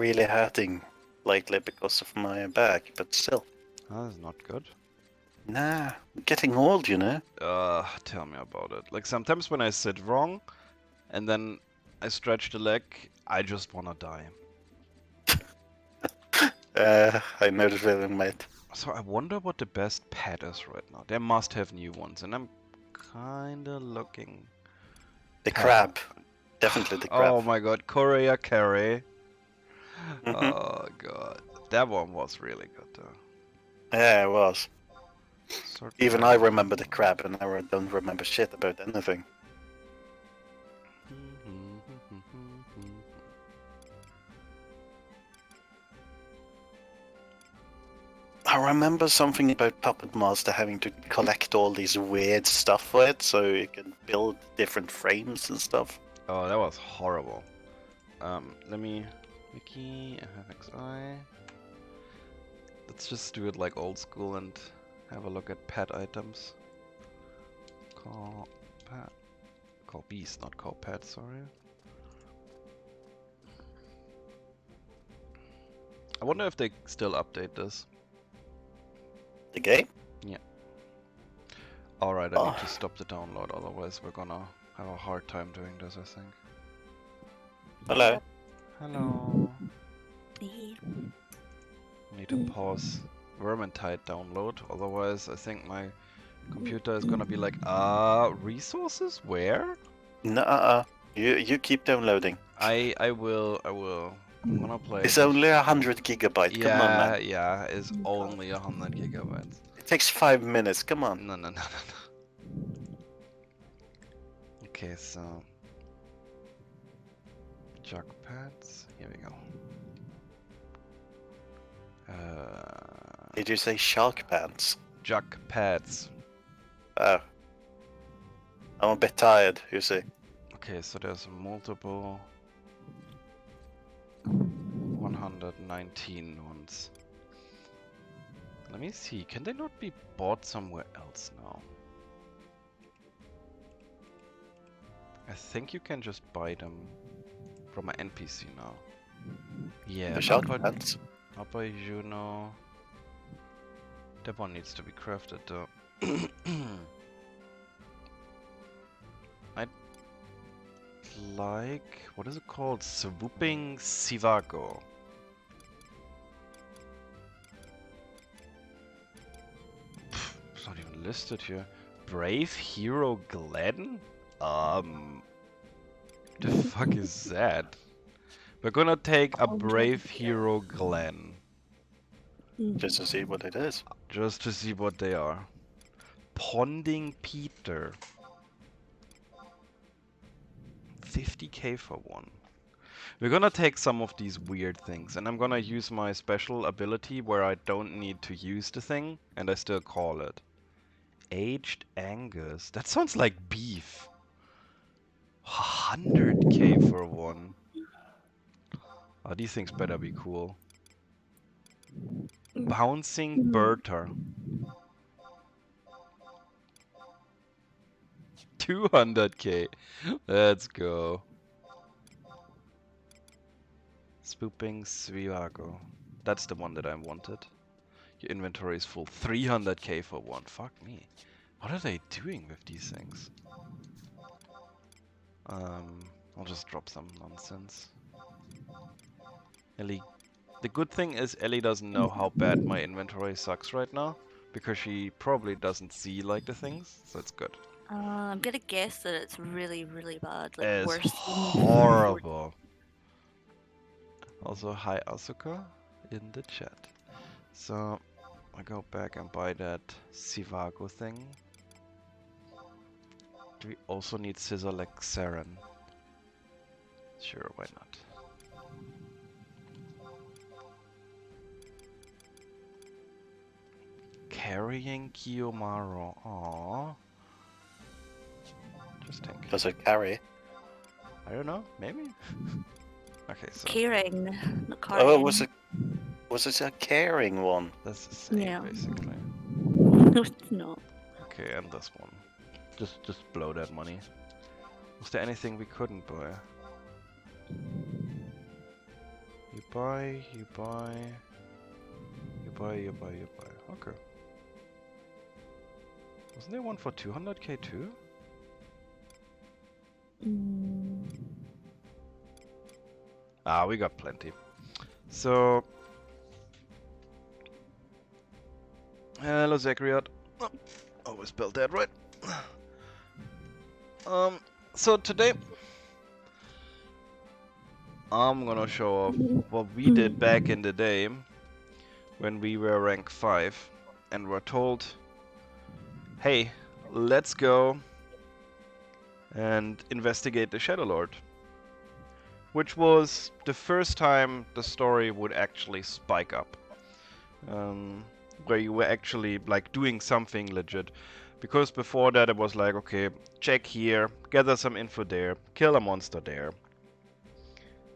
really hurting lately because of my back, but still. That's not good. Nah, I'm getting old, you know. Tell me about it. Like sometimes when I sit wrong and then I stretch the leg, I just wanna die. I know the feeling, mate. So I wonder what the best pet is right now. They must have new ones, and I'm kinda looking. The crab. Definitely the crab. Oh my god, Korea Carry. Mm-hmm. Oh god. That one was really good though. Yeah, it was. Sort Even of- I remember the crab, and I don't remember shit about anything. I remember something about Puppet Master having to collect all these weird stuff for it, so you can build different frames and stuff. Oh, that was horrible. Let me... Wiki, FFXI. Let's just do it like old school and have a look at pet items. Call pet. Call beast, not call pet, sorry. I wonder if they still update this. The game? Yeah. Alright, I need to stop the download, otherwise we're gonna have a hard time doing this, I think. Hello. Hello. Me. I need to pause Vermintide download, otherwise I think my computer is gonna be like, resources? Where? Nuh-uh. You keep downloading. I will. I'm gonna play. It's only 100 gigabyte. Yeah, Come on, man. yeah, it's only 100 gigabytes. It takes 5 minutes. Come on. No. Okay, so jug pads. Here we go. Did you say shark pants? Jug pads. Oh. I'm a bit tired, you see. Okay, so there's multiple 119 ones. Let me see. Can they not be bought somewhere else now? I think you can just buy them from an NPC now. Yeah, The shark pants? Not by Juno. That one needs to be crafted though. I'd like... what is it called? Swooping Sivago. It's not even listed here. Brave Hero Glenn? The fuck is that? We're gonna take a Brave Hero Glenn. Just to see what it is. Just to see what they are. Ponding Peter. 50k for one. We're gonna take some of these weird things, and I'm gonna use my special ability where I don't need to use the thing, and I still call it. Aged Angus. That sounds like beef. 100k for one. Oh, these things better be cool. Bouncing Bertha. 200k. Let's go. Swooping Svivago. That's the one that I wanted. Your inventory is full. 300k for one. Fuck me. What are they doing with these things? I'll just drop some nonsense. Ellie. The good thing is Ellie doesn't know how bad my inventory sucks right now, because she probably doesn't see like the things, so it's good. I'm gonna guess that it's really, really bad. Like It's worse. horrible. Also, hi Asuka in the chat. So, I go back and buy that Sivago thing. Do we also need Scissor like Saren? Sure, why not? Carrying Kiyomaro. Aww. Interesting. Does it carry? I don't know, maybe? Okay, so Caring, not Oh, carrying. was it a caring one? that's the same Yeah. basically. No, it's not. Okay, and this one. Just blow that money. Was there anything we couldn't buy? You buy, you buy, you buy, you buy, you buy. Okay. Wasn't there one for 200k too? Mm. Ah, we got plenty. So, hello Zachariot. Oh, always spelled that right. So today I'm gonna show off what we did back in the day when we were rank 5 and were told, hey, let's go and investigate the Shadow Lord. Which was the first time the story would actually spike up. Where you were actually like doing something legit. Because before that it was like, okay, check here, gather some info there, kill a monster there.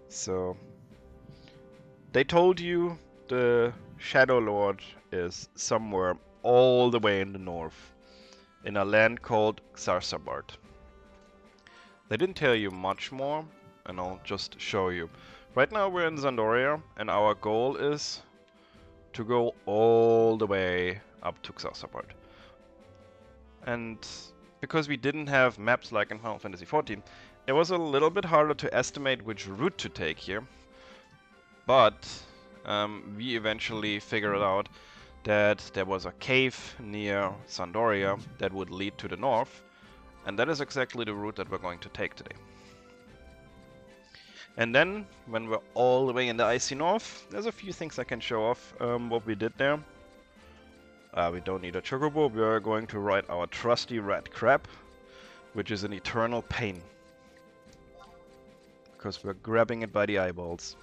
So they told you the Shadow Lord is somewhere all the way in the north, in a land called Xarsabard. They didn't tell you much more, and I'll just show you. Right now we're in Zandoria, and our goal is to go all the way up to Xarsabard. And because we didn't have maps like in Final Fantasy XIV, it was a little bit harder to estimate which route to take here. But we eventually figured out that there was a cave near Zandoria that would lead to the north, and that is exactly the route that we're going to take today. And then, when we're all the way in the icy north, there's a few things I can show off what we did there. We don't need a chocobo, we are going to ride our trusty red crab, which is an eternal pain. Because we're grabbing it by the eyeballs.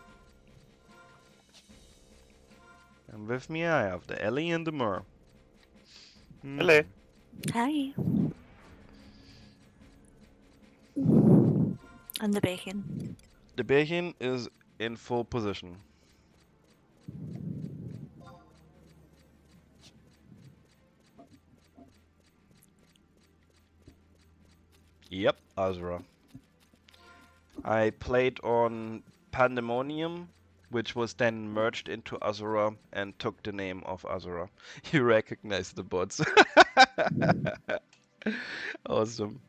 And with me I have the Ellie and the Mur. Hello. Hi. And the bacon. The bacon is in full position. Yep, Azura. I played on Pandemonium, which was then merged into Azura and took the name of Azura. You recognize the bots. Awesome.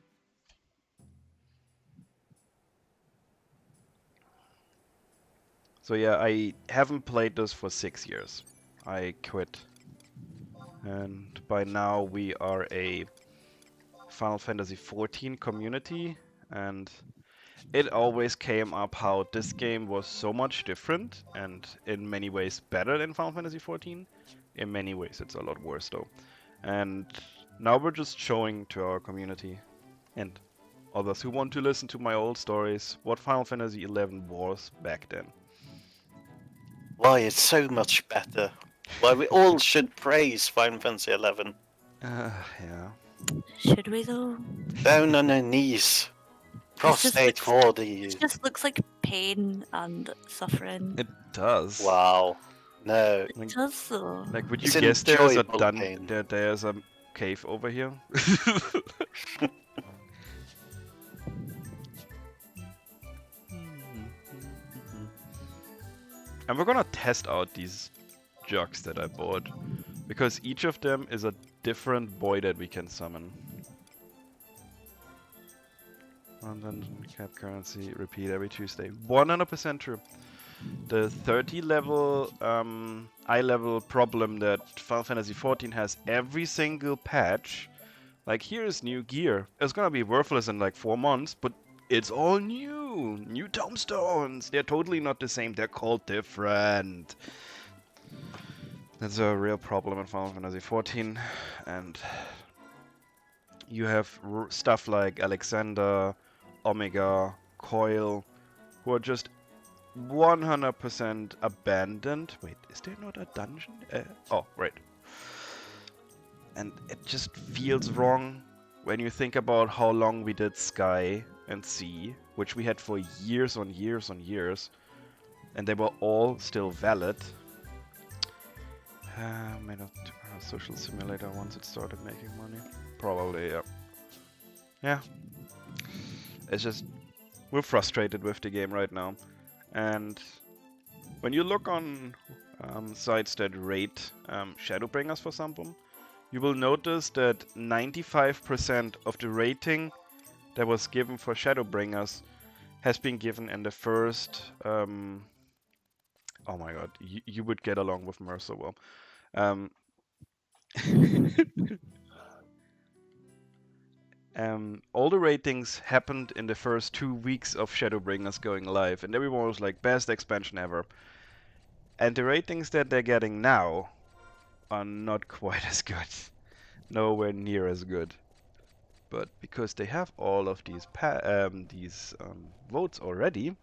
So yeah, I haven't played this for 6 years. I quit. And by now we are a Final Fantasy XIV community, and it always came up how this game was so much different and in many ways better than Final Fantasy XIV. In many ways it's a lot worse though. And now we're just showing to our community and others who want to listen to my old stories what Final Fantasy XI was back then. Why it's so much better. Why we all should praise Final Fantasy XI. Yeah. Should we though? Down on our knees. Prostrate for the... It just looks like pain and suffering. It does. Wow. No. It does though. Like, would you It's guess there's a enjoyable pain. there's a cave over here? And we're gonna test out these jugs that I bought, because each of them is a different boy that we can summon. And then cap currency, repeat every Tuesday. 100% true. The 30 level, eye level problem that Final Fantasy XIV has every single patch. Like, here's new gear. It's gonna be worthless in like 4 months, but it's all new! New tombstones! They're totally not the same, they're called different. That's a real problem in Final Fantasy XIV, and you have stuff like Alexander, Omega, Coil, who are just 100% abandoned. Wait, is there not a dungeon? Oh, right. And it just feels wrong when you think about how long we did Sky and Sea, which we had for years on years on years, and they were all still valid. May not social simulator once it started making money. Probably, yeah. Yeah. It's just, we're frustrated with the game right now. And When you look on sites that rate Shadowbringers, for example, you will notice that 95% of the rating that was given for Shadowbringers has been given in the first. Oh my god, you would get along with Mercer well. All the ratings happened in the first 2 weeks of Shadowbringers going live, and everyone was like, best expansion ever. And the ratings that they're getting now are not quite as good. Nowhere near as good. But because they have all of these votes already,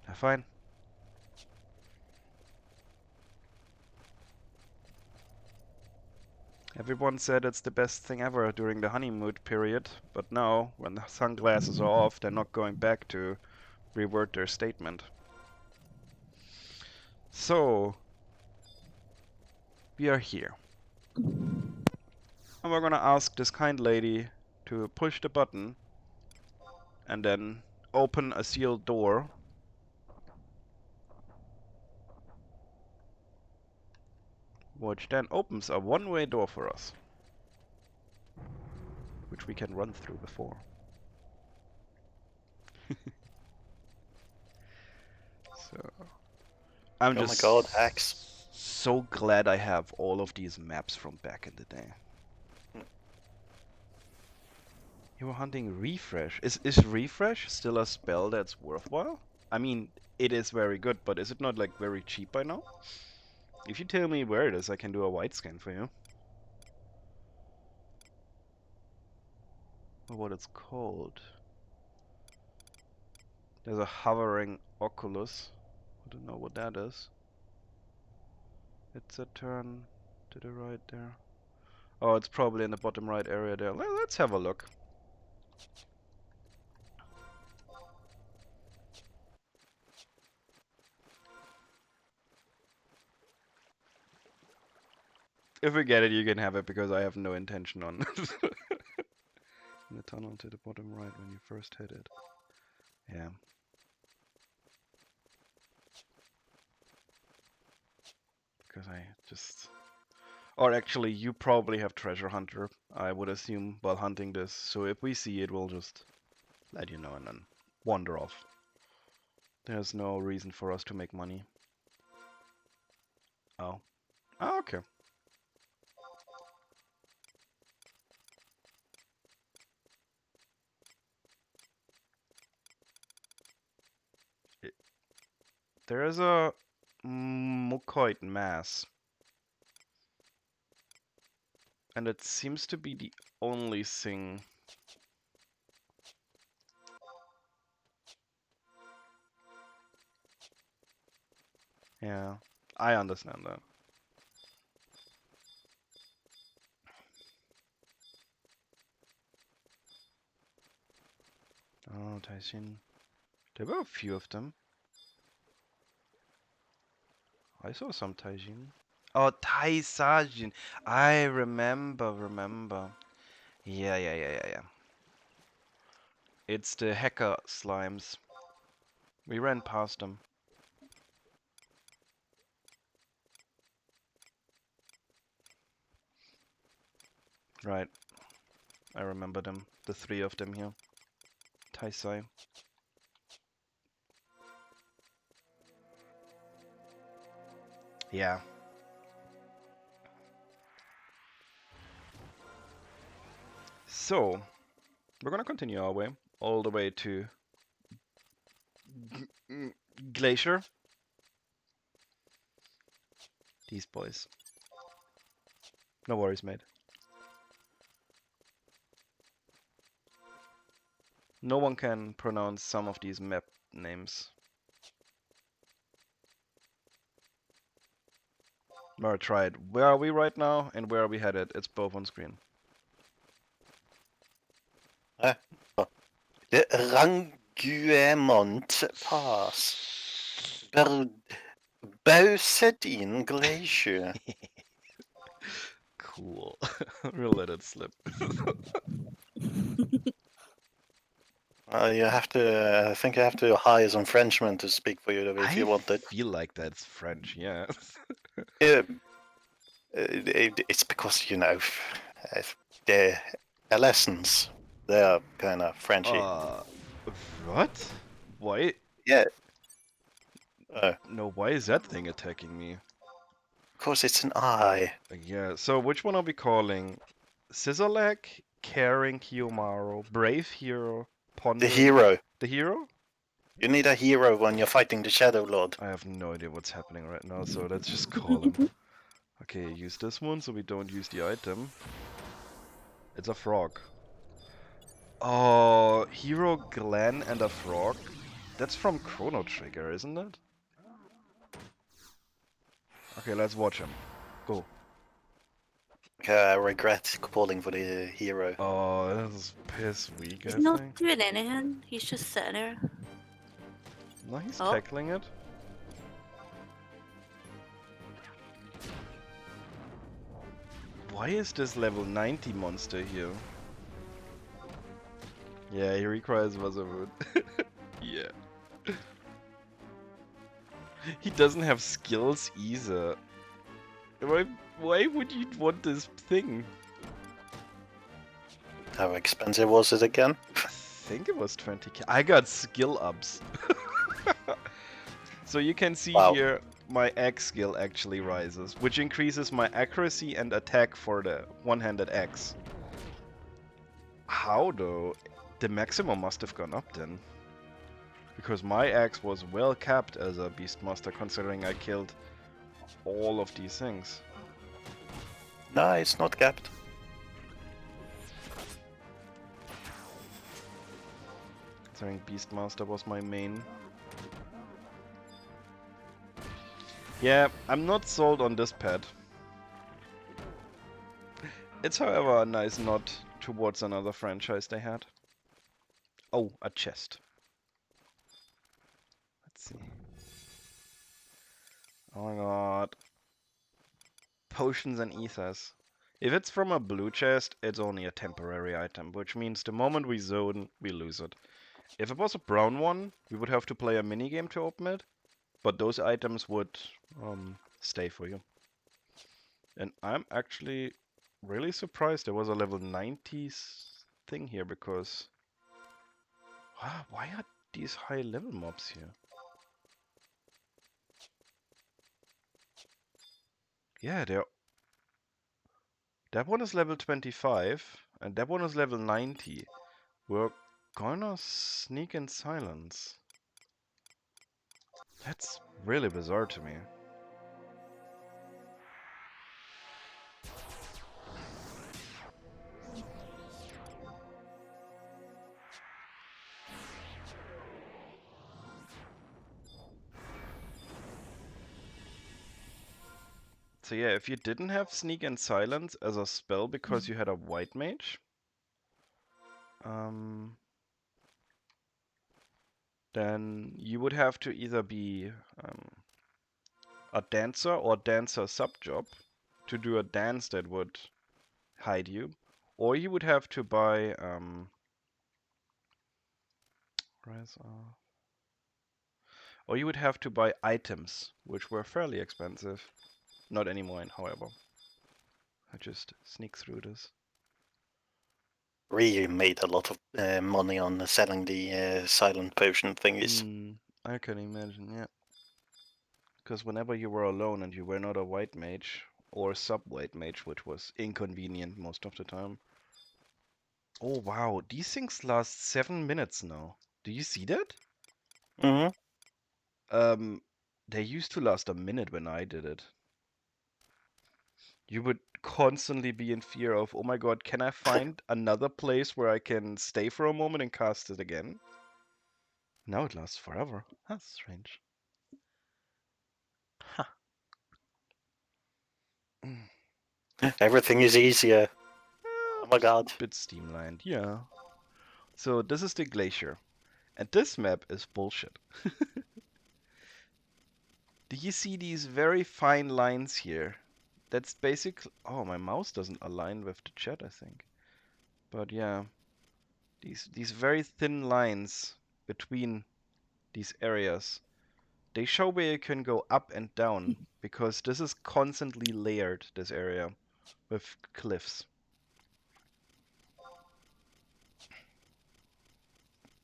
they're fine. Everyone said it's the best thing ever during the honeymoon period, but now, when the sunglasses are off, they're not going back to revert their statement. So, we are here. And we're gonna ask this kind lady to push the button and then open a sealed door. Which then opens a one-way door for us. Which we can run through before. So I'm Oh just my god, hacks. so glad I have all of these maps from back in the day. You were hunting refresh. Is refresh still a spell that's worthwhile? I mean, it is very good, but is it not like very cheap by now? If you tell me where it is, I can do a white scan for you. Or what it's called. There's a hovering oculus. I don't know what that is. It's a turn to the right there. Oh, it's probably in the bottom right area there. Let's have a look. If we get it, you can have it, because I have no intention on in the tunnel to the bottom right when you first hit it. Yeah. Because I just... Or actually, you probably have Treasure Hunter, I would assume, while hunting this. So if we see it, we'll just let you know and then wander off. There's no reason for us to make money. Oh. Oh, okay. There is a mucoid mass. And it seems to be the only thing. Yeah, I understand that. Oh, Taishin. There were a few of them. I saw some Taijin. Oh, Taisajin. I remember. Yeah. It's the hacker slimes. We ran past them. Right. I remember them. The 3 of them here. Taisai. Yeah. So, we're gonna continue our way all the way to Glacier. These boys. No worries, mate. No one can pronounce some of these map names. Alright, try it. Where are we right now and where are we headed? It's both on screen. The Ranguemont Pass. Bausedin Glacier. Cool. We'll let it slip. You have to. I think you have to hire some Frenchmen to speak for you if I you want it. feel like that's French, yeah. Yeah, it's because uh, the lessons they're kind of Frenchy. uh, what? Why? Yeah, of No, why is that thing attacking me? course it's an eye. Yeah, so which one are we calling? Scissorleg, Caring Kiyomaru, Brave Hero, The Pondering... hero. The hero? You need a hero when you're fighting the Shadow Lord. I have no idea what's happening right now, so let's just call him. Okay, use this one so we don't use the item. It's a frog. Oh, Hero Glenn and a frog? That's from Chrono Trigger, isn't it? Okay, let's watch him. Go. Okay, I regret calling for the hero. Oh, this is piss weak, He's I not think. doing anything. He's just sitting there. No, he's Oh. tackling it. Why is this level 90 monster here? Yeah, he requires Wasserwood. Yeah. He doesn't have skills either. Why would you want this thing? How expensive was it again? I think it was 20k. I got skill ups. So you can see Wow. here my X skill actually rises, which increases my accuracy and attack for the one-handed X. How though? The maximum must have gone up then. Because my axe was well capped as a Beastmaster considering I killed all of these things. No, it's not capped. Considering Beastmaster was my main. Yeah, I'm not sold on this pet. It's however a nice nod towards another franchise they had. Oh, a chest. Let's see. Oh my god. Potions and ethers. If it's from a blue chest, it's only a temporary item, which means the moment we zone, we lose it. If it was a brown one, we would have to play a minigame to open it, but those items would stay for you. And I'm actually really surprised there was a level 90 thing here, because... Why are these high level mobs here? Yeah, that one is level 25, and that one is level 90. We're gonna sneak in silence. That's really bizarre to me. So yeah, if you didn't have Sneak and Silence as a spell because you had a white mage, then you would have to either be a dancer or dancer subjob to do a dance that would hide you, or you would have to buy or you would have to buy items, which were fairly expensive. Not anymore, however. I just sneak through this. Really made a lot of money on selling the silent potion thingies. I can imagine, yeah. Because whenever you were alone and you were not a white mage, or sub-white mage, which was inconvenient most of the time. Oh wow, these things last 7 minutes now. Do you see that? Mm-hmm. They used to last a minute when I did it. You would constantly be in fear of, oh my god, can I find another place where I can stay for a moment and cast it again? Now it lasts forever. That's strange. Huh. Everything is easier. Oh my god. Bit streamlined, yeah. So this is the glacier. And this map is bullshit. Do you see these very fine lines here? That's basically... Oh, my mouse doesn't align with the chat, I think. But yeah. These very thin lines between these areas, they show where you can go up and down because this is constantly layered, this area, with cliffs.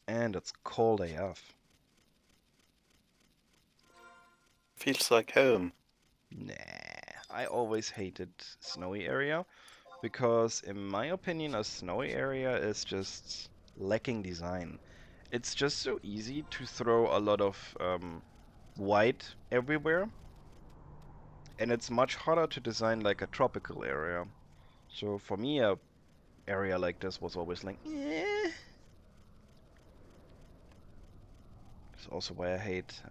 And it's cold AF. Feels like home. Nah, I always hated snowy area because in my opinion a snowy area is just lacking design. It's just so easy to throw a lot of white everywhere, and it's much harder to design like a tropical area. So for me a area like this was always like eh. It's also why I hate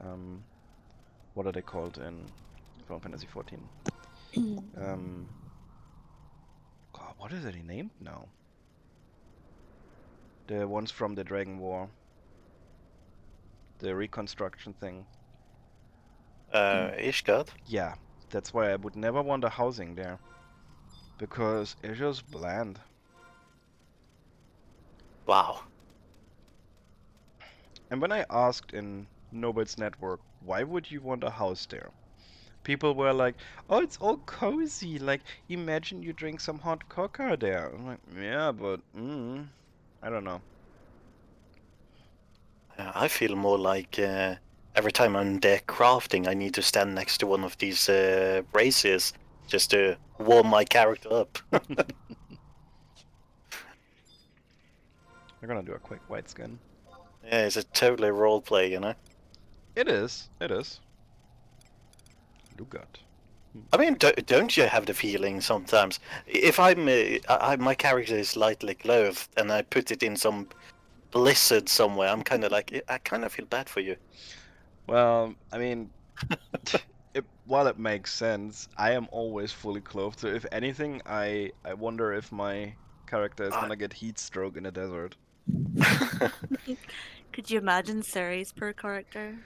what are they called in Final Fantasy 14? God, what is it named now? The ones from the Dragon War. The reconstruction thing. Ishgard? Yeah, that's why I would never want a housing there. Because it's just bland. Wow. And when I asked in Nobel's network, why would you want a house there? People were like, oh, it's all cozy. Like, imagine you drink some hot cocoa there. I'm like, yeah, but, I don't know. I feel more like every time I'm there crafting, I need to stand next to one of these braziers just to warm my character up. We're gonna do a quick white skin. Yeah, it's a totally roleplay, you know? It is. It is. Lugat. I mean, don't you have the feeling sometimes? If my character is lightly clothed and I put it in some blizzard somewhere, I'm kind of like, I kind of feel bad for you. Well, I mean, while it makes sense, I am always fully clothed. So if anything, I wonder if my character is gonna get heat stroke in the desert. Could you imagine Ceres per character?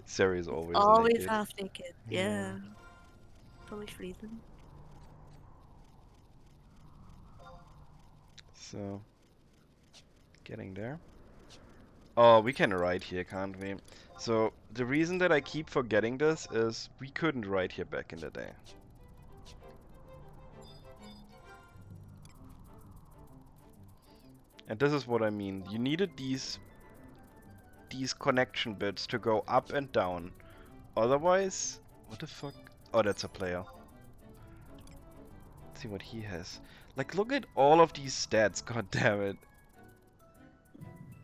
Sari is always Always naked. half naked. Yeah. Yeah. Totally freezing. So, getting there. Oh, we can ride here, can't we? So, the reason that I keep forgetting this is we couldn't ride here back in the day. And this is what I mean. You needed these connection bits to go up and down. Otherwise, what the fuck? Oh, that's a player. Let's see what he has. Like, look at all of these stats, god damn it.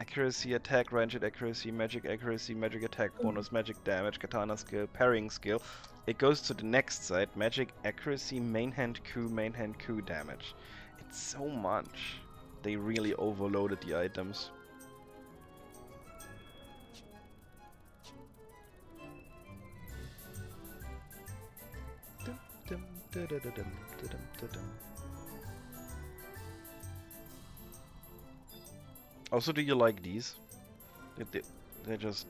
Accuracy, attack, ranged accuracy, magic attack bonus, magic damage, katana skill, parrying skill. It goes to the next side, magic accuracy, main hand coup damage. It's so much. They really overloaded the items. Also, do you like these? They're just...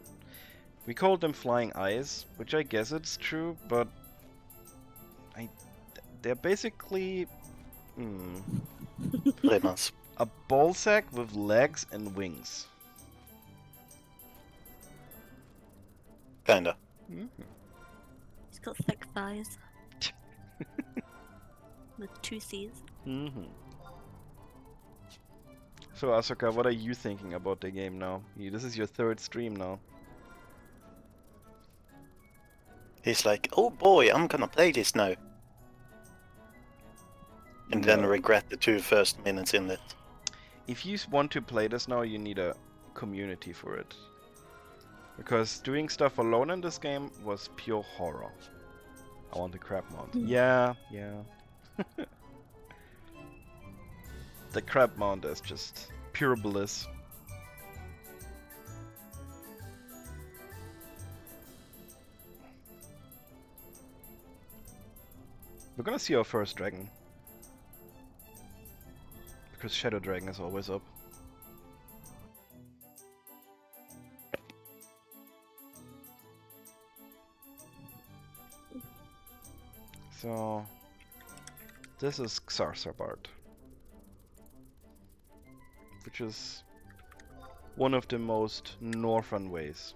We called them flying eyes, which I guess it's true, but... They're basically... Lemons. a ball sack with legs and wings. Kinda. He's got thick thighs. With 2 C's. So Asuka, what are you thinking about the game now? This is your 3rd stream now. He's like, oh boy, I'm gonna play this now. And then regret the 2 first minutes in it. If you want to play this now, you need a community for it. Because doing stuff alone in this game was pure horror. I want the crab mount. Yeah. The crab mount is just pure bliss. We're gonna see our first dragon. Because Shadow Dragon is always up. So... This is Xarsabard. which is one of the most northern ways.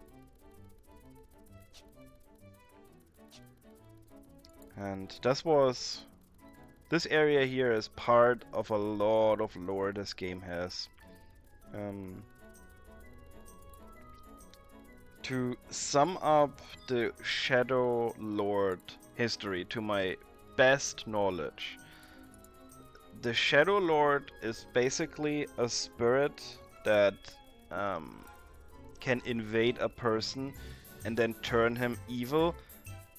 And this area here is part of a lot of lore this game has. To sum up the Shadow Lord history to my best knowledge, the Shadow Lord is basically a spirit that can invade a person and then turn him evil,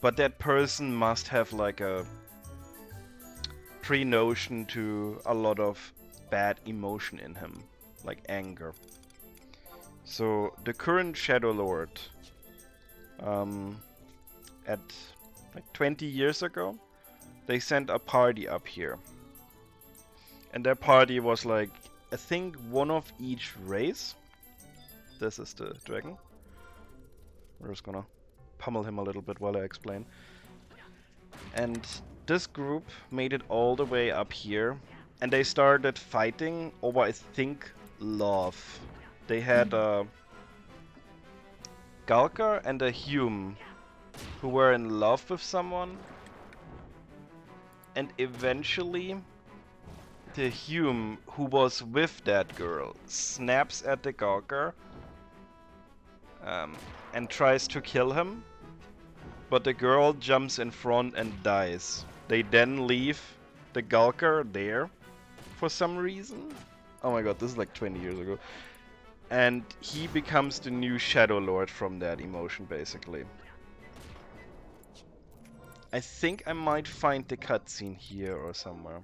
but that person must have like a pre-notion to a lot of bad emotion in him, like anger. So the current Shadow Lord, at like 20 years ago, they sent a party up here. And their party was like, I think one of each race. This is the dragon. We're just gonna pummel him a little bit while I explain. And this group made it all the way up here. And they started fighting over, I think, love. They had a Galkar and a Hume who were in love with someone. And eventually, the Hume who was with that girl snaps at the Galkar and tries to kill him. But the girl jumps in front and dies. They then leave the Galkar there for some reason. Oh my god, this is like 20 years ago. And he becomes the new Shadow Lord from that emotion, basically. I think I might find the cutscene here or somewhere.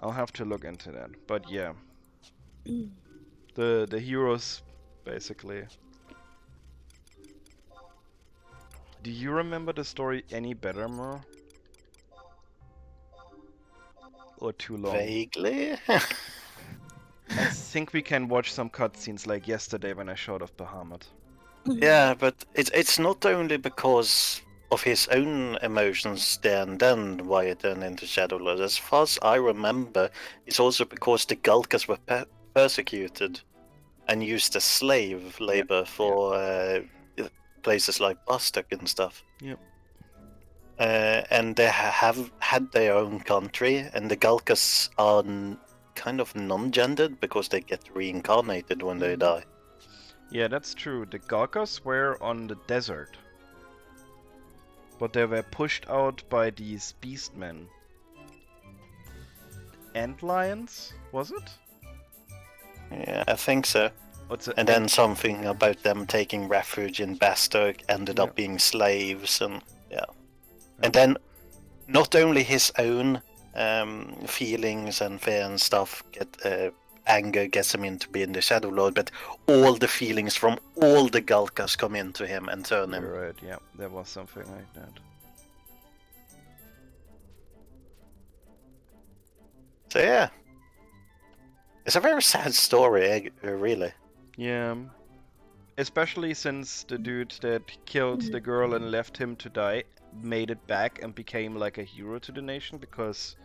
I'll have to look into that. But yeah. The heroes, basically. Do you remember the story any better, Mer? Or too long? Vaguely. I think we can watch some cutscenes like yesterday when I showed off Bahamut. Yeah, but it's not only because of his own emotions there and then why it turned into Shadowlord. As far as I remember, it's also because the Gulkas were persecuted and used as slave labor for places like Bastok and stuff. Yep. And they have had their own country, and the Gulkas are kind of non-gendered because they get reincarnated when they die. Yeah, that's true. The Gulkas were on the desert. But they were pushed out by these beastmen. Antlions, was it? Yeah, I think so. What's it? And then something about them taking refuge in Bastok ended up being slaves, and and then not only his own feelings and fear and stuff anger gets him into being the Shadow Lord, but all the feelings from all the Gulkas come into him and turn him. You're right, yeah, there was something like that. So yeah, it's a very sad story, really. Yeah, especially since the dude that killed the girl and left him to die made it back and became like a hero to the nation, because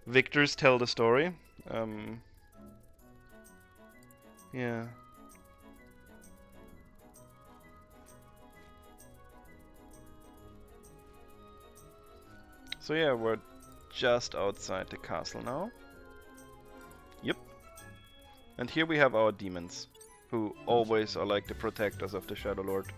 victors tell the story. Yeah. So yeah, we're just outside the castle now. Yep. And here we have our demons, who always are like the protectors of the Shadow Lord.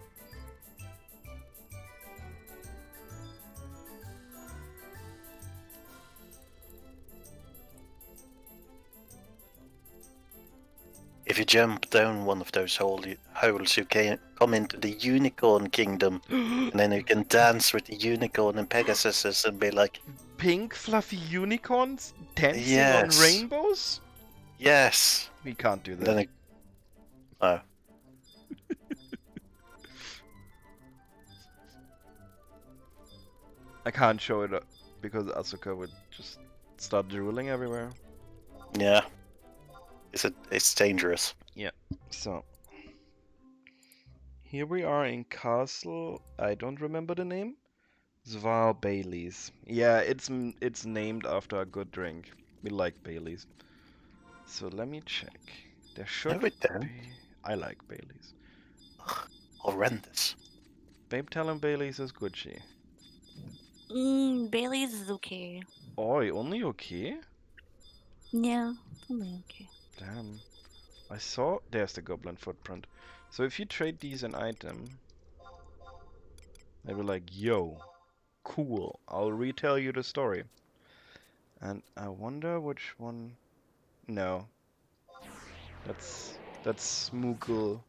If you jump down one of those holes, you can come into the Unicorn Kingdom, and then you can dance with the Unicorn and Pegasus and be like, Pink fluffy unicorns dancing Yes. on rainbows? yes. We can't do that. Then oh. I can't show it because Asuka would just start drooling everywhere. Yeah. It's dangerous. So here we are in Castle. I don't remember the name. Zval Bailey's. Yeah, it's named after a good drink. We like Bailey's. So let me check. There should we don't. be... I like Bailey's. Horrendous. Babe, tell him Bailey's is Gucci. Bailey's is okay. Oi, only okay? Yeah, only okay. Damn. I saw... There's the goblin footprint. So if you trade these an item... They were like, yo, cool, I'll retell you the story. And I wonder which one... No. That's Moogle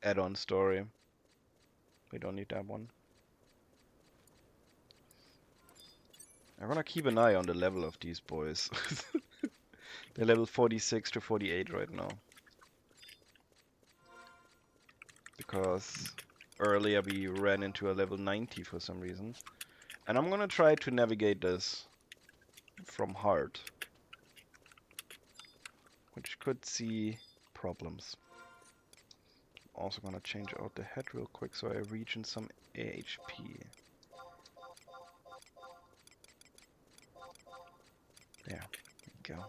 add-on story. We don't need that one. I'm gonna keep an eye on the level of these boys. They're level 46 to 48 right now. Because earlier we ran into a level 90 for some reason. And I'm gonna try to navigate this from heart. Which could see problems. Also gonna change out the head real quick so I regen some HP. There we go.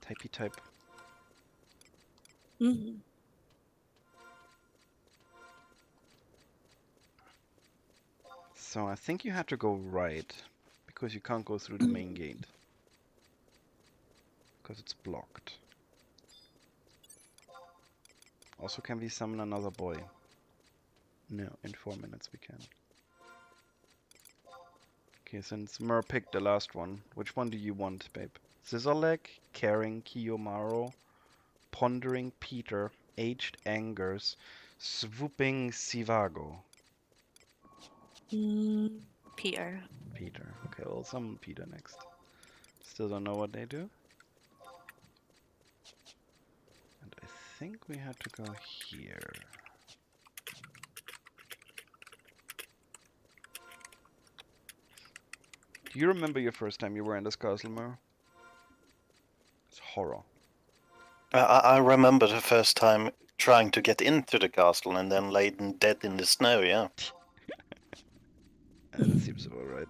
Typey type. Mm-hmm. So I think you had to go right, because you can't go through the main gate. Because it's blocked. Also, can we summon another boy? No, in 4 minutes we can. Okay, since Mer picked the last one, which one do you want, babe? Scissorleg, Caring Kiyomaro, Pondering Peter, Aged Angers, Swooping Sivago. Peter. Peter. Okay, we'll summon Peter next. Still don't know what they do. And I think we had to go here. Do you remember your first time you were in this castle, Mer? It's horror. I remember the first time trying to get into the castle and then laid dead in the snow, yeah. That seems about right.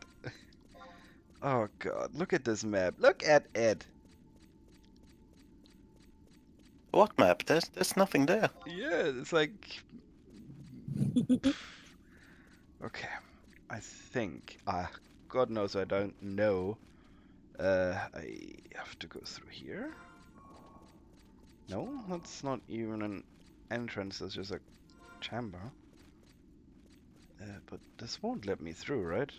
Oh god, look at this map. Look at it. What map? There's nothing there. Yeah, it's like... Okay, I think... God knows I don't know. I have to go through here? No, that's not even an entrance, that's just a chamber. But this won't let me through, right?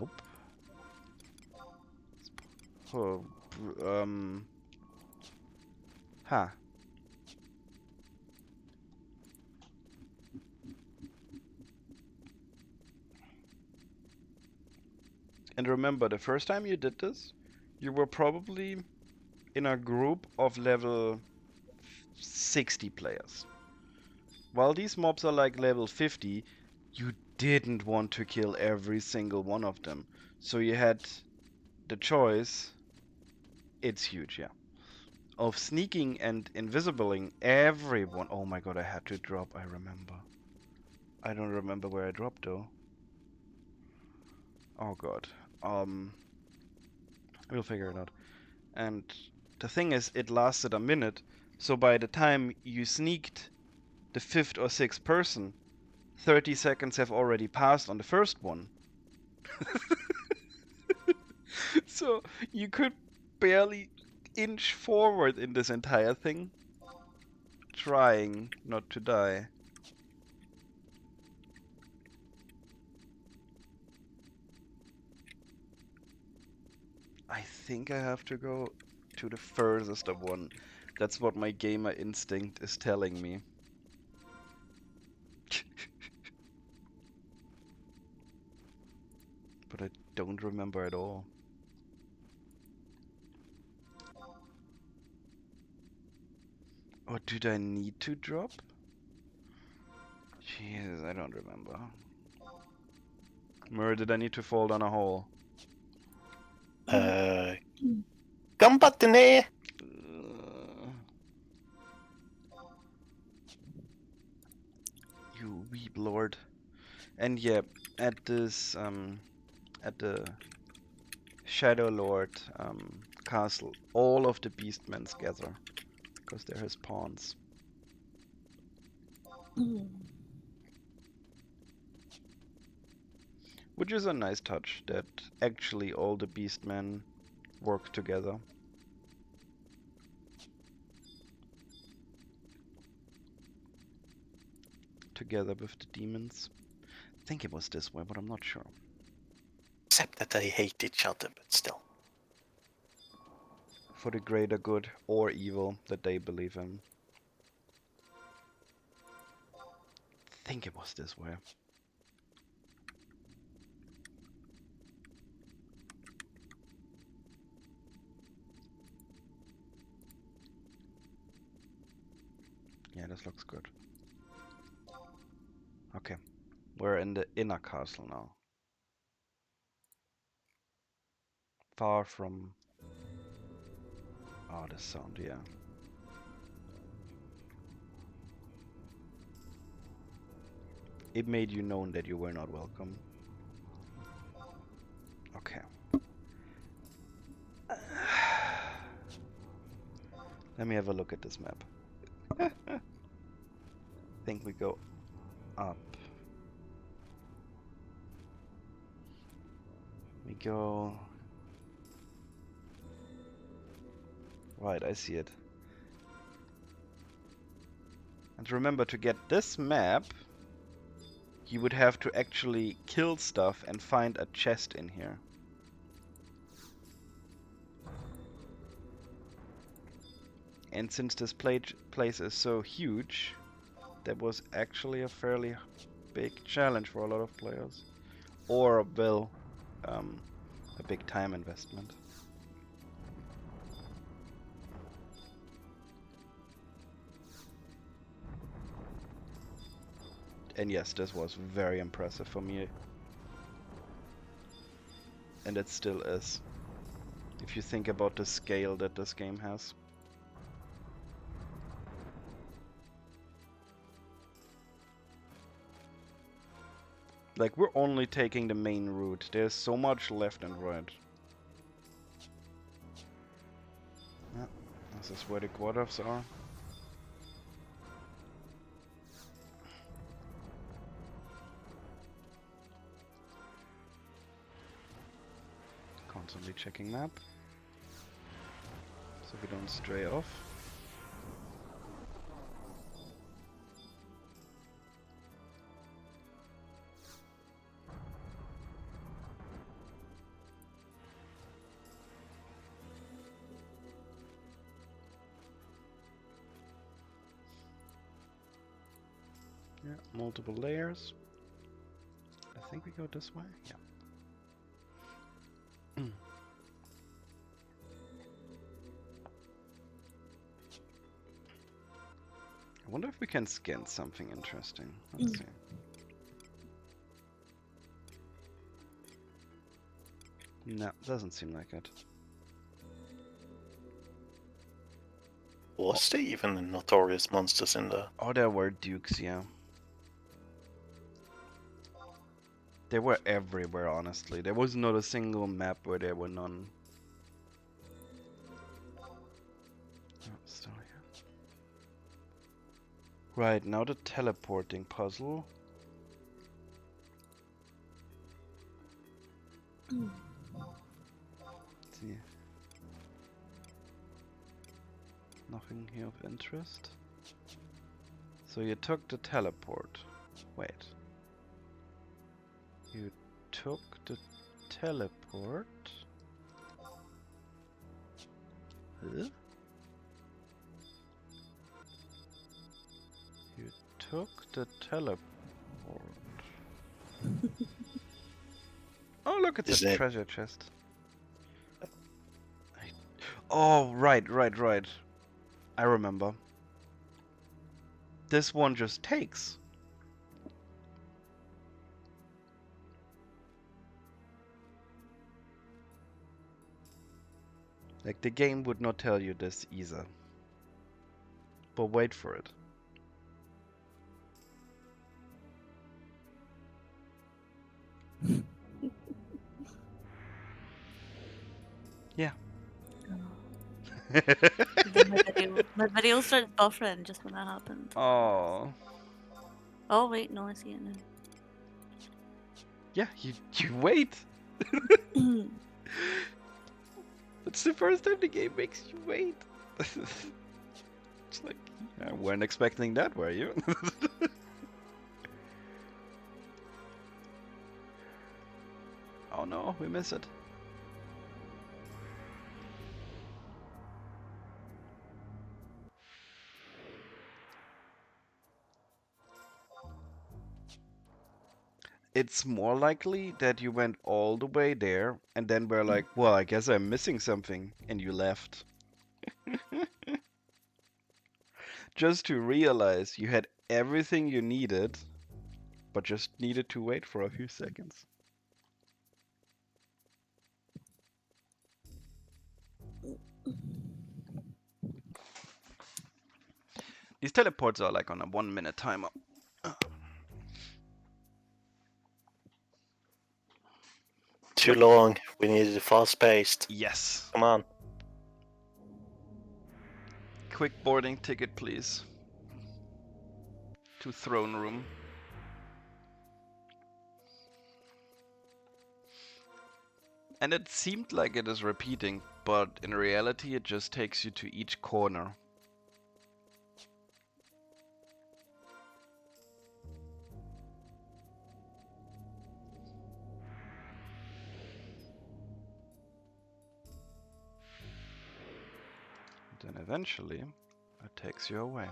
Nope. Oh, huh. And remember, the first time you did this, you were probably in a group of level 60 players. While these mobs are like level 50, you didn't want to kill every single one of them. So you had the choice, it's huge, yeah, of sneaking and invisibling everyone. Oh my god, I had to drop, I remember. I don't remember where I dropped though. Oh god. We'll figure it out. And the thing is, it lasted a minute, so by the time you sneaked the 5th or 6th person, 30 seconds have already passed on the first one. So you could barely inch forward in this entire thing, trying not to die. I think I have to go to the furthest of one. That's what my gamer instinct is telling me. But I don't remember at all. Or did I need to drop? Jesus, I don't remember. Mer, did I need to fall down a hole? Gambattene! You weep lord. And yeah, at this at the Shadow Lord castle. All of the beastmen gather, because they're his pawns. Which is a nice touch, that actually all the beastmen work together. Together with the demons. I think it was this way, but I'm not sure. Except that they hate each other, but still. For the greater good or evil that they believe in. I think it was this way. Yeah, this looks good. Okay, we're in the inner castle now. Far from... Oh, the sound, yeah. It made you known that you were not welcome. Okay. Let me have a look at this map. I think we go up. We go... Right, I see it. And remember, to get this map, you would have to actually kill stuff and find a chest in here. And since this place is so huge, that was actually a fairly big challenge for a lot of players. Or, well, a big time investment. And yes, this was very impressive for me. And it still is. If you think about the scale that this game has. Like, we're only taking the main route. There's so much left and right. Yeah, this is where the quarters are. Constantly checking map, so we don't stray off. Yeah, multiple layers. I think we go this way. Yeah. I wonder if we can scan something interesting. Let's see. No, doesn't seem like it. Was there even notorious monsters in there? Oh, there were dukes, yeah. They were everywhere, honestly. There was not a single map where there were none. Oh, still here. Right, now the teleporting puzzle. Let's see. Nothing here of interest. So you took the teleport. Wait. You took the teleport? Huh? You took the teleport. Oh, look, it's Is a it- treasure chest. Oh, right. I remember. This one just takes. Like, the game would not tell you this either. But wait for it. Then my video started buffering just when that happened. Oh. Oh wait, no, I see it Yeah, you wait. now. It's the first time the game makes you wait. It's like, I weren't expecting that, were you? Oh no, we miss it. It's more likely that you went all the way there and then were like, well, I guess I'm missing something, and you left. Just to realize you had everything you needed, but just needed to wait for a few seconds. These teleports are like on a 1-minute timer. Too long. We needed it fast paced. Yes. Come on. Quick boarding ticket, please. To throne room. And it seemed like it is repeating, but in reality it just takes you to each corner. Then eventually it takes you away.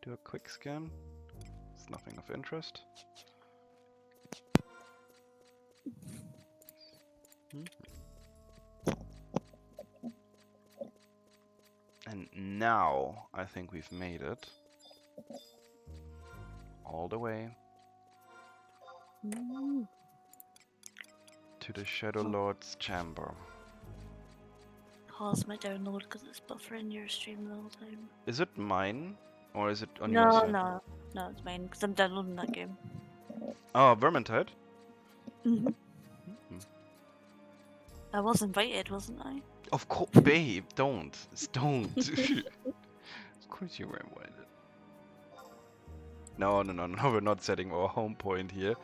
Do a quick scan. It's nothing of interest. And now I think we've made it all the way to the Shadow Lord's chamber. Pause my download because it's buffering your stream the whole time. Is it mine or is it on your No, side? no, it's mine because I'm downloading that game. Oh, Vermintide? Mhm. Hmm. I was invited, wasn't I? Of course, babe, don't. Don't. Of course you were invited. No, we're not setting our home point here.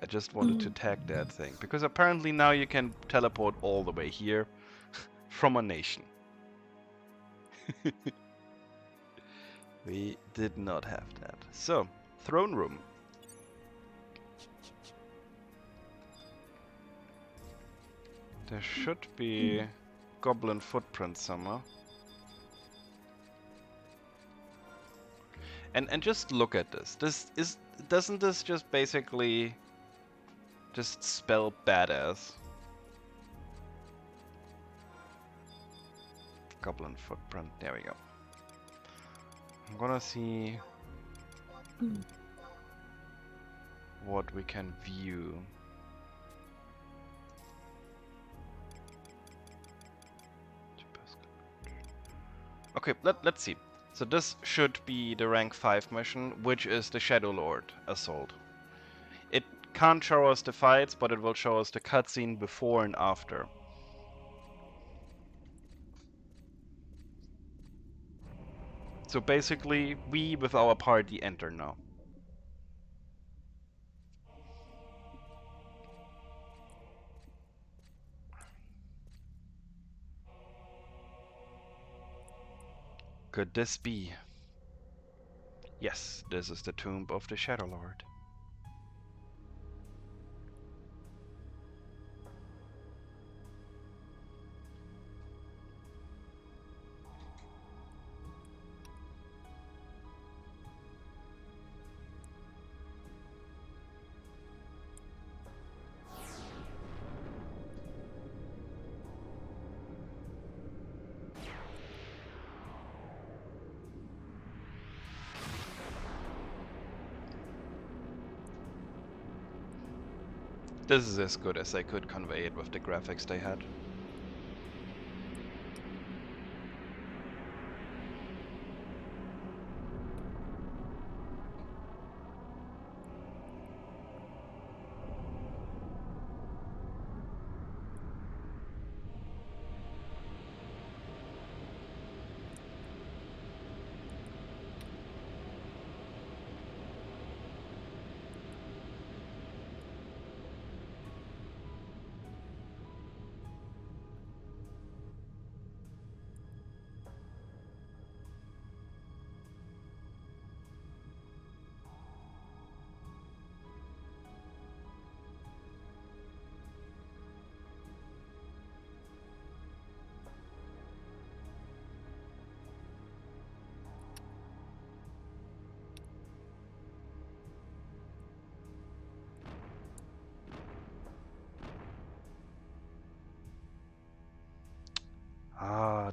I just wanted to tag that thing, because apparently now you can teleport all the way here from a nation. We did not have that. So, throne room. There should be goblin footprints somewhere. And just look at this. Doesn't this just basically just spell badass? Goblin footprint. There we go. I'm gonna see what we can view. Okay, let's see. So this should be the rank 5 mission, which is the Shadow Lord Assault. It can't show us the fights, but it will show us the cutscene before and after. So basically, we with our party enter now. Could this be? Yes, this is the tomb of the Shadow Lord. This is as good as I could convey it with the graphics they had.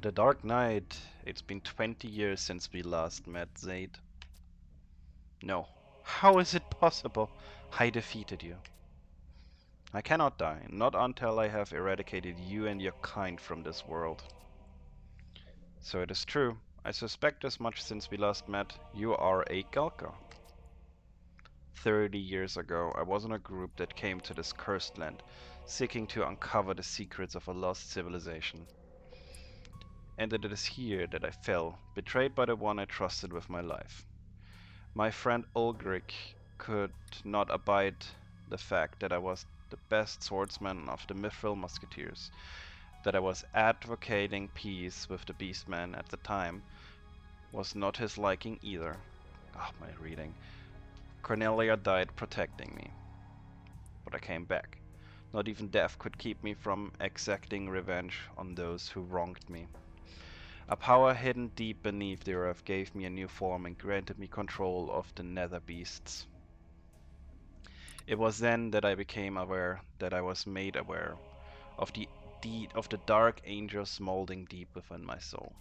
The Dark Knight. It's been 20 years since we last met, Zaid. No. How is it possible? I defeated you. I cannot die, not until I have eradicated you and your kind from this world. So it is true. I suspect as much since we last met. You are a Galka. 30 years ago, I was in a group that came to this cursed land, seeking to uncover the secrets of a lost civilization. And it is here that I fell, betrayed by the one I trusted with my life. My friend Ulrich could not abide the fact that I was the best swordsman of the Mithril Musketeers, that I was advocating peace with the Beastmen at the time was not his liking either. My reading. Cornelia died protecting me. But I came back. Not even death could keep me from exacting revenge on those who wronged me. A power hidden deep beneath the earth gave me a new form and granted me control of the nether beasts. It was then that I became aware, that I was made aware, of the dark angels molding deep within my soul.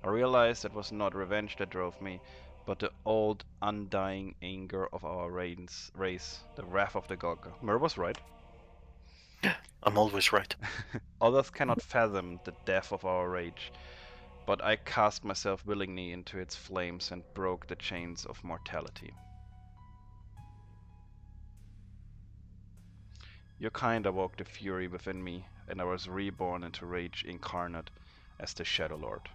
I realized it was not revenge that drove me, but the old, undying anger of our race, the wrath of the Golga. Mer was right. I'm always right. Others cannot fathom the depth of our rage, but I cast myself willingly into its flames and broke the chains of mortality. Your kind awoke the fury within me, and I was reborn into rage incarnate as the Shadow Lord.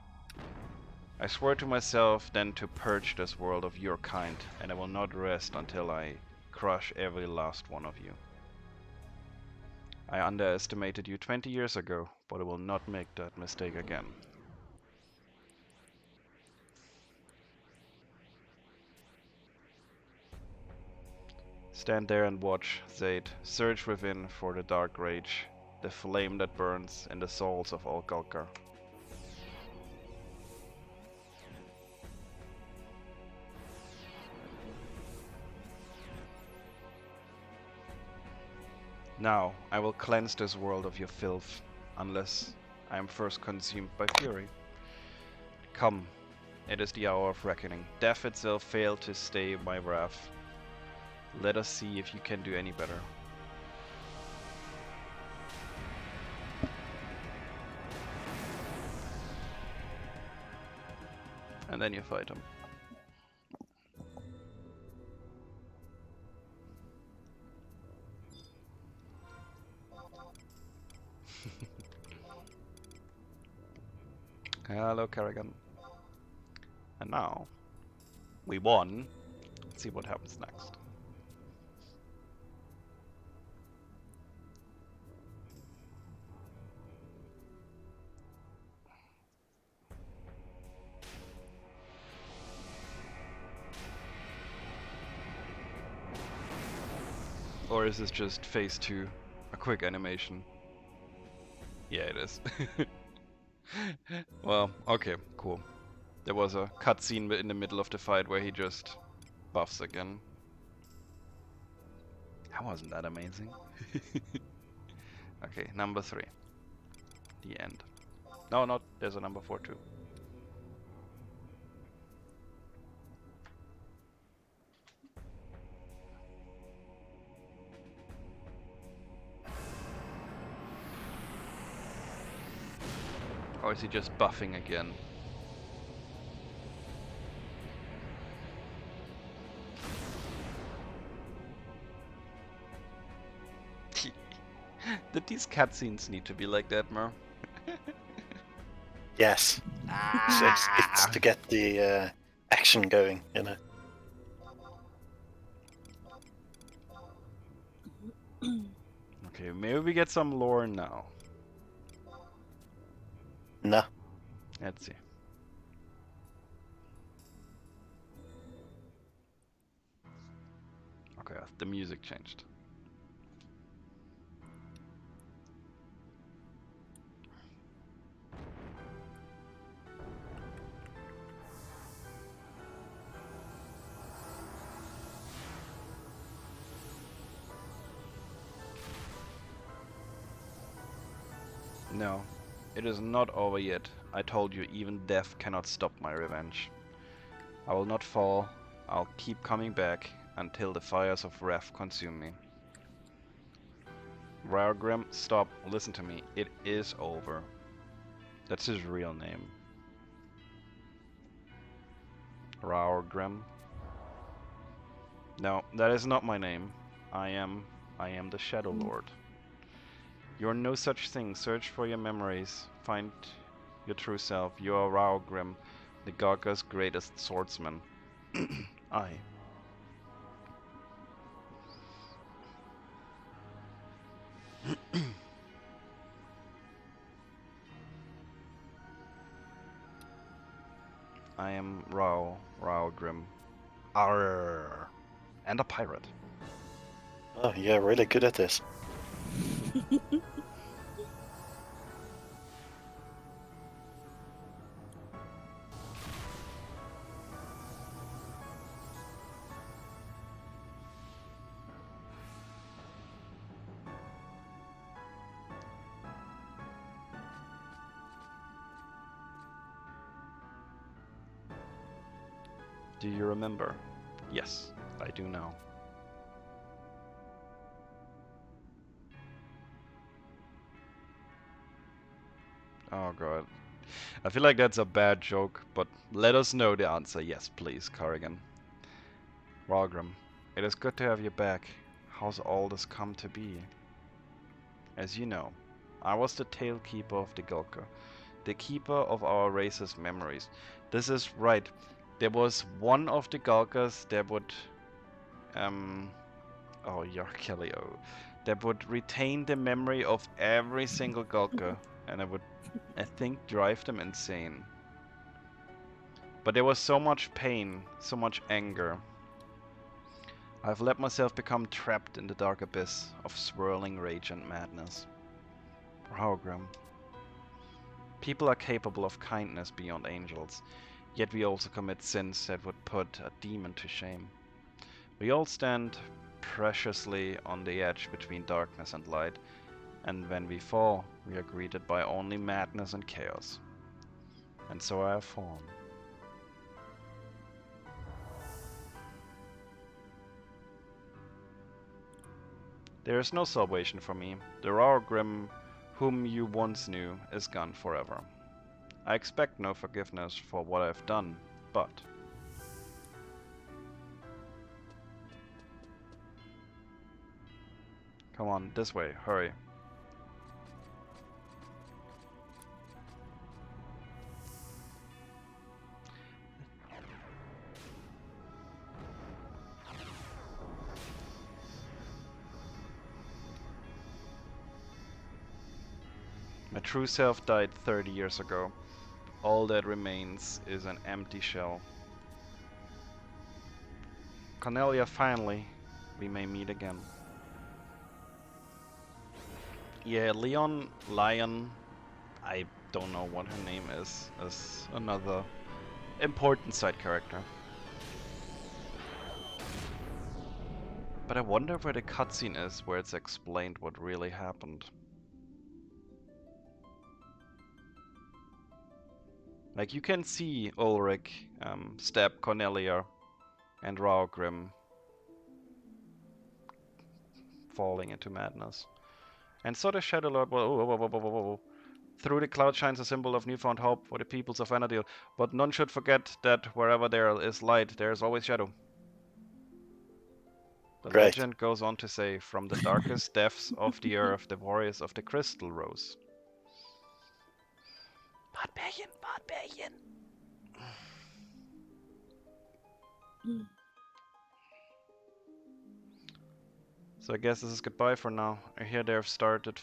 I swore to myself then to purge this world of your kind, and I will not rest until I crush every last one of you. I underestimated you 20 years ago, but I will not make that mistake again. Stand there and watch, Zaid, search within for the dark rage, the flame that burns in the souls of all Galkar. Now I will cleanse this world of your filth, unless I am first consumed by fury. Come, it is the hour of reckoning. Death itself failed to stay my wrath. Let us see if you can do any better. And then you fight him. Hello, Kerrigan. And now, we won. Let's see what happens next. Or is this just phase 2? A quick animation? Yeah, it is. Well, okay, cool. There was a cutscene in the middle of the fight where he just buffs again. That wasn't that amazing. Okay, number 3. The end. No, not. There's a number 4 too. Or is he just buffing again? Did these cutscenes need to be like that, Mer? Yes. It's to get the action going, you know. Okay, maybe we get some lore now. No. Let's see. Okay, the music changed. No, It is not over yet. I told you, even death cannot stop my revenge. I will not fall. I'll keep coming back until the fires of wrath consume me. Raurgrim, stop. Listen to me. It is over. That's his real name. Raurgrim. No, that is not my name. I am the Shadow Lord. You are no such thing. Search for your memories. Find your true self. You are Raurgrim, the Garga's greatest swordsman. I. I am Raurgrim. Arr. And a pirate. Oh, you're really good at this. Do you remember? Yes, I do now. Oh god. I feel like that's a bad joke, but let us know the answer. Yes, please, Corrigan. Raurgrim, it is good to have you back. How's all this come to be? As you know, I was the Tailkeeper of the Gulka, the keeper of our race's memories. This is right. There was one of the Gulkas that would oh, Yarkelio, that would retain the memory of every single Gulka, and it would, I think, drive them insane. But there was so much pain, so much anger. I've let myself become trapped in the dark abyss of swirling rage and madness. Raurgrim. People are capable of kindness beyond angels, yet we also commit sins that would put a demon to shame. We all stand preciously on the edge between darkness and light, and when we fall, we are greeted by only madness and chaos. And so I have fallen. There is no salvation for me. The Raurgrim whom you once knew is gone forever. I expect no forgiveness for what I've done, but come on, this way, hurry. My true self died 30 years ago. All that remains is an empty shell. Cornelia, finally, we may meet again. Yeah, Lion, I don't know what her name is another important side character. But I wonder where the cutscene is where it's explained what really happened. Like, you can see Ulrich stab Cornelia and Raurgrim falling into madness. And so the Shadow Lord will... Through the cloud shines a symbol of newfound hope for the peoples of Vanadil, but none should forget that wherever there is light, there is always shadow. The Great. legend goes on to say, from the darkest depths of the earth, the warriors of the crystal rose. Barbarian. So I guess this is goodbye for now. I hear they have started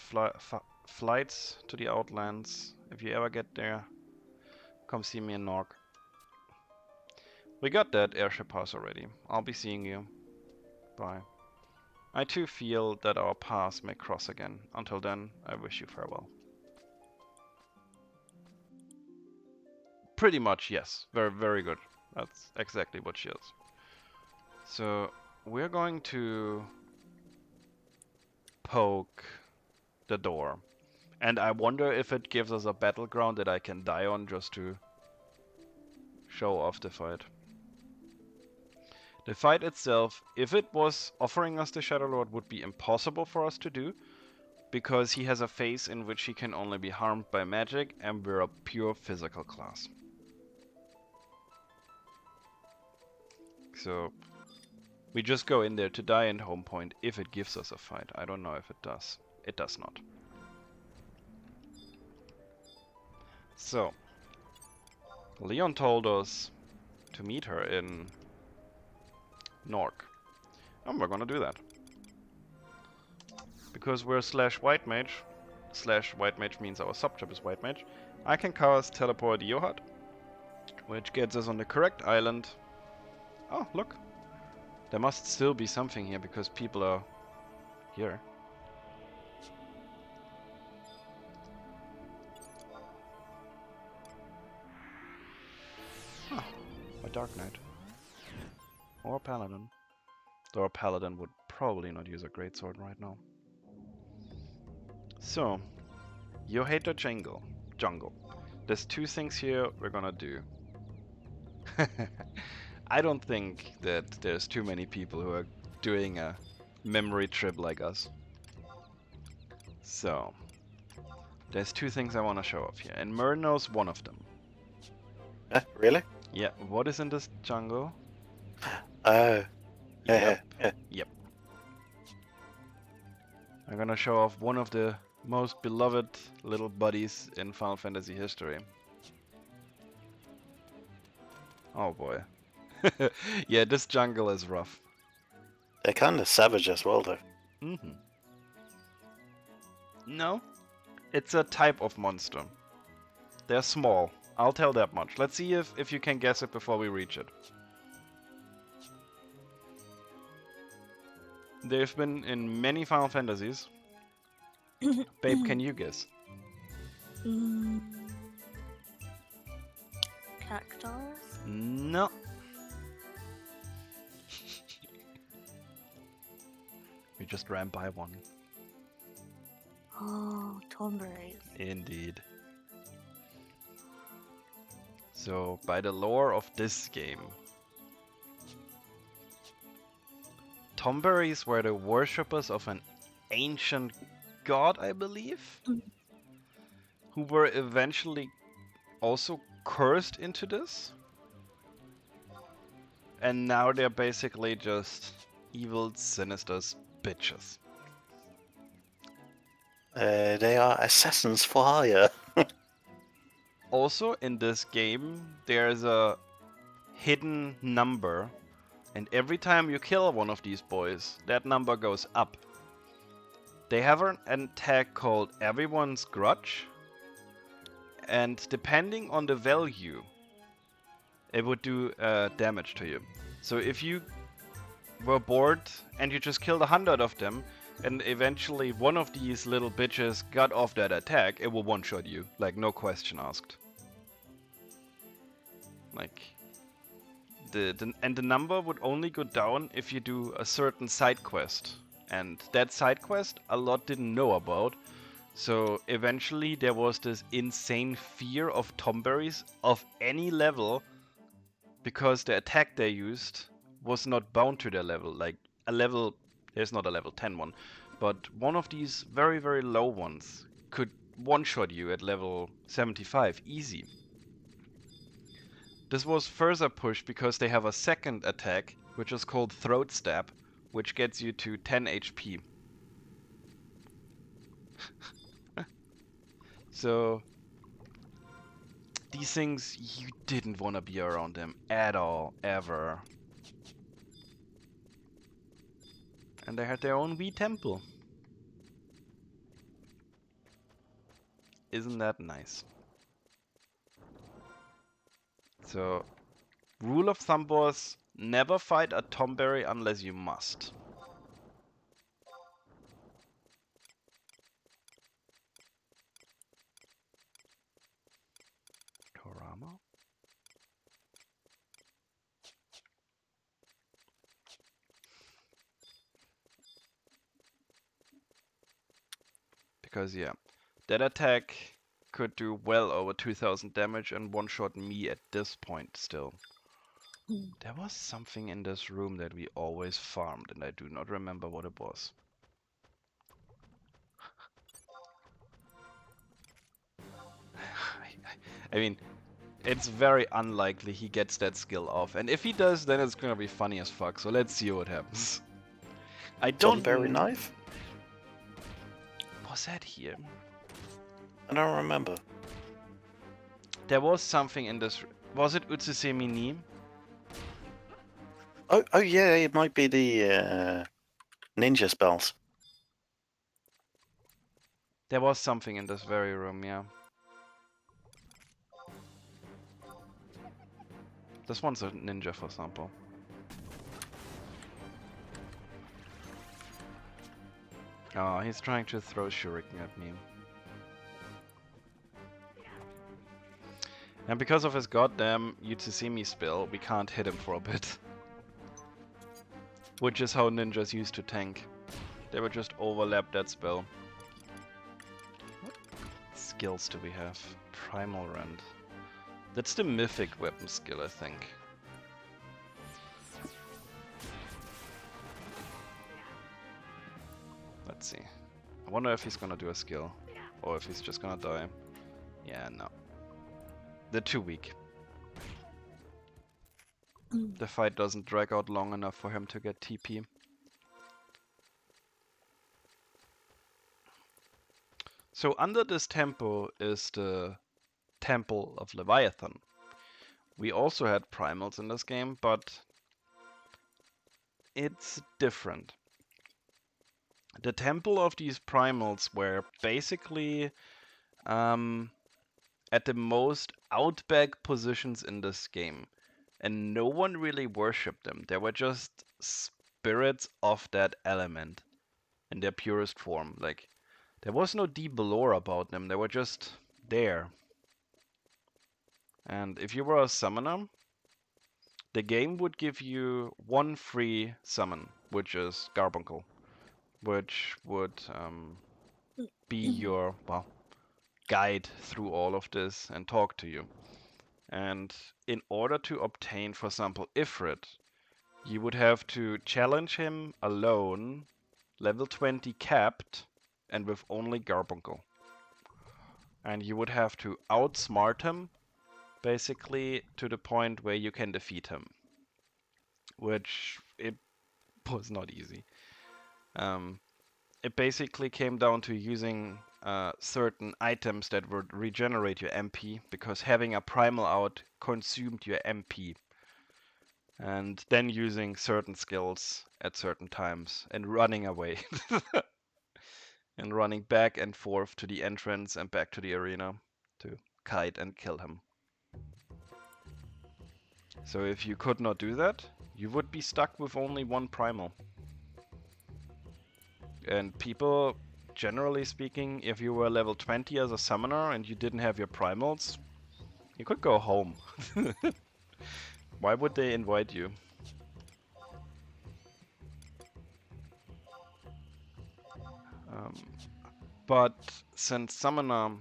flights to the Outlands. If you ever get there, come see me in Norg. We got that airship pass already. I'll be seeing you. Bye. I too feel that our paths may cross again. Until then, I wish you farewell. Pretty much, yes. Very, very good. That's exactly what she is. So, we're going to poke the door. And I wonder if it gives us a battleground that I can die on just to show off the fight. The fight itself, if it was offering us the Shadow Lord, would be impossible for us to do, because he has a phase in which he can only be harmed by magic, and we're a pure physical class. So we just go in there to die and home point if it gives us a fight. I don't know if it does. It does not. So Leon told us to meet her in Nork. And we're gonna do that. Because we're /white mage, /white mage means our subjob is white mage, I can cast Teleport Yohat, which gets us on the correct island. Oh, look. There must still be something here because people are here. Huh. A Dark Knight. Or a Paladin. Though a Paladin would probably not use a Greatsword right now. So, you hate the jungle. There's two things here we're gonna do. I don't think that there's too many people who are doing a memory trip like us. So, there's two things I want to show off here, and Mer knows one of them. Really? Yeah, what is in this jungle? Oh. Yep. Yeah. Yep. I'm gonna show off one of the most beloved little buddies in Final Fantasy history. Oh boy. Yeah, this jungle is rough. They're kind of savage as well, though. Mm-hmm. No, it's a type of monster. They're small. I'll tell that much. Let's see if you can guess it before we reach it. They've been in many Final Fantasies. Babe, can you guess? Cactus? No. We just ran by one. Oh, tomberries. Indeed. So, by the lore of this game, Tomberries were the worshippers of an ancient god, I believe, who were eventually also cursed into this. And now they're basically just evil, sinister bitches. They are assassins for hire. Also, in this game, there's a hidden number, and every time you kill one of these boys, that number goes up. They have an attack called Everyone's Grudge, and depending on the value, it would do damage to you. So if you were bored and you just killed 100 of them, and eventually one of these little bitches got off that attack, it will one-shot you, like no question asked. Like, and the number would only go down if you do a certain side quest. And that side quest a lot didn't know about. So eventually there was this insane fear of Tomberries of any level, because the attack they used was not bound to their level. Like a level, there's not a level 10 one, but one of these very, very low ones could one-shot you at level 75, easy. This was further pushed because they have a second attack, which is called Throat Stab, which gets you to 10 HP. So, these things, you didn't want to be around them at all, ever. And they had their own wee temple. Isn't that nice? So, rule of thumb was, never fight a Tomberry unless you must. Torama? Because yeah, That attack could do well over 2000 damage and one-shot me at this point still. There was something in this room that we always farmed, and I do not remember what it was. I mean, it's very unlikely he gets that skill off, and if he does, then it's gonna be funny as fuck, so let's see what happens. I don't... Sunberry knife? Was that here? I don't remember. There was something in this... Was it Utsusemi ni? Oh yeah, it might be the ninja spells. There was something in this very room, yeah. This one's a ninja, for example. Oh, he's trying to throw shuriken at me. And because of his goddamn Utsusemi spell, we can't hit him for a bit. Which is how ninjas used to tank. They would just overlap that spell. What skills do we have? Primal Rend. That's the mythic weapon skill, I think. Let's see. I wonder if he's gonna do a skill. Or if he's just gonna die. Yeah, no. They're too weak. The fight doesn't drag out long enough for him to get TP. So under this temple is the Temple of Leviathan. We also had primals in this game, but it's different. The temple of these primals were basically at the most outback positions in this game. And no one really worshipped them. They were just spirits of that element in their purest form. Like, there was no deep lore about them. They were just there. And if you were a summoner, the game would give you one free summon, which is Garbuncle, which would be your, well, guide through all of this and talk to you. And in order to obtain, for example, Ifrit, you would have to challenge him alone, level 20 capped, and with only Garbuncle. And you would have to outsmart him, basically, to the point where you can defeat him. Which, it was not easy. It basically came down to using certain items that would regenerate your MP, because having a primal out consumed your MP. And then using certain skills at certain times and running away. And running back and forth to the entrance and back to the arena to kite and kill him. So if you could not do that, you would be stuck with only one primal. And people, generally speaking, if you were level 20 as a summoner and you didn't have your primals, you could go home. Why would they invite you? But since Summoner...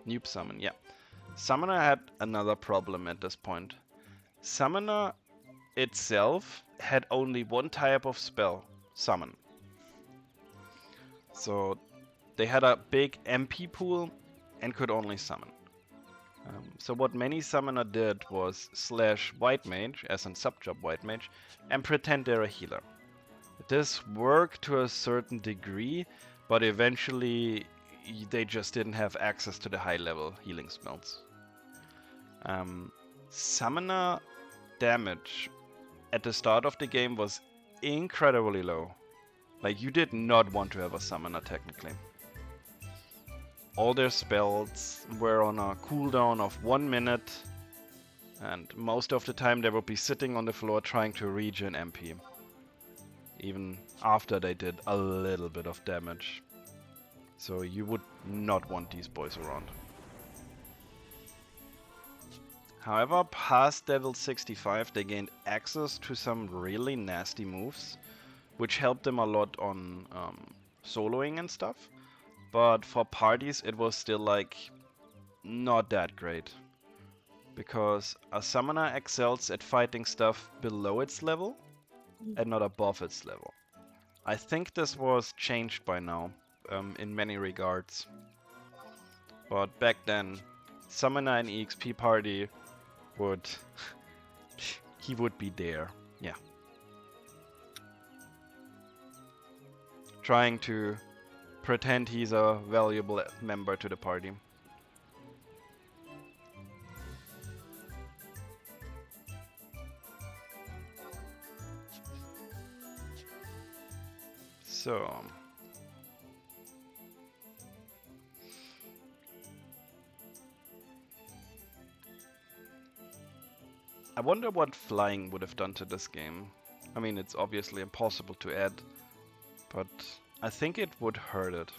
Noob Summon, yeah. Summoner had another problem at this point. Summoner itself had only one type of spell, Summon. So they had a big MP pool and could only summon. So what many summoner did was slash White Mage, as in subjob White Mage, and pretend they're a healer. This worked to a certain degree, but eventually they just didn't have access to the high level healing spells. Summoner damage at the start of the game was incredibly low. Like, you did not want to have a summoner technically. All their spells were on a cooldown of 1 minute, and most of the time they would be sitting on the floor trying to regen MP. Even after they did a little bit of damage. So you would not want these boys around. However, past level 65 they gained access to some really nasty moves, which helped them a lot on soloing and stuff. but for parties it was still like not that great. Because a summoner excels at fighting stuff below its level and not above its level. I think this was changed by now, in many regards. But back then, summoner in EXP party would... he would be there, yeah. Trying to pretend he's a valuable member to the party. So... I wonder what flying would have done to this game. I mean, it's obviously impossible to add, but I think it would hurt it.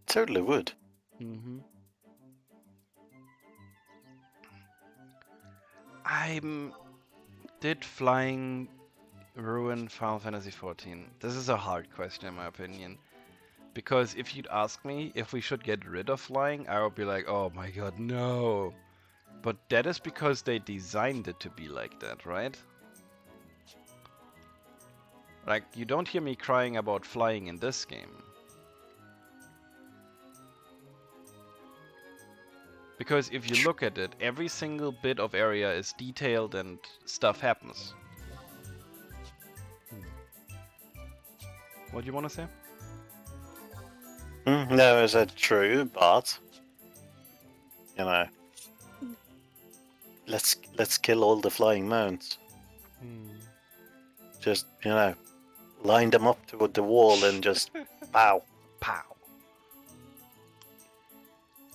Totally would. Mm-hmm. Did flying ruin Final Fantasy XIV? This is a hard question in my opinion. Because if you'd ask me if we should get rid of flying, I would be like, oh my god, no. But that is because they designed it to be like that, right? Like, you don't hear me crying about flying in this game. Because if you look at it, every single bit of area is detailed and stuff happens. What do you want to say? No, is that true? But you know, let's kill all the flying mounts. Just line them up toward the wall and just pow. Pow.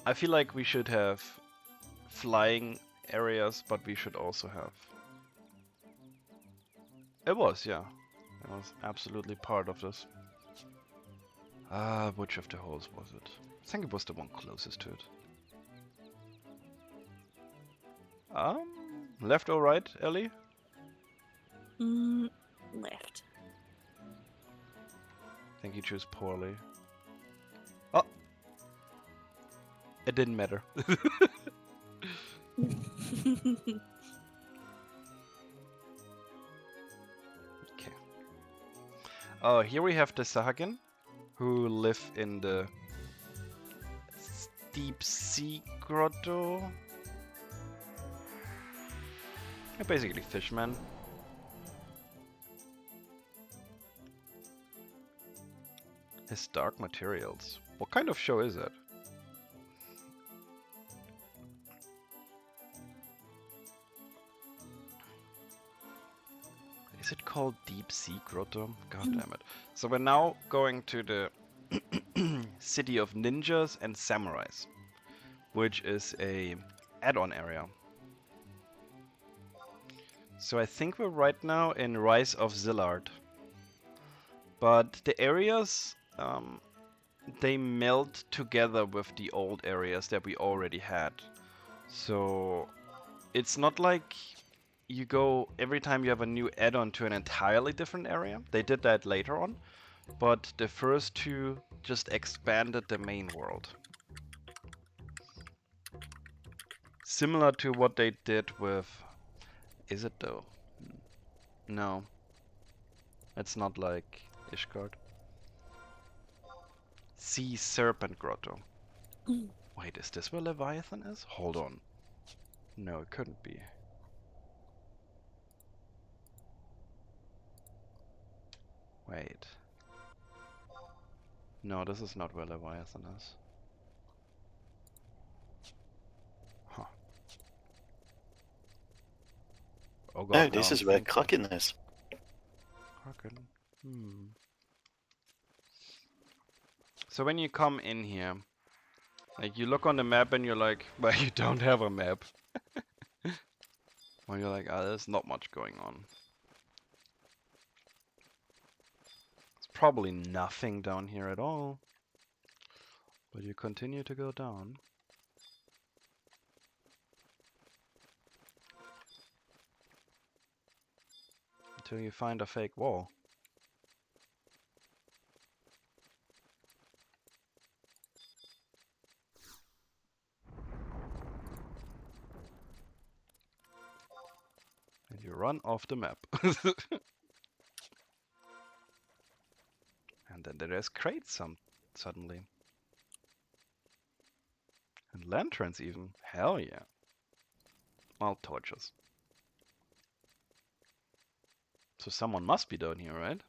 I feel like we should have flying areas, but we should also have... It was, yeah. It was absolutely part of this. Which of the holes was it? I think it was the one closest to it. Left or right, Ellie? Left. I think you choose poorly. Oh! It didn't matter. Okay. Oh, here we have the Sahagin, who live in the deep sea grotto. They're basically fishmen. His dark materials. What kind of show is that? Is it called Deep Sea Grotto? God damn it. So we're now going to the City of Ninjas and Samurais, which is a add-on area. So I think we're right now in Rise of Zillard. But the areas, they meld together with the old areas that we already had. So it's not like you go every time you have a new add-on to an entirely different area. They did that later on, but the first two just expanded the main world. Similar to what they did with... Is it though? No. It's not like Ishgard. Sea Serpent Grotto. Wait, is this where Leviathan is? Hold on. No, it couldn't be. Wait. No, this is not where Leviathan is. Huh. Oh god, No, now this I'm is where thinking. Kraken is. Kraken. So when you come in here, like you look on the map and you're like, well, you don't have a map. Or you're like, ah, there's not much going on. There's probably nothing down here at all. But you continue to go down. Until you find a fake wall. You run off the map. And then there's crates suddenly. And lanterns even. Hell yeah. Well, torches. So someone must be down here, right?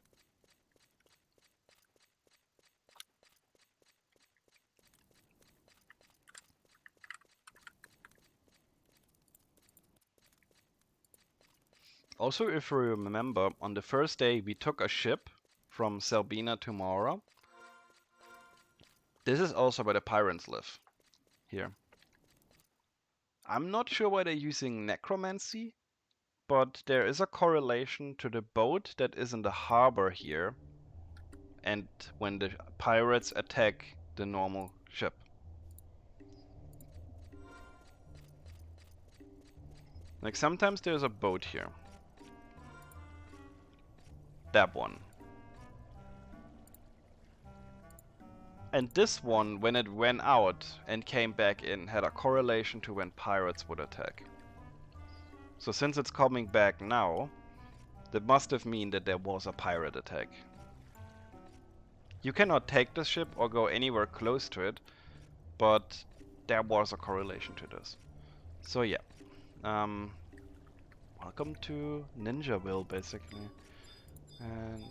Also, if you remember, on the first day we took a ship from Selbina to Mara. This is also where the pirates live. Here. I'm not sure why they're using necromancy, but there is a correlation to the boat that is in the harbor here and when the pirates attack the normal ship. Like sometimes there's a boat here. That one. And this one, when it went out and came back in, had a correlation to when pirates would attack. So since it's coming back now, that must have mean that there was a pirate attack. You cannot take the ship or go anywhere close to it, but there was a correlation to this. So yeah. Welcome to Ninjaville, basically. And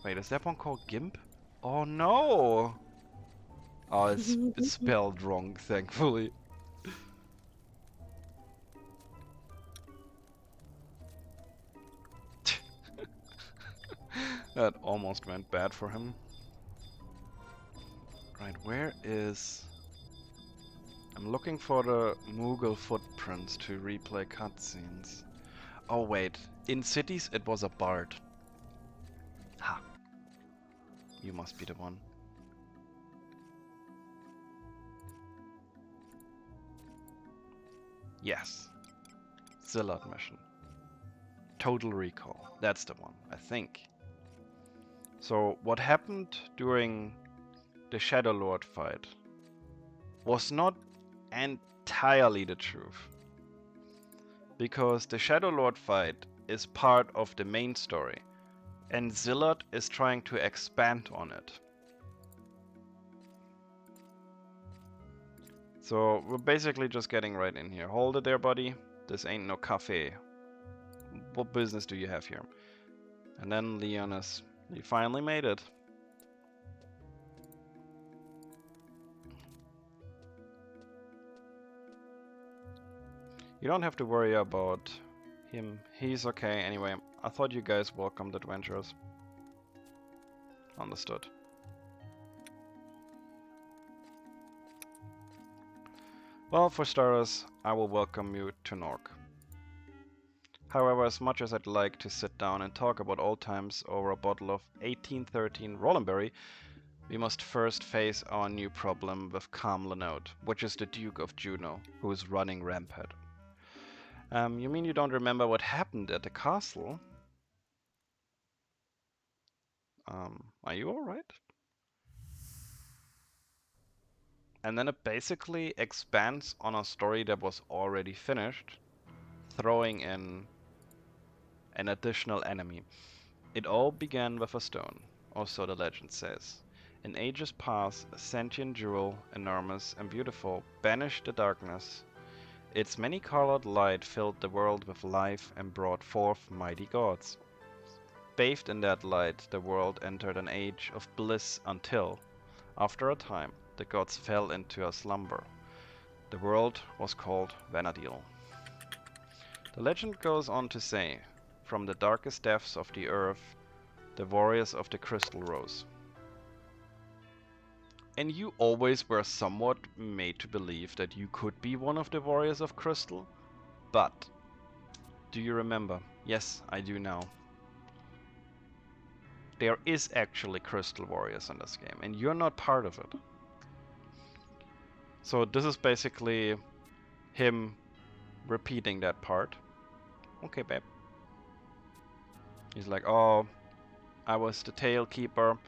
wait, is that one called Gimp? Oh no! Oh, it's spelled wrong, thankfully. That almost went bad for him. Right, where is... I'm looking for the Moogle footprints to replay cutscenes. Oh wait, in cities it was a bard. Ha! You must be the one. Yes. Zillard mission. Total Recall. That's the one, I think. So what happened during the Shadow Lord fight was not entirely the truth. Because the Shadow Lord fight is part of the main story, and Zillard is trying to expand on it. So we're basically just getting right in here. Hold it there, buddy. This ain't no cafe. What business do you have here? And then Leonis, you finally made it. You don't have to worry about him. He's okay. Anyway, I thought you guys welcomed adventurers. Understood. Well, for starters, I will welcome you to Nork. However, as much as I'd like to sit down and talk about old times over a bottle of 1813 Rollenberry, we must first face our new problem with Calm Lenote, which is the Duke of Juno, who is running rampant. You mean you don't remember what happened at the castle? Are you alright? And then it basically expands on a story that was already finished, throwing in an additional enemy. It all began with a stone, or so the legend says. In ages past, a sentient jewel, enormous and beautiful, banished the darkness. Its many-colored light filled the world with life and brought forth mighty gods. Bathed in that light, the world entered an age of bliss until, after a time, the gods fell into a slumber. The world was called Vanadil. The legend goes on to say, from the darkest depths of the earth, the warriors of the crystal rose. And you always were somewhat made to believe that you could be one of the warriors of crystal? But, do you remember? Yes, I do now. There is actually crystal warriors in this game, and you're not part of it. So this is basically him repeating that part. Okay, babe. He's like, oh, I was the tail keeper.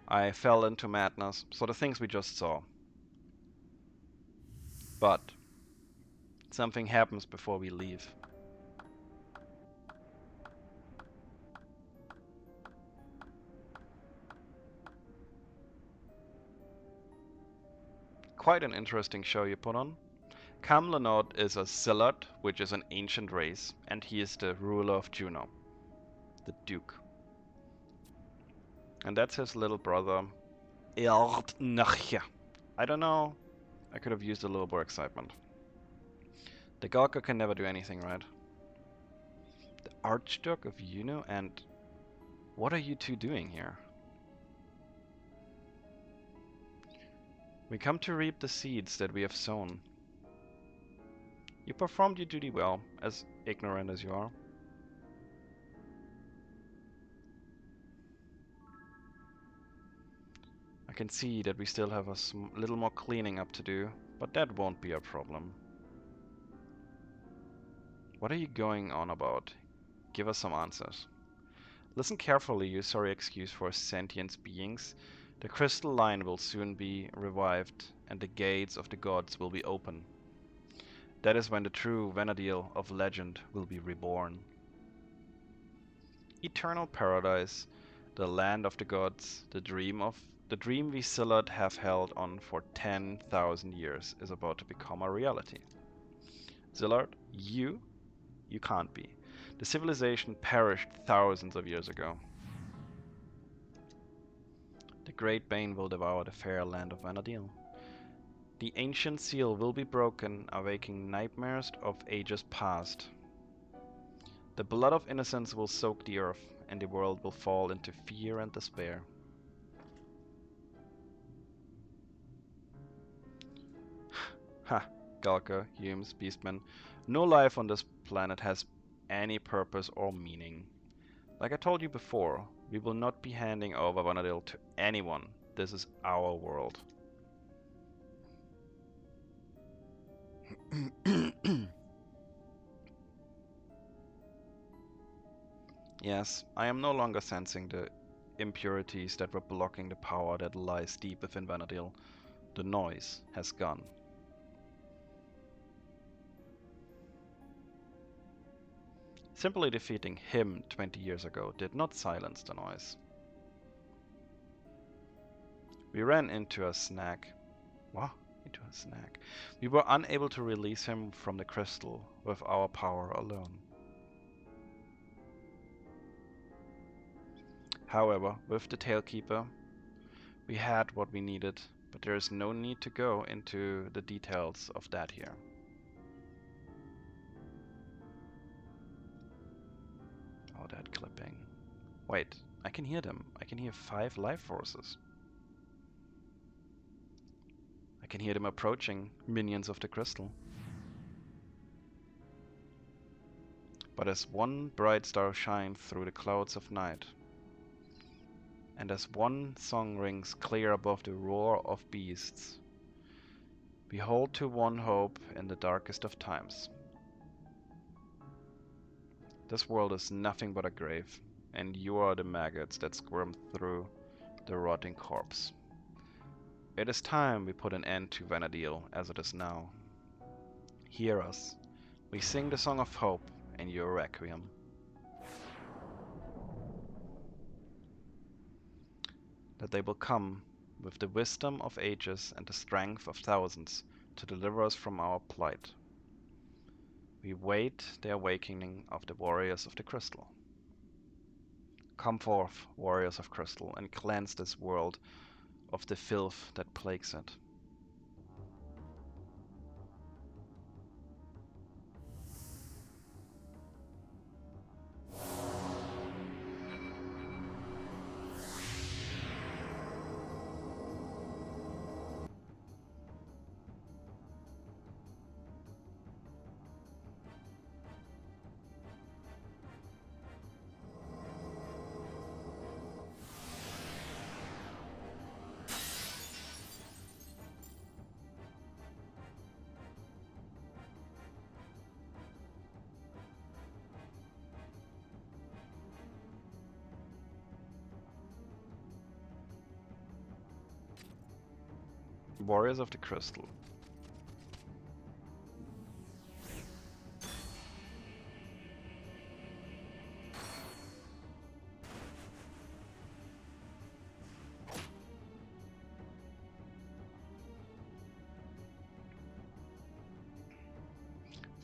I fell into madness. So the things we just saw. But something happens before we leave. Quite an interesting show you put on. Camlanod is a Zealot, which is an ancient race, and he is the ruler of Juno, the Duke. And that's his little brother, Eardnachja. I don't know. I could have used a little more excitement. The Galka can never do anything right. The Archduke of Juno, and what are you two doing here? We come to reap the seeds that we have sown. You performed your duty well, as ignorant as you are. I can see that we still have a little more cleaning up to do, but that won't be a problem. What are you going on about? Give us some answers. Listen carefully, you sorry excuse for sentient beings. The crystal line will soon be revived, and the gates of the gods will be open. That is when the true Vanadil of legend will be reborn. Eternal paradise, the land of the gods, the dream we Sillard have held on for 10,000 years is about to become a reality. Zillard, you can't be. The civilization perished thousands of years ago. The great bane will devour the fair land of Vanadil. The ancient seal will be broken, awaking nightmares of ages past. The blood of innocence will soak the earth, and the world will fall into fear and despair. Ha! Galka, Humes, Beastmen. No life on this planet has any purpose or meaning. Like I told you before, we will not be handing over Vanadil to anyone. This is our world. Yes, I am no longer sensing the impurities that were blocking the power that lies deep within Vanadil. The noise has gone. Simply defeating him 20 years ago did not silence the noise. We ran into a snag. What? Into a snag. We were unable to release him from the crystal with our power alone. However, with the Tailkeeper, we had what we needed, but there is no need to go into the details of that here. Oh, that clipping. Wait, I can hear them. I can hear 5 life forces. I can hear them approaching, minions of the crystal. But as one bright star shines through the clouds of night, and as one song rings clear above the roar of beasts, we hold to one hope in the darkest of times. This world is nothing but a grave, and you are the maggots that squirm through the rotting corpse. It is time we put an end to Vanadil as it is now. Hear us. We sing the song of hope in your requiem. That they will come with the wisdom of ages and the strength of thousands to deliver us from our plight. We wait the awakening of the warriors of the crystal. Come forth, warriors of crystal, and cleanse this world of the filth that plagues it. Warriors of the crystal.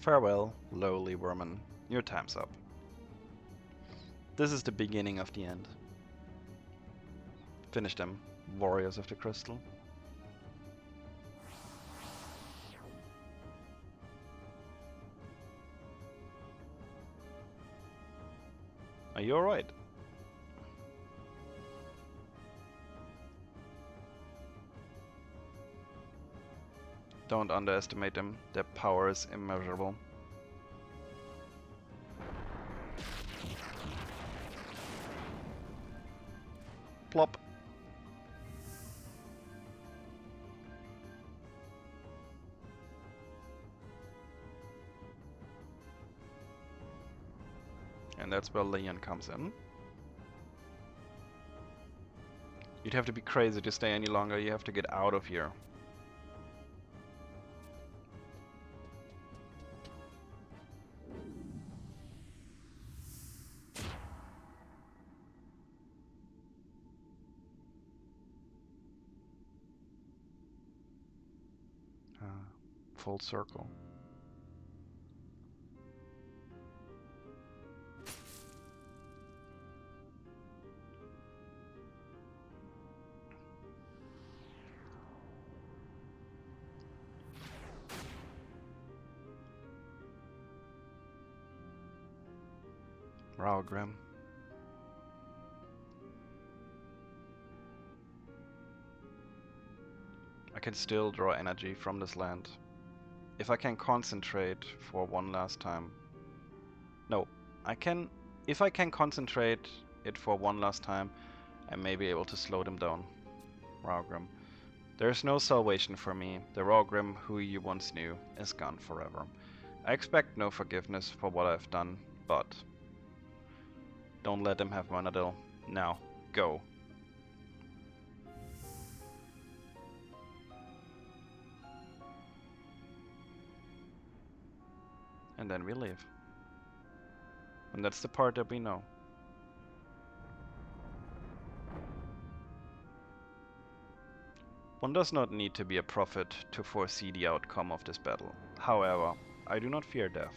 Farewell, lowly vermin. Your time's up. This is the beginning of the end. Finish them, warriors of the crystal. Are you alright? Don't underestimate them. Their power is immeasurable. Plop. And that's where Leon comes in. You'd have to be crazy to stay any longer. You have to get out of here. Full circle. Raugrim. I can still draw energy from this land. If I can concentrate for one last time. No, I can... If I can concentrate it for one last time, I may be able to slow them down. Raugrim. There is no salvation for me. The Raugrim who you once knew is gone forever. I expect no forgiveness for what I've done, but... Don't let them have Monadil. Now, go. And then we leave. And that's the part that we know. One does not need to be a prophet to foresee the outcome of this battle. However, I do not fear death.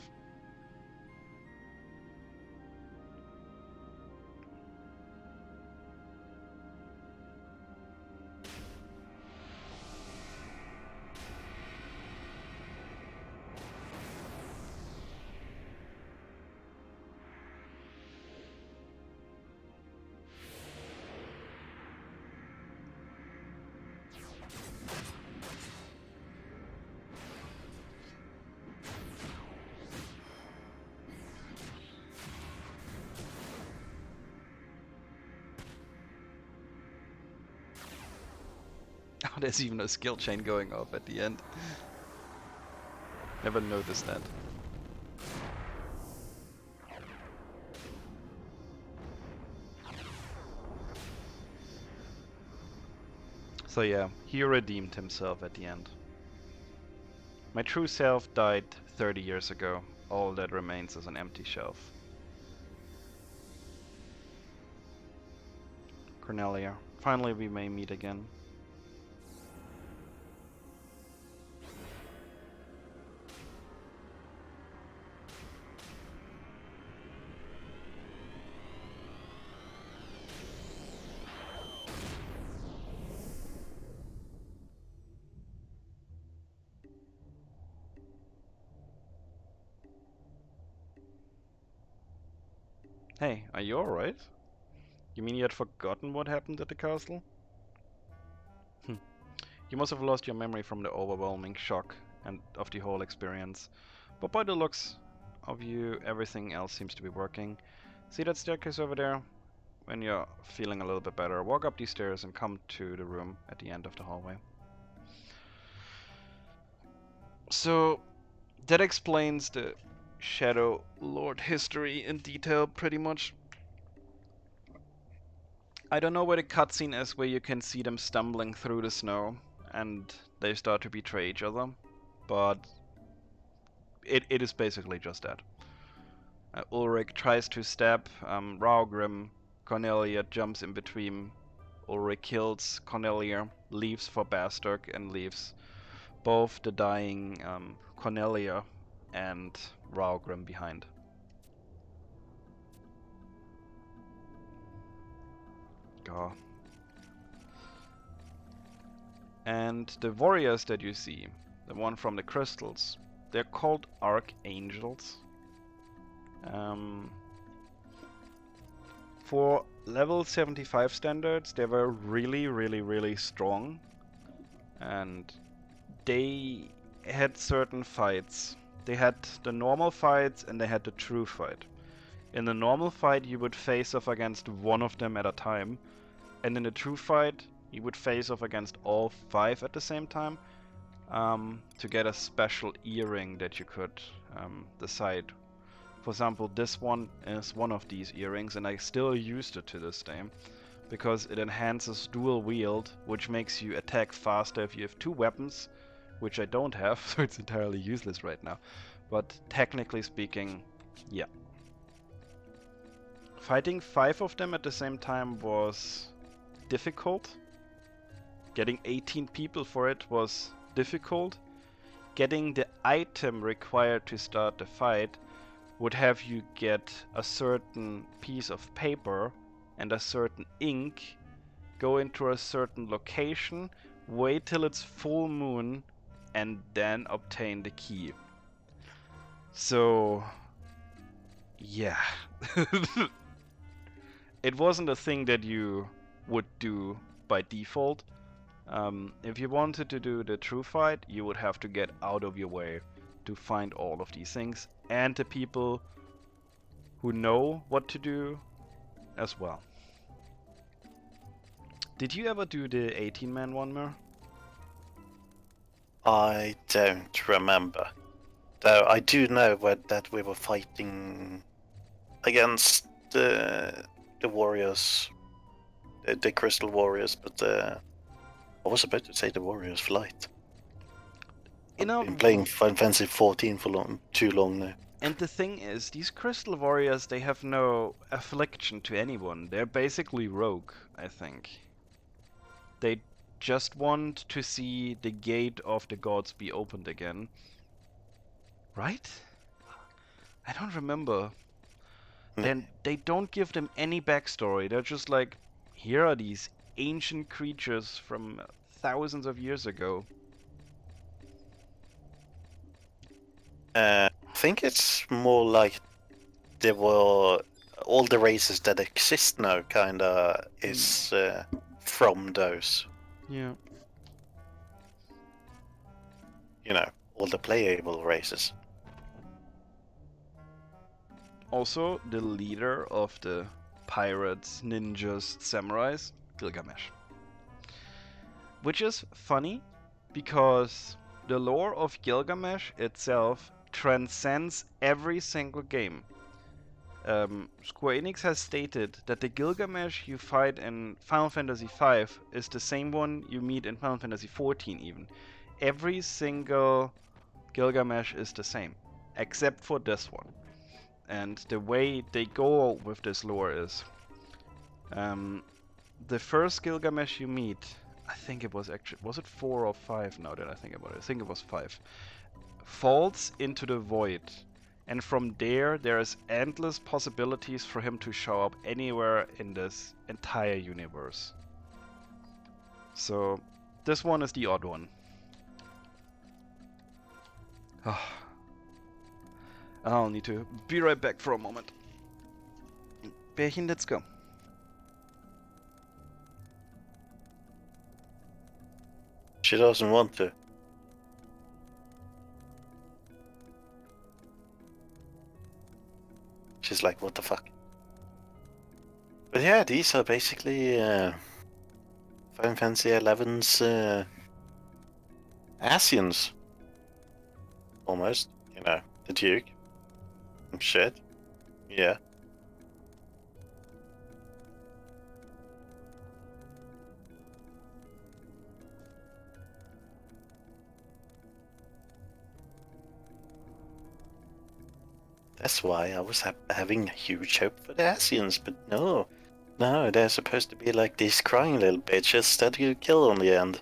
Oh, there's even a skill chain going off at the end. Never noticed that. So yeah, he redeemed himself at the end. My true self died 30 years ago. All that remains is an empty shelf. Cornelia, finally we may meet again. Hey, are you alright? You mean you had forgotten what happened at the castle? You must have lost your memory from the overwhelming shock and of the whole experience. But by the looks of you, everything else seems to be working. See that staircase over there? When you're feeling a little bit better, walk up these stairs and come to the room at the end of the hallway. So, that explains the Shadow Lord history in detail, pretty much. I don't know where the cutscene is where you can see them stumbling through the snow and they start to betray each other, but it is basically just that. Ulrich tries to stab Raugrim. Cornelia jumps in between. Ulrich kills Cornelia, leaves for Bastok, and leaves both the dying Cornelia and Raugrim behind. Go. And the warriors that you see, the one from the crystals, they're called archangels. For level 75 standards, they were really strong, and they had certain fights. They had the normal fights and they had the true fight. In the normal fight, you would face off against one of them at a time, and in the true fight, you would face off against all 5 at the same time, to get a special earring that you could decide. For example, this one is one of these earrings, and I still used it to this day, because it enhances dual wield, which makes you attack faster if you have 2 weapons, which I don't have, so it's entirely useless right now. But technically speaking, yeah. Fighting 5 of them at the same time was difficult. Getting 18 people for it was difficult. Getting the item required to start the fight would have you get a certain piece of paper and a certain ink, go into a certain location, wait till it's full moon, and then obtain the key. So, yeah. It wasn't a thing that you would do by default. If you wanted to do the true fight, you would have to get out of your way to find all of these things, and the people who know what to do as well. Did you ever do the 18-man one, Mer? I don't remember. Though I do know that we were fighting against the warriors, the crystal warriors, but I was about to say the warriors flight. You know, I've been playing Final Fantasy 14 for too long now. and the thing is, these crystal warriors, they have no affliction to anyone. They're basically rogue, I think. They just want to see the gate of the gods be opened again. Right? I don't remember. Then they don't give them any backstory. They're just like, here are these ancient creatures from thousands of years ago. I think it's more like there were all the races that exist now, kinda is from those. Yeah. You know, all the playable races. Also, the leader of the pirates, ninjas, samurais, Gilgamesh. Which is funny, because the lore of Gilgamesh itself transcends every single game. Square Enix has stated that the Gilgamesh you fight in Final Fantasy V is the same one you meet in Final Fantasy XIV even. Every single Gilgamesh is the same, except for this one. And the way they go with this lore is, the first Gilgamesh you meet, I think it was actually, was it 4 or 5 now that I think about it? I think it was 5. Falls into the void. And from there is endless possibilities for him to show up anywhere in this entire universe. So, this one is the odd one. I'll need to be right back for a moment. Bärchen, let's go. She doesn't want to. She's like, what the fuck? But yeah, these are basically Final Fantasy XI's Asians. Almost, you know, the Duke. Shit. Yeah. That's why I was having huge hope for the Asians, but no. No, they're supposed to be like these crying little bitches that you kill on the end.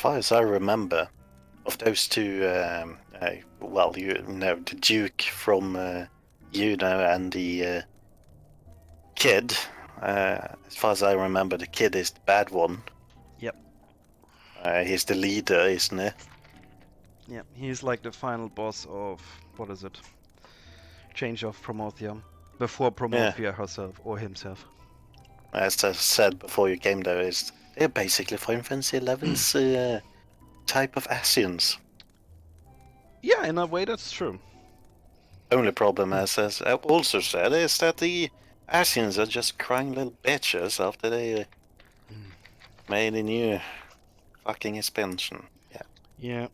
far as I remember, of those two, well, the Duke from and the kid. As far as I remember, the kid is the bad one. Yep. He's the leader, isn't he? Yeah, he's like the final boss of, what is it? Change of Promothia. Before Promothia herself, or himself. As I said before you came there, they're basically Final Fantasy XI's type of Asians. Yeah, in a way that's true. Only problem, as I also said, is that the Asians are just crying little bitches after they made a new fucking expansion. Yeah. Yeah.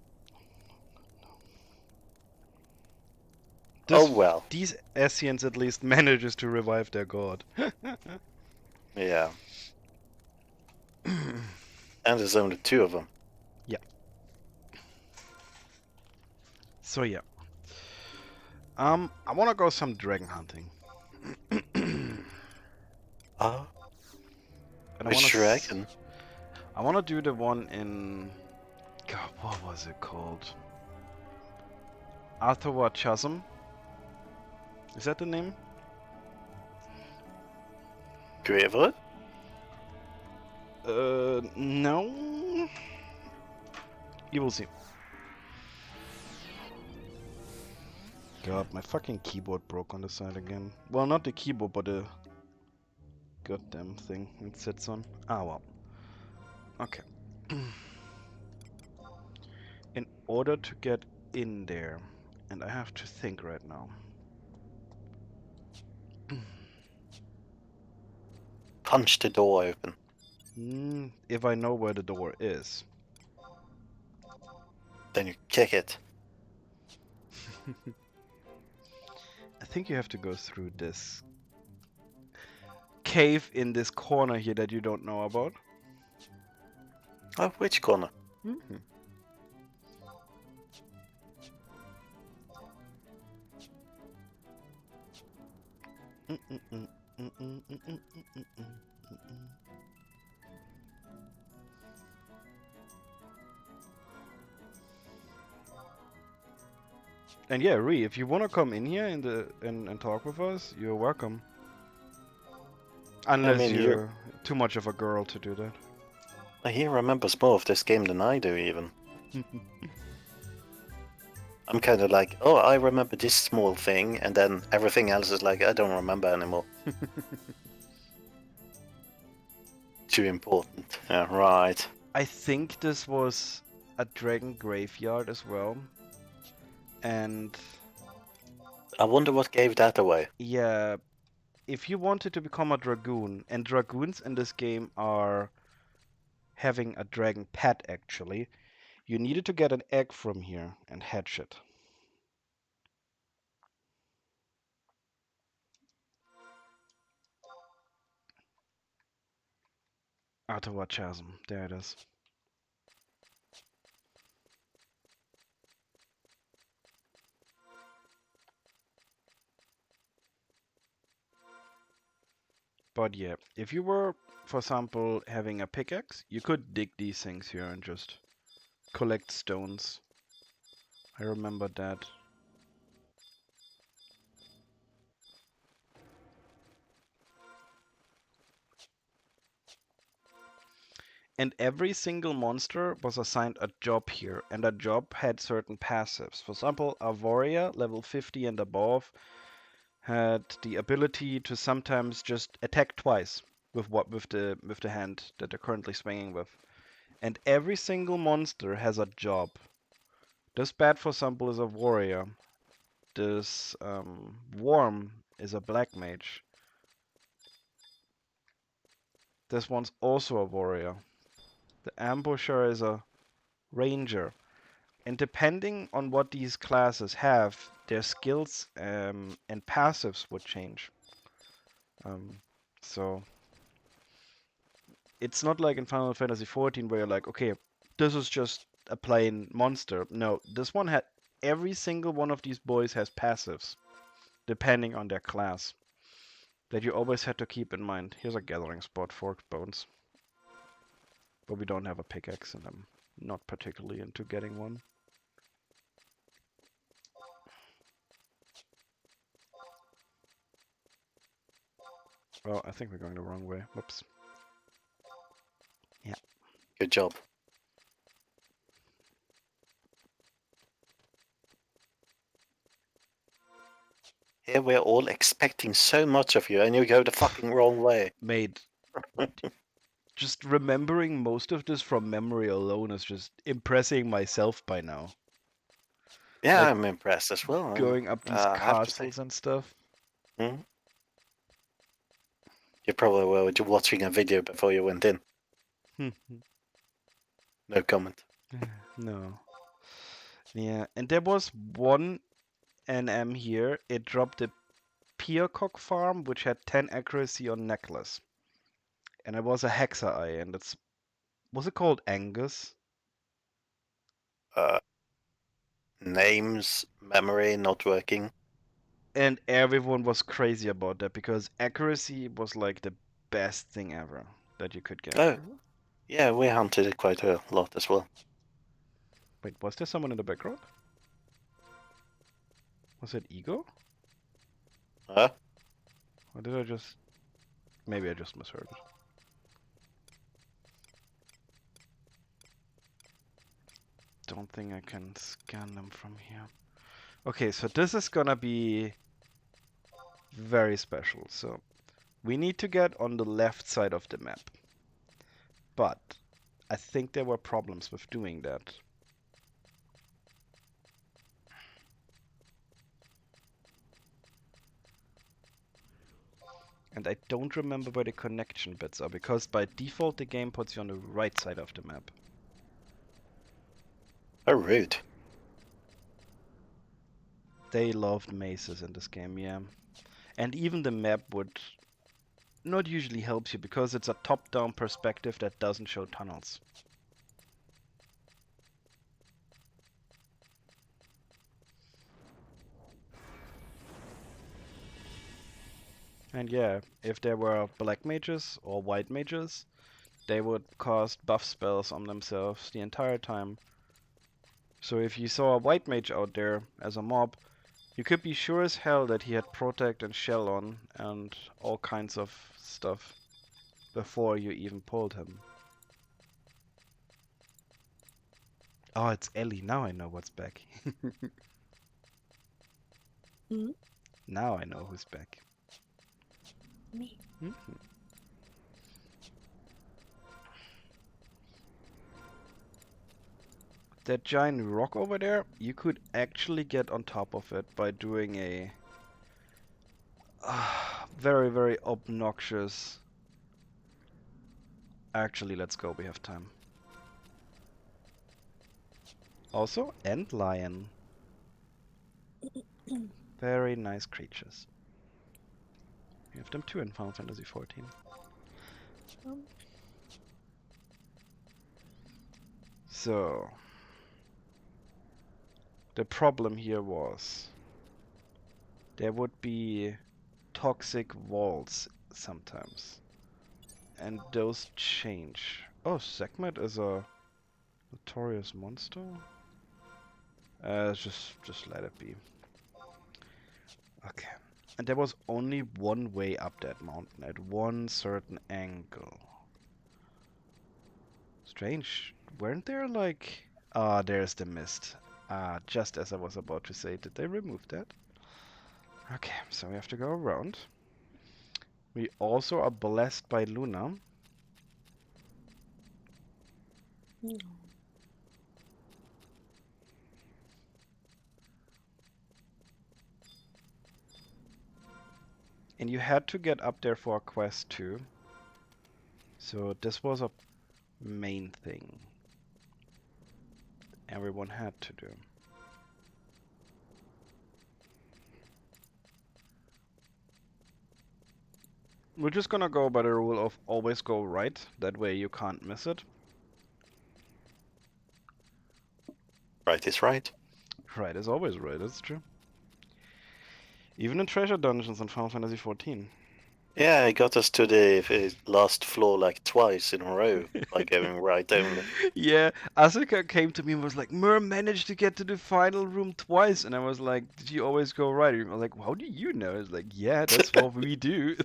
Oh well. These Asians at least manages to revive their god. Yeah. And there's only two of them. Yeah. So yeah. I wanna go some dragon hunting. Oh. And Which dragon? I wanna do the one in, God, what was it called? Arthur Chasm? Is that the name? Graver? No. You will see. God, my fucking keyboard broke on the side again. Well, not the keyboard, but the goddamn thing it sits on. Ah, well. Okay. In order to get in there, and I have to think right now. Punch the door open. If I know where the door is. Then you kick it. I think you have to go through this cave in this corner here that you don't know about. Oh, which corner? And yeah, Ree, if you want to come in here and talk with us, you're welcome. Unless you're too much of a girl to do that. He remembers more of this game than I do, even. I'm kind of like, oh, I remember this small thing, and then everything else is like, I don't remember anymore. Too important. Yeah, right. I think this was a dragon graveyard as well. And I wonder what gave that away. yeah, if you wanted to become a dragoon, and dragoons in this game are having a dragon pet actually, you needed to get an egg from here and hatch it. Ottawa Chasm, there it is. But yeah, if you were, for example, having a pickaxe, you could dig these things here and just collect stones. I remember that. And every single monster was assigned a job here, and a job had certain passives. For example, a warrior, level 50 and above, had the ability to sometimes just attack twice with the hand that they're currently swinging with. And every single monster has a job. This bat, for example, is a warrior. This worm is a black mage. This one's also a warrior. The ambusher is a ranger. And depending on what these classes have, their skills and passives would change. So it's not like in Final Fantasy XIV where you're like, okay, this is just a plain monster. No, this one had every single one of these boys has passives, depending on their class, that you always had to keep in mind. Here's a gathering spot, forked bones. But we don't have a pickaxe in them. not particularly into getting one. Well, I think we're going the wrong way. Whoops. Good job. Here we're all expecting so much of you, and you go the fucking wrong way. Mate, just remembering most of this from memory alone is just impressing myself by now. Yeah, Like, I'm impressed as well. Going up these I have to say. castles and stuff. Hmm? You probably were watching a video before you went in. No comment. No. Yeah, and there was one NM here. It dropped a peacock farm which had 10 accuracy on necklace. And it was a FFXI, and was it called Angus? Names, memory not working. And everyone was crazy about that because accuracy was like the best thing ever that you could get. Oh, yeah, we hunted it quite a lot as well. Wait, was there someone in the background? Was it Ego? Huh? Or did I just... Maybe I just misheard it. Don't think I can scan them from here. Okay, so this is gonna be very special. So we need to get on the left side of the map. But I think there were problems with doing that. And I don't remember where the connection bits are, because by default the game puts you on the right side of the map. Oh, rude. They loved mazes in this game, yeah. And even the map would not usually help you, because it's a top-down perspective that doesn't show tunnels. And yeah, if there were black mages or white mages, they would cast buff spells on themselves the entire time. So if you saw a white mage out there as a mob, you could be sure as hell that he had Protect and Shell on and all kinds of stuff before you even pulled him. Oh, it's Ellie. Now I know what's back. Hmm? Now I know who's back. Me. That giant rock over there, you could actually get on top of it by doing a very, very obnoxious... Actually, let's go. We have time. Also, and lion. Very nice creatures. We have them too in Final Fantasy XIV. So, the problem here was there would be toxic walls sometimes. And those change. Oh, Sekhmet is a notorious monster? Just let it be. Okay. And there was only one way up that mountain at one certain angle. Strange. Weren't there like... Ah, there's the mist. Ah, just as I was about to say, did they remove that? Okay, so we have to go around. We also are blessed by Luna. No. And you had to get up there for a quest too. So this was a main thing everyone had to do. We're just gonna go by the rule of always go right, that way you can't miss it. Right is right. Right is always right, that's true. Even in treasure dungeons in Final Fantasy XIV. Yeah, I got us to the last floor like twice in a row by going right only. Yeah, Asuka came to me and was like, Mer managed to get to the final room twice. And I was like, did you always go right? And I was like, how do you know? I was like, yeah, that's what we do.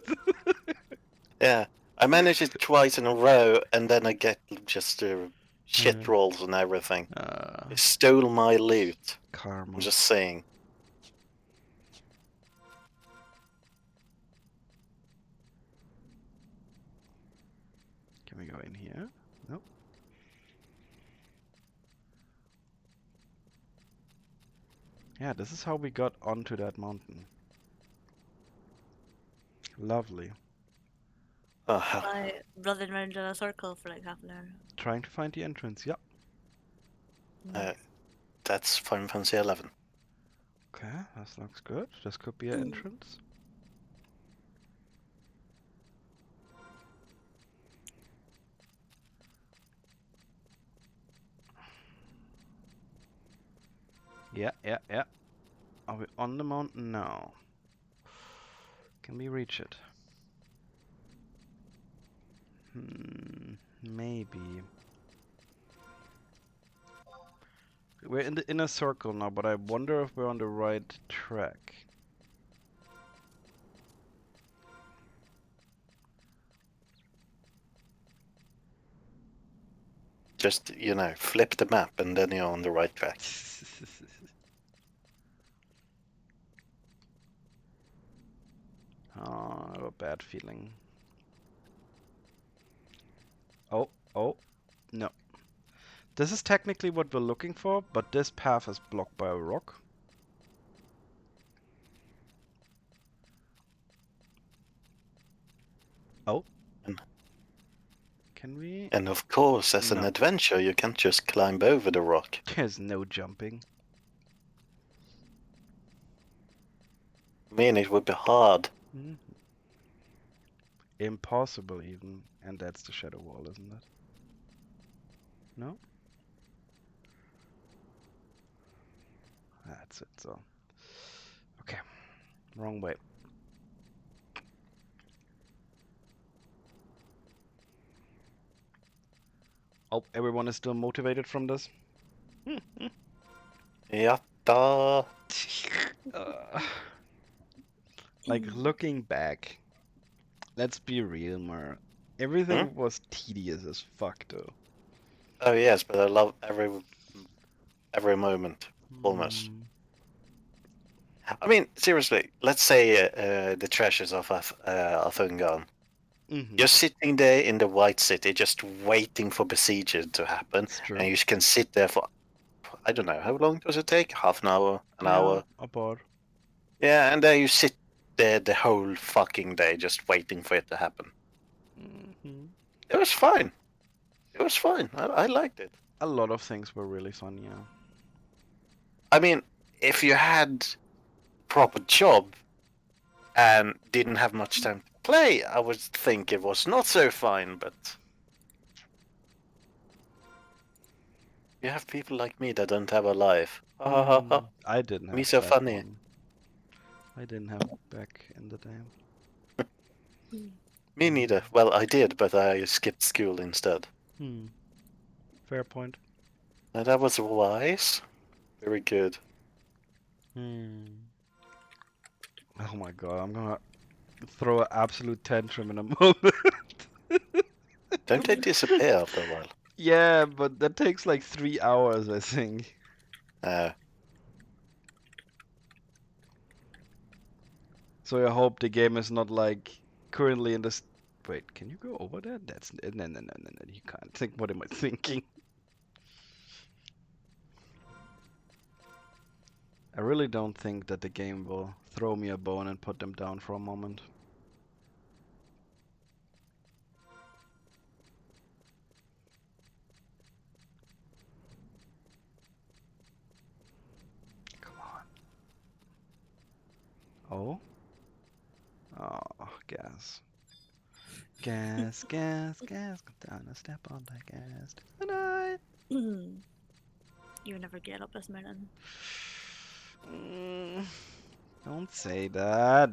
Yeah, I managed it twice in a row, and then I get just shit Uh, rolls and everything. uh, They stole my loot. I'm karma. just saying. Can we go in here? Nope. Yeah, this is how we got onto that mountain. Lovely. Oh, hell. By running around in a circle for like half an hour. Trying to find the entrance. Yep. Uh, that's Final Fantasy 11. Okay, that looks good. This could be an entrance. Yeah, yeah, yeah. Are we on the mountain now? Can we reach it? Maybe. We're in the inner circle now, but I wonder if we're on the right track. Just, flip the map and then you're on the right track. Oh, I have a bad feeling. Oh, oh, no. This is technically what we're looking for, but this path is blocked by a rock. Oh. And- Can we? And of course, as an No. adventure, you can't just climb over the rock. There's no jumping. I mean, it would be hard. Mhm. Impossible even. And that's the shadow wall, isn't it? No? That's it, so. Okay. Wrong way. Oh, everyone is still motivated from this? Yatta. Uh, like, looking back, let's be real, Mar. Everything was tedious as fuck, though. Oh yes, but I love every moment, almost. I mean, seriously, let's say the treasures of Athungan. Mm-hmm. You're sitting there in the White City, just waiting for besieging to happen, It's true. and you can sit there for, I don't know, how long does it take? Half an hour, an hour? About. Yeah, and then you sit there the whole fucking day, just waiting for it to happen. Mm-hmm. It was fine. It was fine. I liked it. A lot of things were really fun, yeah. I mean, if you had proper job and didn't have much time to play, I would think it was not so fine, but you have people like me that don't have a life. I didn't have Me so that funny. one. I didn't have it back in the day. Me neither. Well, I did, but I skipped school instead. Fair point. And that was wise. Very good. Oh my god, I'm gonna throw an absolute tantrum in a moment. Don't they disappear after a while? Yeah, but that takes like 3 hours, I think. So I hope the game is not like currently in this. Wait, can you go over there? That's no. You can't. Think. What am I thinking? I really don't think that the game will throw me a bone and put them down for a moment. Come on. Oh? Oh, gas. Gas, gas, gas. Go down a step on the gas tonight. You never get up this mountain. Don't say that.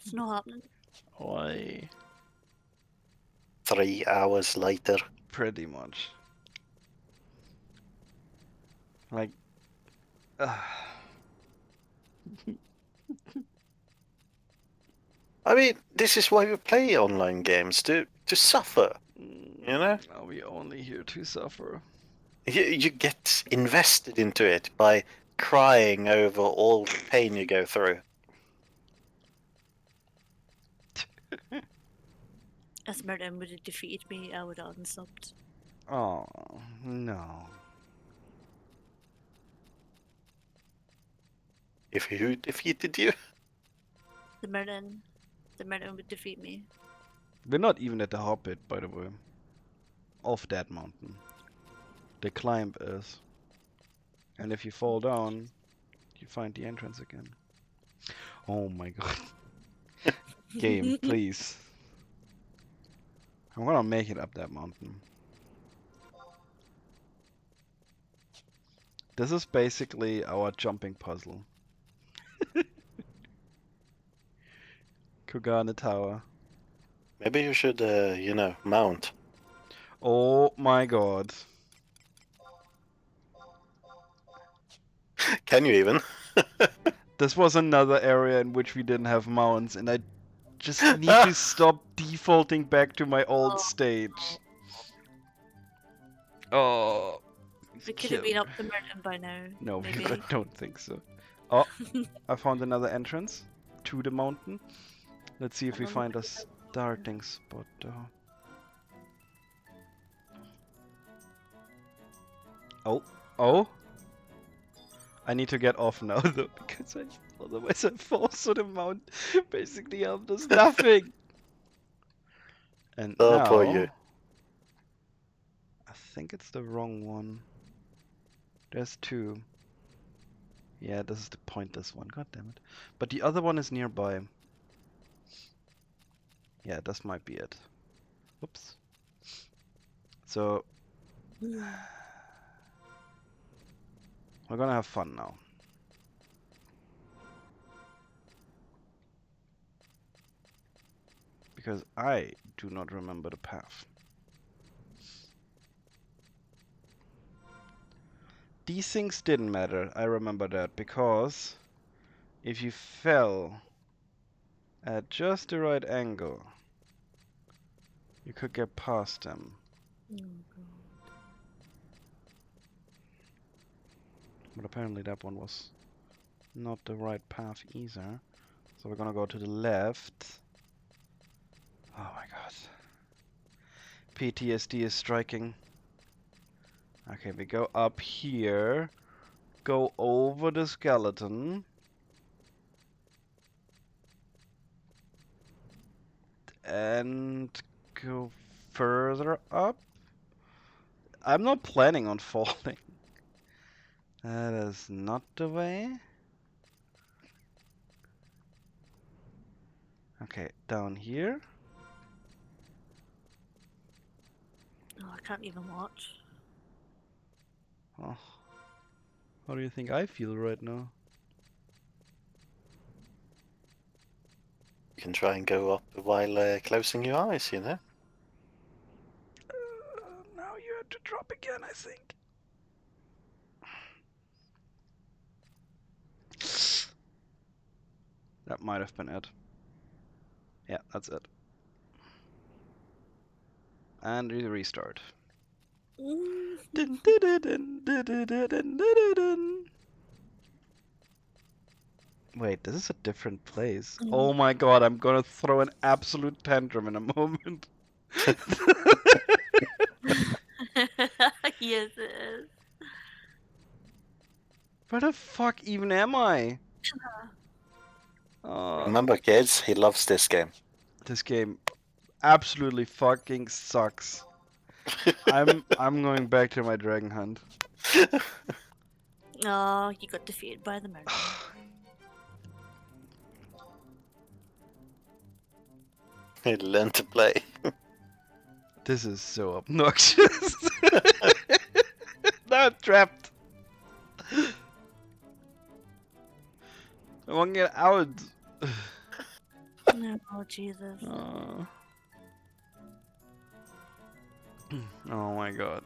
It's not happening. Why? 3 hours later. Pretty much. Like, I mean, this is why we play online games, to suffer. You know? Are we only here to suffer? You get invested into it by crying over all the pain you go through. As Merlin would have defeated me, I would have unsubbed. Oh, no. If who defeated you? The Merlin would defeat me. We're not even at the Hobbit, by the way. Of that mountain. The climb is. And if you fall down, you find the entrance again. Oh my god. Game, please. I'm gonna make it up that mountain. This is basically our jumping puzzle. Kugana Tower. Maybe you should, mount. Oh my god. Can you even? This was another area in which we didn't have mounts, and I just need to stop defaulting back to my old stage. Oh. We could have been up the Merlin by now. No, maybe. I don't think so. Oh, I found another entrance to the mountain. Let's see if we find a starting spot though. Oh, oh! I need to get off now though, because otherwise I fall so the mount basically does nothing. And Oh, now, poor you. I think it's the wrong one. There's two. Yeah, this is the pointless one, god damn it. But the other one is nearby. Yeah, this might be it. Oops. So, we're gonna have fun now. Because I do not remember the path. These things didn't matter, I remember that, because if you fell at just the right angle, you could get past them. Oh, God. But apparently that one was not the right path either. So we're gonna go to the left. Oh my god. PTSD is striking. Okay, we go up here. Go over the skeleton. And go further up. I'm not planning on falling. That is not the way. Okay, down here. Oh, I can't even watch. Oh. How do you think I feel right now? You can try and go up while closing your eyes, you know? Now you have to drop again, I think. That might have been it. Yeah, that's it. And we restart. Dun, dun, dun, dun, dun, dun, dun, dun, dun, dun. Wait, this is a different place. Oh my god, I'm gonna throw an absolute tantrum in a moment. Yes, it is. Where the fuck even am I? Remember, kids, he loves this game. This game absolutely fucking sucks. I'm going back to my dragon hunt. Oh, you got defeated by the Merlin. He learned to play. This is so obnoxious. Now I'm trapped. I won't get out. No, oh, Jesus. Oh my god.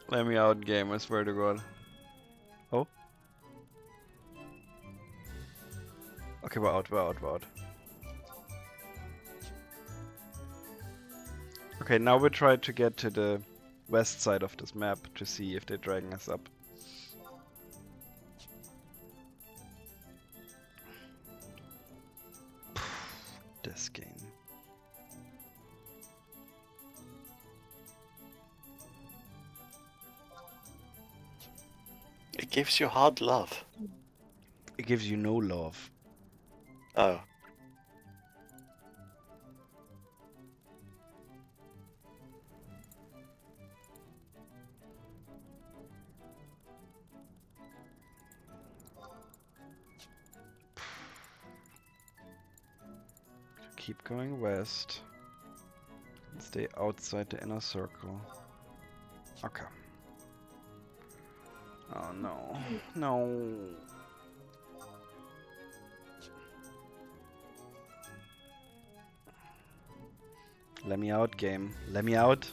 Let me out, game, I swear to god. Oh? Okay, we're out, we're out, we're out. Okay, now we try to get to the west side of this map to see if they're dragging us up. This game. It gives you hard love. It gives you no love. Oh. Keep going west. And stay outside the inner circle. Okay. Oh no. No. Let me out, game. Let me out.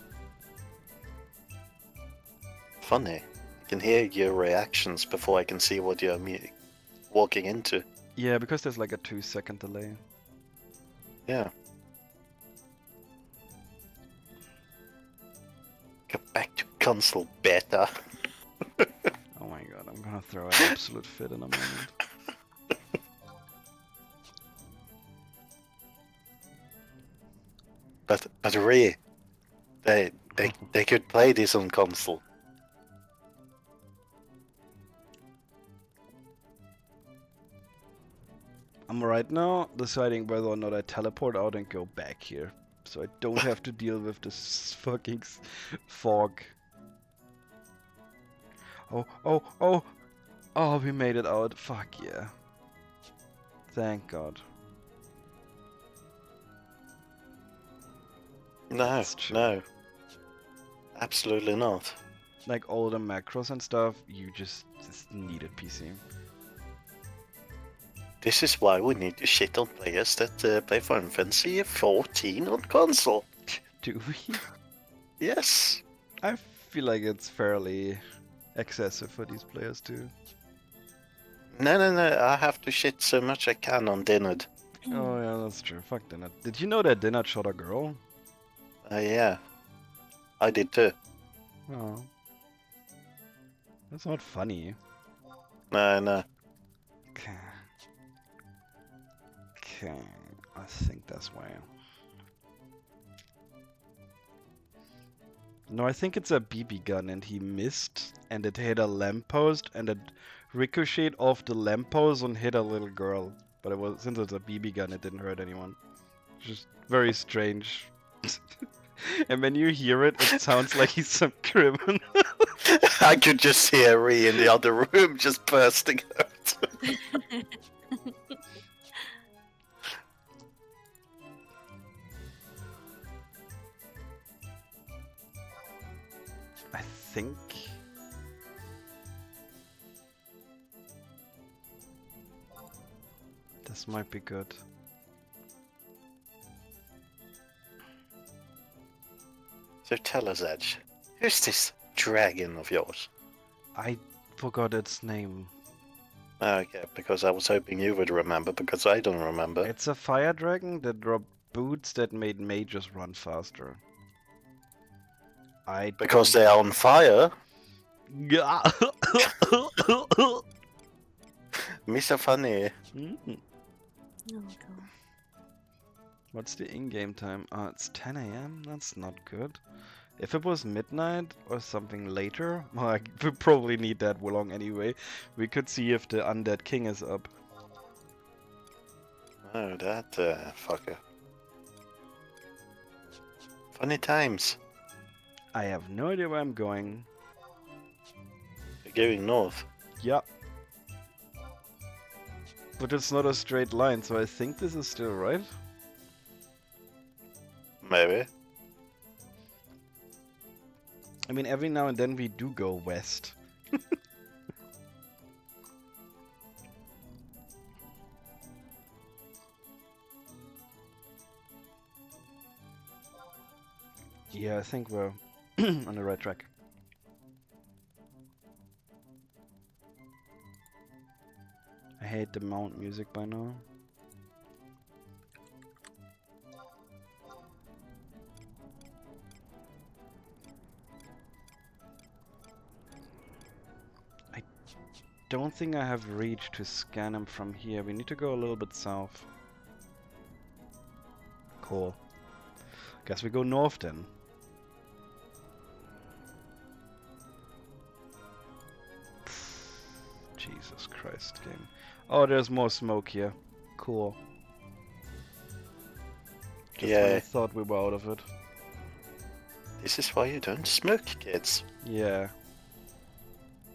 Funny. I can hear your reactions before I can see what you're walking into. Yeah, because there's like a 2-second delay. Yeah. Go back to console beta. Oh my god, I'm gonna throw an absolute fit in a moment. But really, they could play this on console. I'm right now deciding whether or not I teleport out and go back here. So I don't have to deal with this fucking fog. Oh, oh, oh! Oh, we made it out. Fuck yeah. Thank God. No, no. Absolutely not. Like all the macros and stuff, you just needed PC. This is why we need to shit on players that play Final Fantasy 14 on console. Do we? Yes. I feel like it's fairly excessive for these players too. No, no, no. I have to shit so much I can on Dinard. Oh yeah, that's true. Fuck Dinard. Did you know that Dinard shot a girl? Yeah. I did too. Oh. That's not funny. No, no. Okay. Okay. I think that's why. No, I think it's a BB gun and he missed and it hit a lamppost and it ricocheted off the lamppost and hit a little girl. But it was, since it's a BB gun, it didn't hurt anyone. Just very strange. And when you hear it, it sounds like he's some criminal. I could just hear Ree in the other room just bursting out. I think... this might be good. So tell us, Edge, who's this dragon of yours? I forgot its name. Okay, because I was hoping you would remember, because I don't remember. It's a fire dragon that dropped boots that made mages run faster. Because they are on fire? Yeah. Mr. Funny. Mm. Oh, God. What's the in-game time? It's 10 AM? That's not good. If it was midnight or something later, well, I would probably need that long anyway. We could see if the Undead King is up. Oh, that fucker. Funny times. I have no idea where I'm going. You're going north. Yeah. But it's not a straight line, so I think this is still right. Maybe. I mean, every now and then we do go west. Yeah, I think we're on the right track. I hate the mount music by now. I don't think I have reach to scan him from here. We need to go a little bit south. Cool. Guess we go north then. Jesus Christ, game. Oh, there's more smoke here. Cool. Just when I Yeah. thought we were out of it. This is why you don't smoke, kids. Yeah.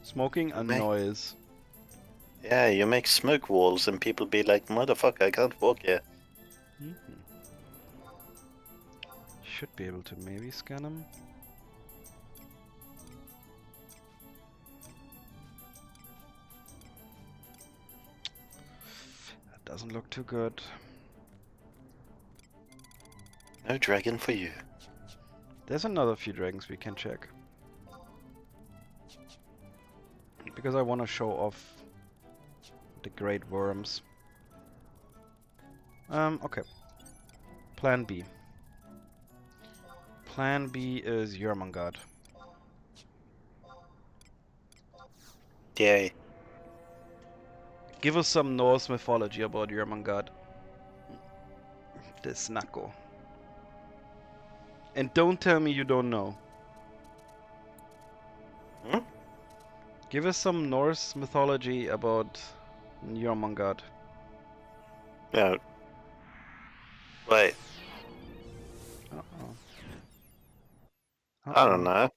Smoking annoys. Yeah, you make smoke walls and people be like, motherfucker, I can't walk here. Should be able to maybe scan him. That doesn't look too good. No dragon for you. There's another few dragons we can check. Because I want to show off the great worms. Okay. Plan B. Plan B is Jormungand. Yay. Give us some Norse mythology about Jormungand. The Snacko. And don't tell me you don't know. Hmm? Give us some Norse mythology about Jormungand. No. Wait, Uh-oh. I don't know.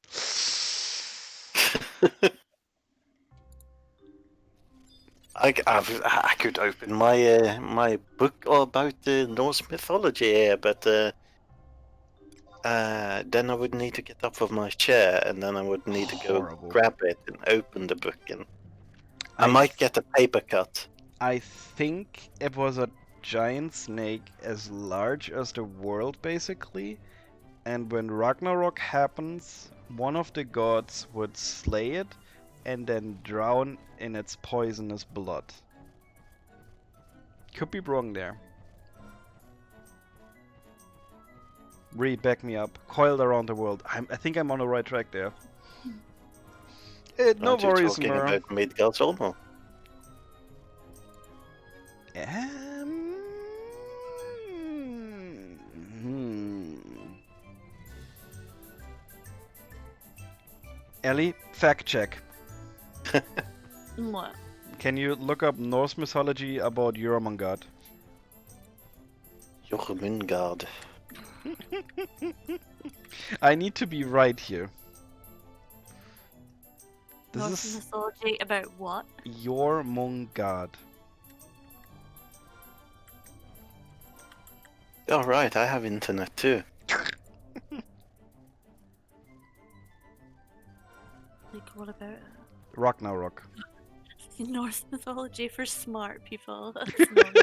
I could open my my book about Norse mythology here, but then I would need to get up from my chair, and then I would need to go Horrible. grab it and open the book, and I might get a paper cut. I think it was a giant snake as large as the world, basically. And when Ragnarok happens, one of the gods would slay it and then drown in its poisonous blood. Could be wrong there. Reed, back me up. Coiled around the world. I think I'm on the right track there. No Aren't you worries, talking Mer. about Midgard's Olmo? Ellie, fact check. What? Can you look up Norse mythology about Jormungand? Jormungand. I need to be right here. This Norse is mythology about what? Jormungand. Oh right, I have internet too. Like, what about it? Ragnarok. Norse mythology for smart people. That's not-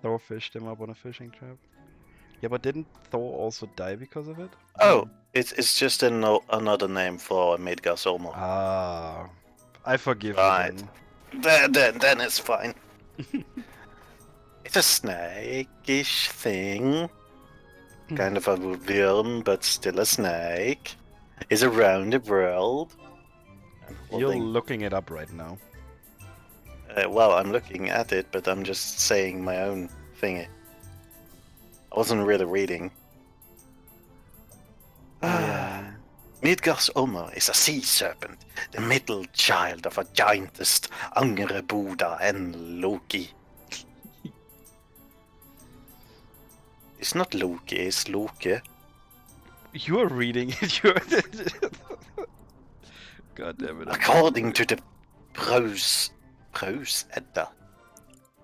Thor fished him up on a fishing trap. Yeah, but didn't Thor also die because of it? Oh, it's just another name for Midgard's Olmo. Ah, I forgive Right. you then. Then it's fine. It's a snake-ish thing. Kind of a worm, but still a snake. Is around the world. I'm You're holding- looking it up right now. well, I'm looking at it, but I'm just saying my own thingy. I wasn't really reading. Yeah. Midgard's Olmo is a sea serpent, the middle child of a giantess Angreboda and Loki. It's not Loki, it's Loki. You're reading it. You're. God damn it. According to the Prose Edda.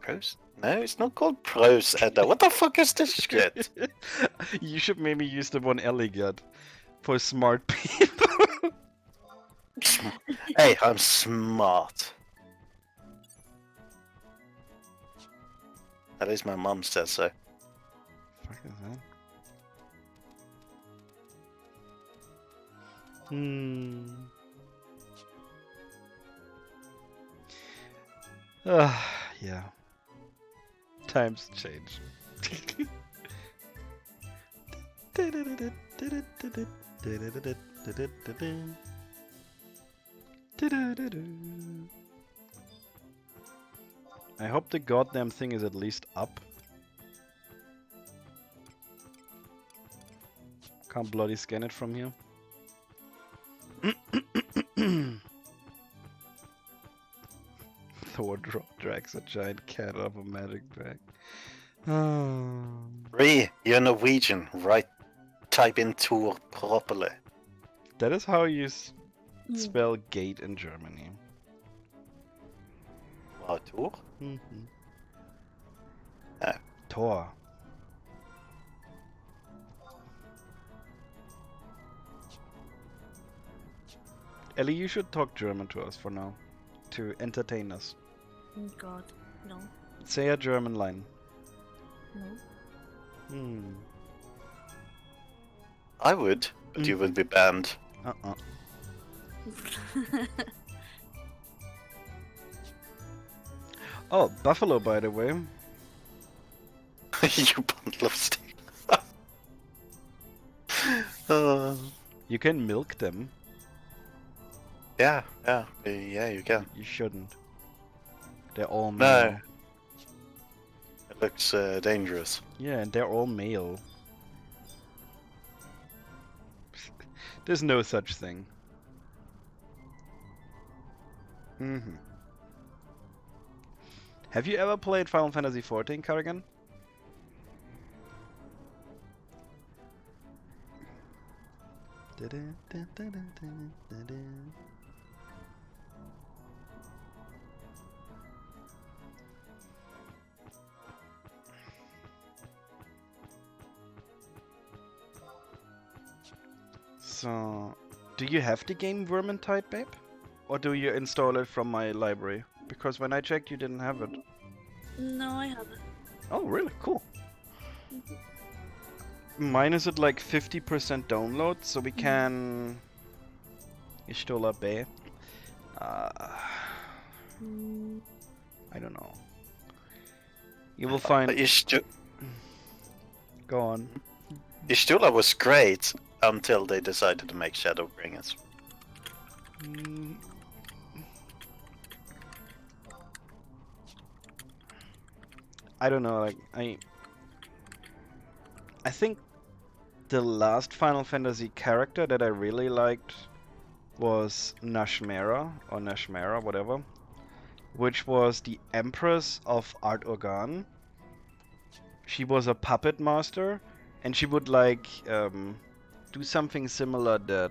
Prose? No, it's not called prose, Edda. What the fuck is this shit? You should maybe use the one Ellie got for smart people. Hey, I'm smart. At least my mum says so. Fuck is that? Hmm. Yeah. Times change. I hope the goddamn thing is at least up. Can't bloody scan it from here. Thor drags a giant cat of a magic drag. You're Norwegian, right? Type in Tor properly. That is how you spell gate in Germany. Wow, Tor? Mm-hmm. Ah. Tor. Ellie, you should talk German to us for now, to entertain us. Oh God, no, Say a German line. no. I would, but you would be banned. Oh, buffalo, by the way. You bundle of steak. You can milk them. Yeah, you can. You shouldn't. They're all No. male. It looks dangerous. Yeah, and they're all male. There's no such thing. Have you ever played Final Fantasy XIV, Carrigan? So, do you have the game Vermintide, babe? Or do you install it from my library? Because when I checked, you didn't have it. No, I haven't. Oh, really? Cool. Mine is at like 50% download, so we can... Installer B. I don't know. You will find... Go on. Istula was great until they decided to make Shadowbringers. I don't know, like, I think the last Final Fantasy character that I really liked was Nashmera, or Nashmera, whatever, which was the Empress of Art Organ. She was a puppet master, and she would, like, do something similar that,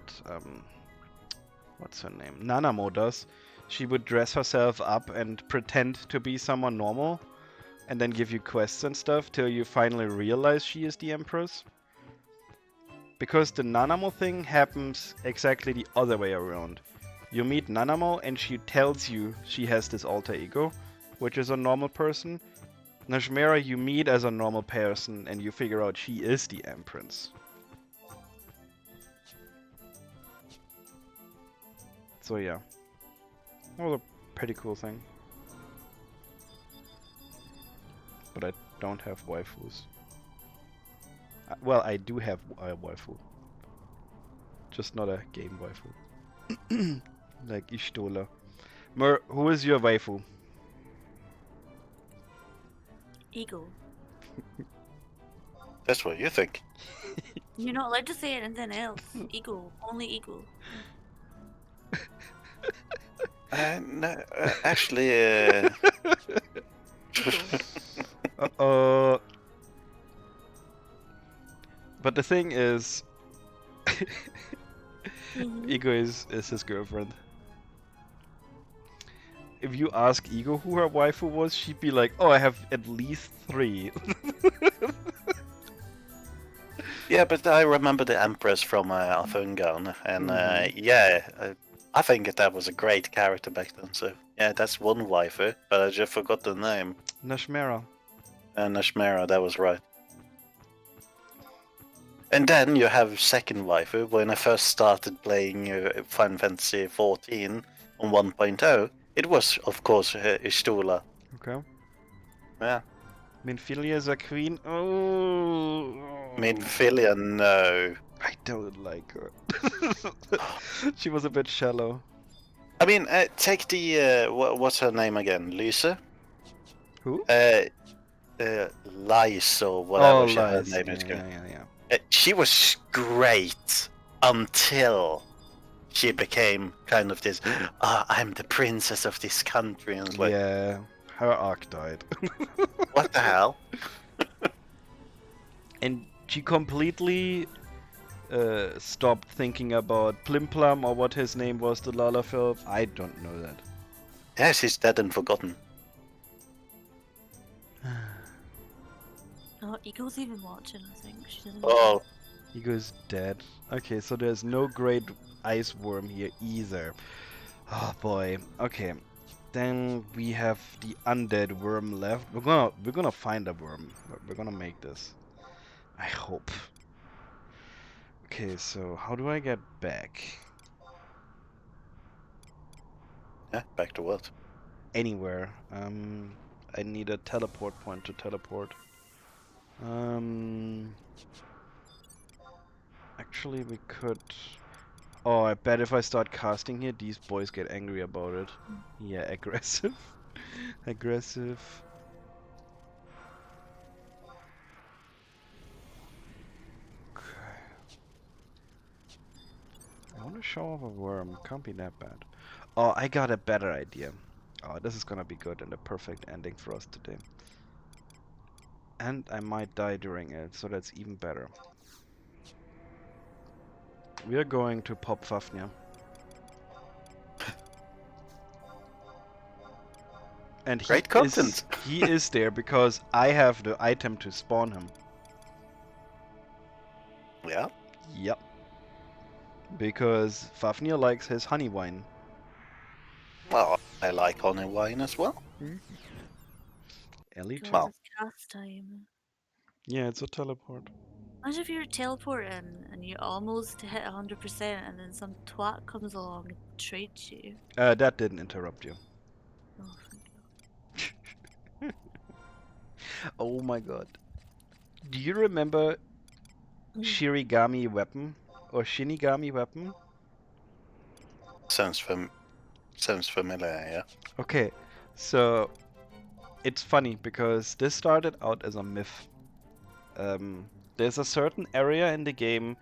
what's her name? Nanamo does. She would dress herself up and pretend to be someone normal, and then give you quests and stuff till you finally realize she is the Empress. Because the Nanamo thing happens exactly the other way around. You meet Nanamo and she tells you she has this alter ego, which is a normal person. Nashmera you meet as a normal person and you figure out she is the Empress. So yeah. That was a pretty cool thing. But I don't have waifus. Well, I do have a waifu. Just not a game waifu. Like Ishtola. Mer, who is your waifu? Eagle. That's what you think. You're not allowed to say anything else. Eagle. Only eagle. No, actually, But the thing is, Ego is his girlfriend. if you ask Ego who her waifu was, she'd be like, "Oh, I have at least 3." Yeah, but I remember the Empress from Afungan, and Mhm. yeah, I think that was a great character back then. So yeah, that's one waifu, but I just forgot the name. Nashmera. Nashmera, that was right. And then you have second waifu. When I first started playing Final Fantasy 14 on 1.0, it was of course Istula. Okay. Yeah, Minfilia is a queen. Oh. Midfilia, no. I don't like her. She was a bit shallow. I mean, take the what's her name again? Lisa? Who? Lice or Oh, whatever her lies. name Yeah, is. yeah, yeah, yeah. She was great until she became kind of this. I'm the princess of this country, and it's like, Yeah, her arc died. what the hell? And she completely stopped thinking about Plimplum or what his name was, the Lalafell. I don't know that. Yes, he's dead and forgotten. Oh, Eagle's even watching, I think. She doesn't Oh, He goes dead. Okay, so there's no great ice worm here either. Oh boy. Okay. Then we have the undead worm left. We're gonna find a worm. We're gonna make this. I hope. Okay, so how do I get back? yeah, back to what? Anywhere. I need a teleport point to teleport. Actually we could. Oh, I bet if I start casting here, these boys get angry about it. Yeah, aggressive. Aggressive. Okay. I want to show off a worm. Can't be that bad. Oh, I got a better idea. Oh, this is gonna be good and a perfect ending for us today. And I might die during it, so that's even better. We are going to pop Fafnir. And Great content. he is there because I have the item to spawn him. Yeah. Yep. Because Fafnir likes his honey wine. Well, I like honey wine as well. Ellie God, too. Well. it's cast time. Yeah, it's a teleport. Imagine if you're teleporting and you almost hit 100% and then some twat comes along and trades you. That didn't interrupt you. Oh, thank God. Oh my god. Do you remember Shirigami weapon? Or Shinigami weapon? Sounds familiar, yeah. Okay, so it's funny because this started out as a myth. There's a certain area in the game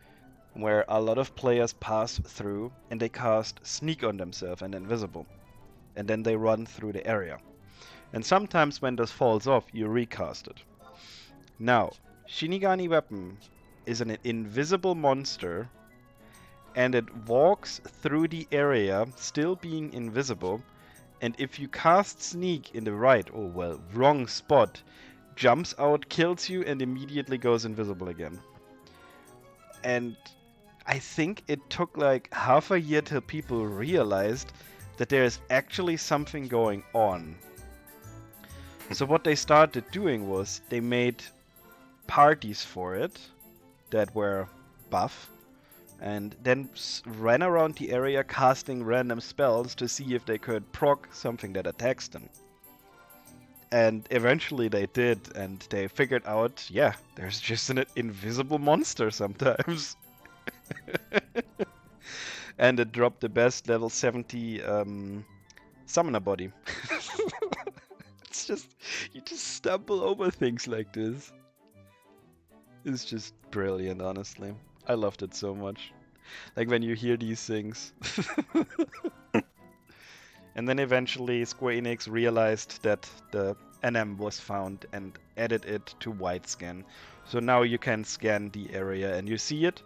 where a lot of players pass through and they cast sneak on themselves and invisible. And then they run through the area. And sometimes when this falls off, you recast it. Now, Shinigami weapon is an invisible monster and it walks through the area still being invisible, and if you cast sneak in the right, or well, wrong spot, jumps out, kills you, and immediately goes invisible again. And I think it took like half a year till people realized that there's actually something going on. So what they started doing was they made parties for it that were buff, and then ran around the area casting random spells to see if they could proc something that attacks them. And eventually they did, and they figured out, yeah, there's just an invisible monster sometimes. And it dropped the best level 70 summoner body. It's just, you just stumble over things like this. It's just brilliant, honestly. I loved it so much. Like when you hear these things. And then eventually Square Enix realized that the NM was found and added it to wide scan. So now you can scan the area and you see it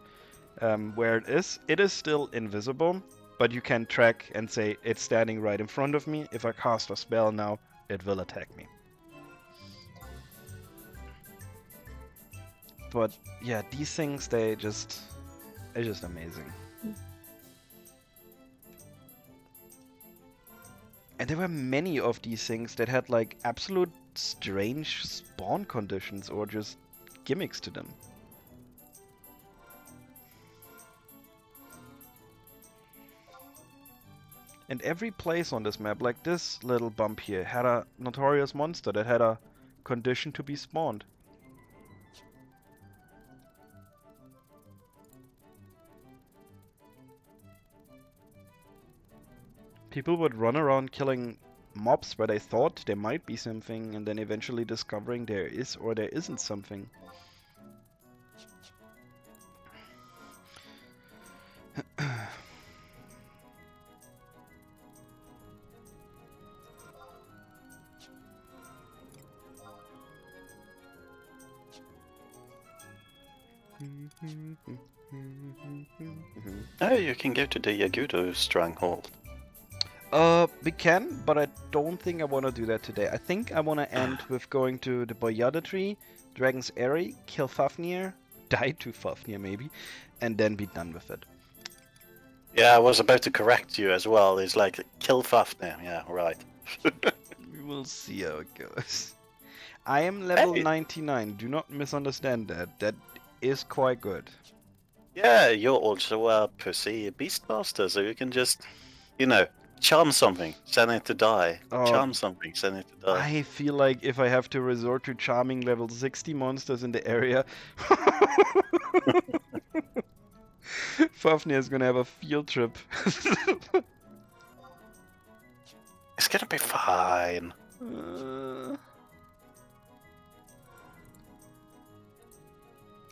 where it is. It is still invisible, but you can track and say it's standing right in front of me. If I cast a spell now, it will attack me. But yeah, these things, they're just amazing. And there were many of these things that had like absolute strange spawn conditions or just gimmicks to them. And every place on this map, like this little bump here, had a notorious monster that had a condition to be spawned. People would run around killing mobs where they thought there might be something, and then eventually discovering there is or there isn't something. Oh, you can go to the Yagudo stronghold. We can, but I don't think I want to do that today. I think I want to end with going to the Boyada Tree, Dragon's Eyrie, kill Fafnir, die to Fafnir maybe, and then be done with it. Yeah, I was about to correct you as well. It's like, kill Fafnir. Yeah, right. We will see how it goes. I am level Hey. 99, do not misunderstand that. That is quite good. Yeah, you're also a pussy beastmaster, so you can just, you know, charm something, send it to die. Charm something, send it to die. I feel like if I have to resort to charming level 60 monsters in the area, Fafnir is gonna have a field trip. It's gonna be fine.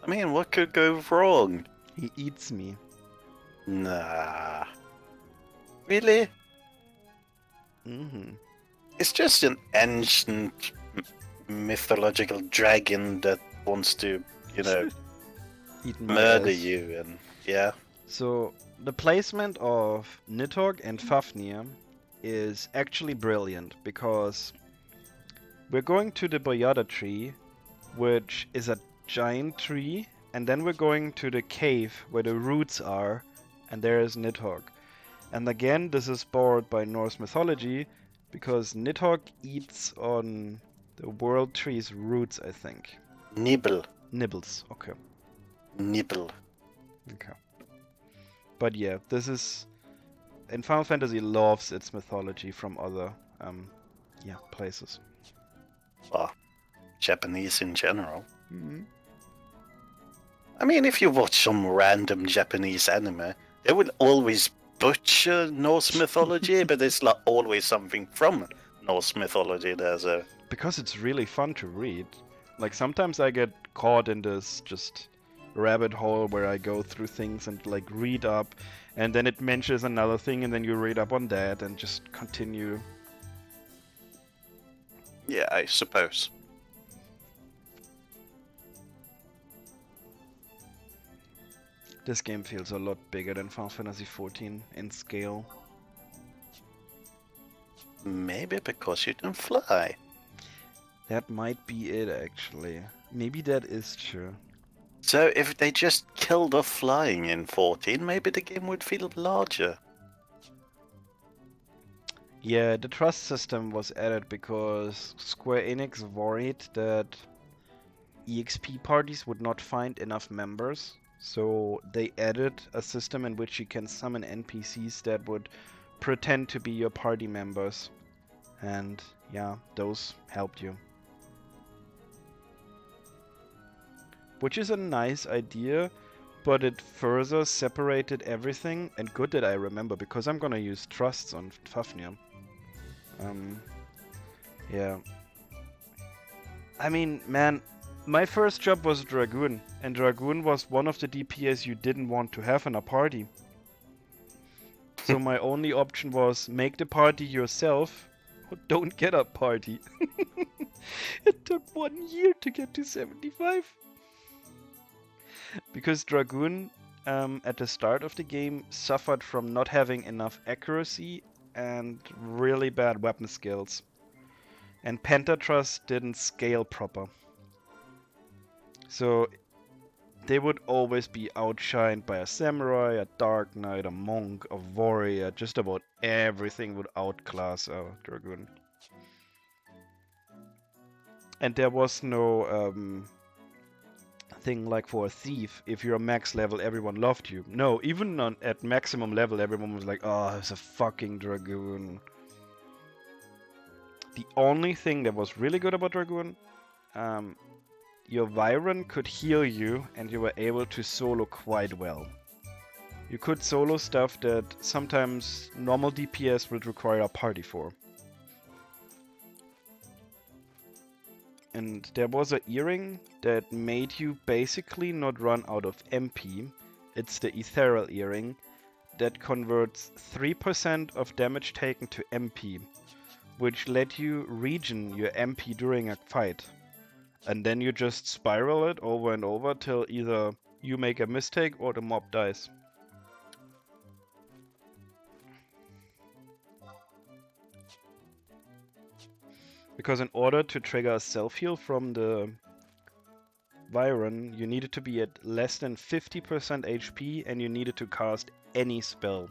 I mean, what could go wrong? He eats me. Nah. Really? Mm-hmm. It's just an ancient mythological dragon that wants to, you know, Eat my murder ass. you, and yeah. So the placement of Nidhogg and Fafnir is actually brilliant because we're going to the Boyada tree, which is a giant tree, and then we're going to the cave where the roots are, and there is Nidhogg. And again, this is borrowed by Norse mythology because Nidhogg eats on the world tree's roots, I think. Nibble. Nibbles, okay. Nibble. Okay. But yeah, this is... And Final Fantasy loves its mythology from other, places. Well, Japanese in general. Mm-hmm. I mean, if you watch some random Japanese anime, they will always butcher Norse mythology, but it's like always something from Norse mythology there, so... Because it's really fun to read. Like, sometimes I get caught in this just rabbit hole where I go through things and, like, read up, and then it mentions another thing, and then you read up on that, and just continue. Yeah, I suppose. This game feels a lot bigger than Final Fantasy XIV in scale. Maybe because you don't fly. That might be it, actually. Maybe that is true. So if they just killed off flying in 14, maybe the game would feel larger. Yeah, the trust system was added because Square Enix worried that EXP parties would not find enough members. So they added a system in which you can summon NPCs that would pretend to be your party members. And yeah, those helped you. Which is a nice idea, but it further separated everything. And good that I remember, because I'm gonna use trusts on Fafnir. Yeah. I mean, man, my first job was Dragoon, and Dragoon was one of the DPS you didn't want to have in a party. So my only option was make the party yourself, or don't get a party. It took 1 year to get to 75. Because Dragoon at the start of the game suffered from not having enough accuracy and really bad weapon skills. And Pentatrust didn't scale proper. So they would always be outshined by a samurai, a dark knight, a monk, a warrior. Just about everything would outclass a dragoon. And there was no thing like for a thief. If you're max level, everyone loved you. No, even at maximum level, everyone was like, oh, it's a fucking dragoon. The only thing that was really good about dragoon, your Viren could heal you and you were able to solo quite well. You could solo stuff that sometimes normal DPS would require a party for. And there was an earring that made you basically not run out of MP. It's the Ethereal earring that converts 3% of damage taken to MP, which let you regen your MP during a fight. And then you just spiral it over and over till either you make a mistake or the mob dies. Because in order to trigger a self-heal from the Viren, you needed to be at less than 50% HP and you needed to cast any spell.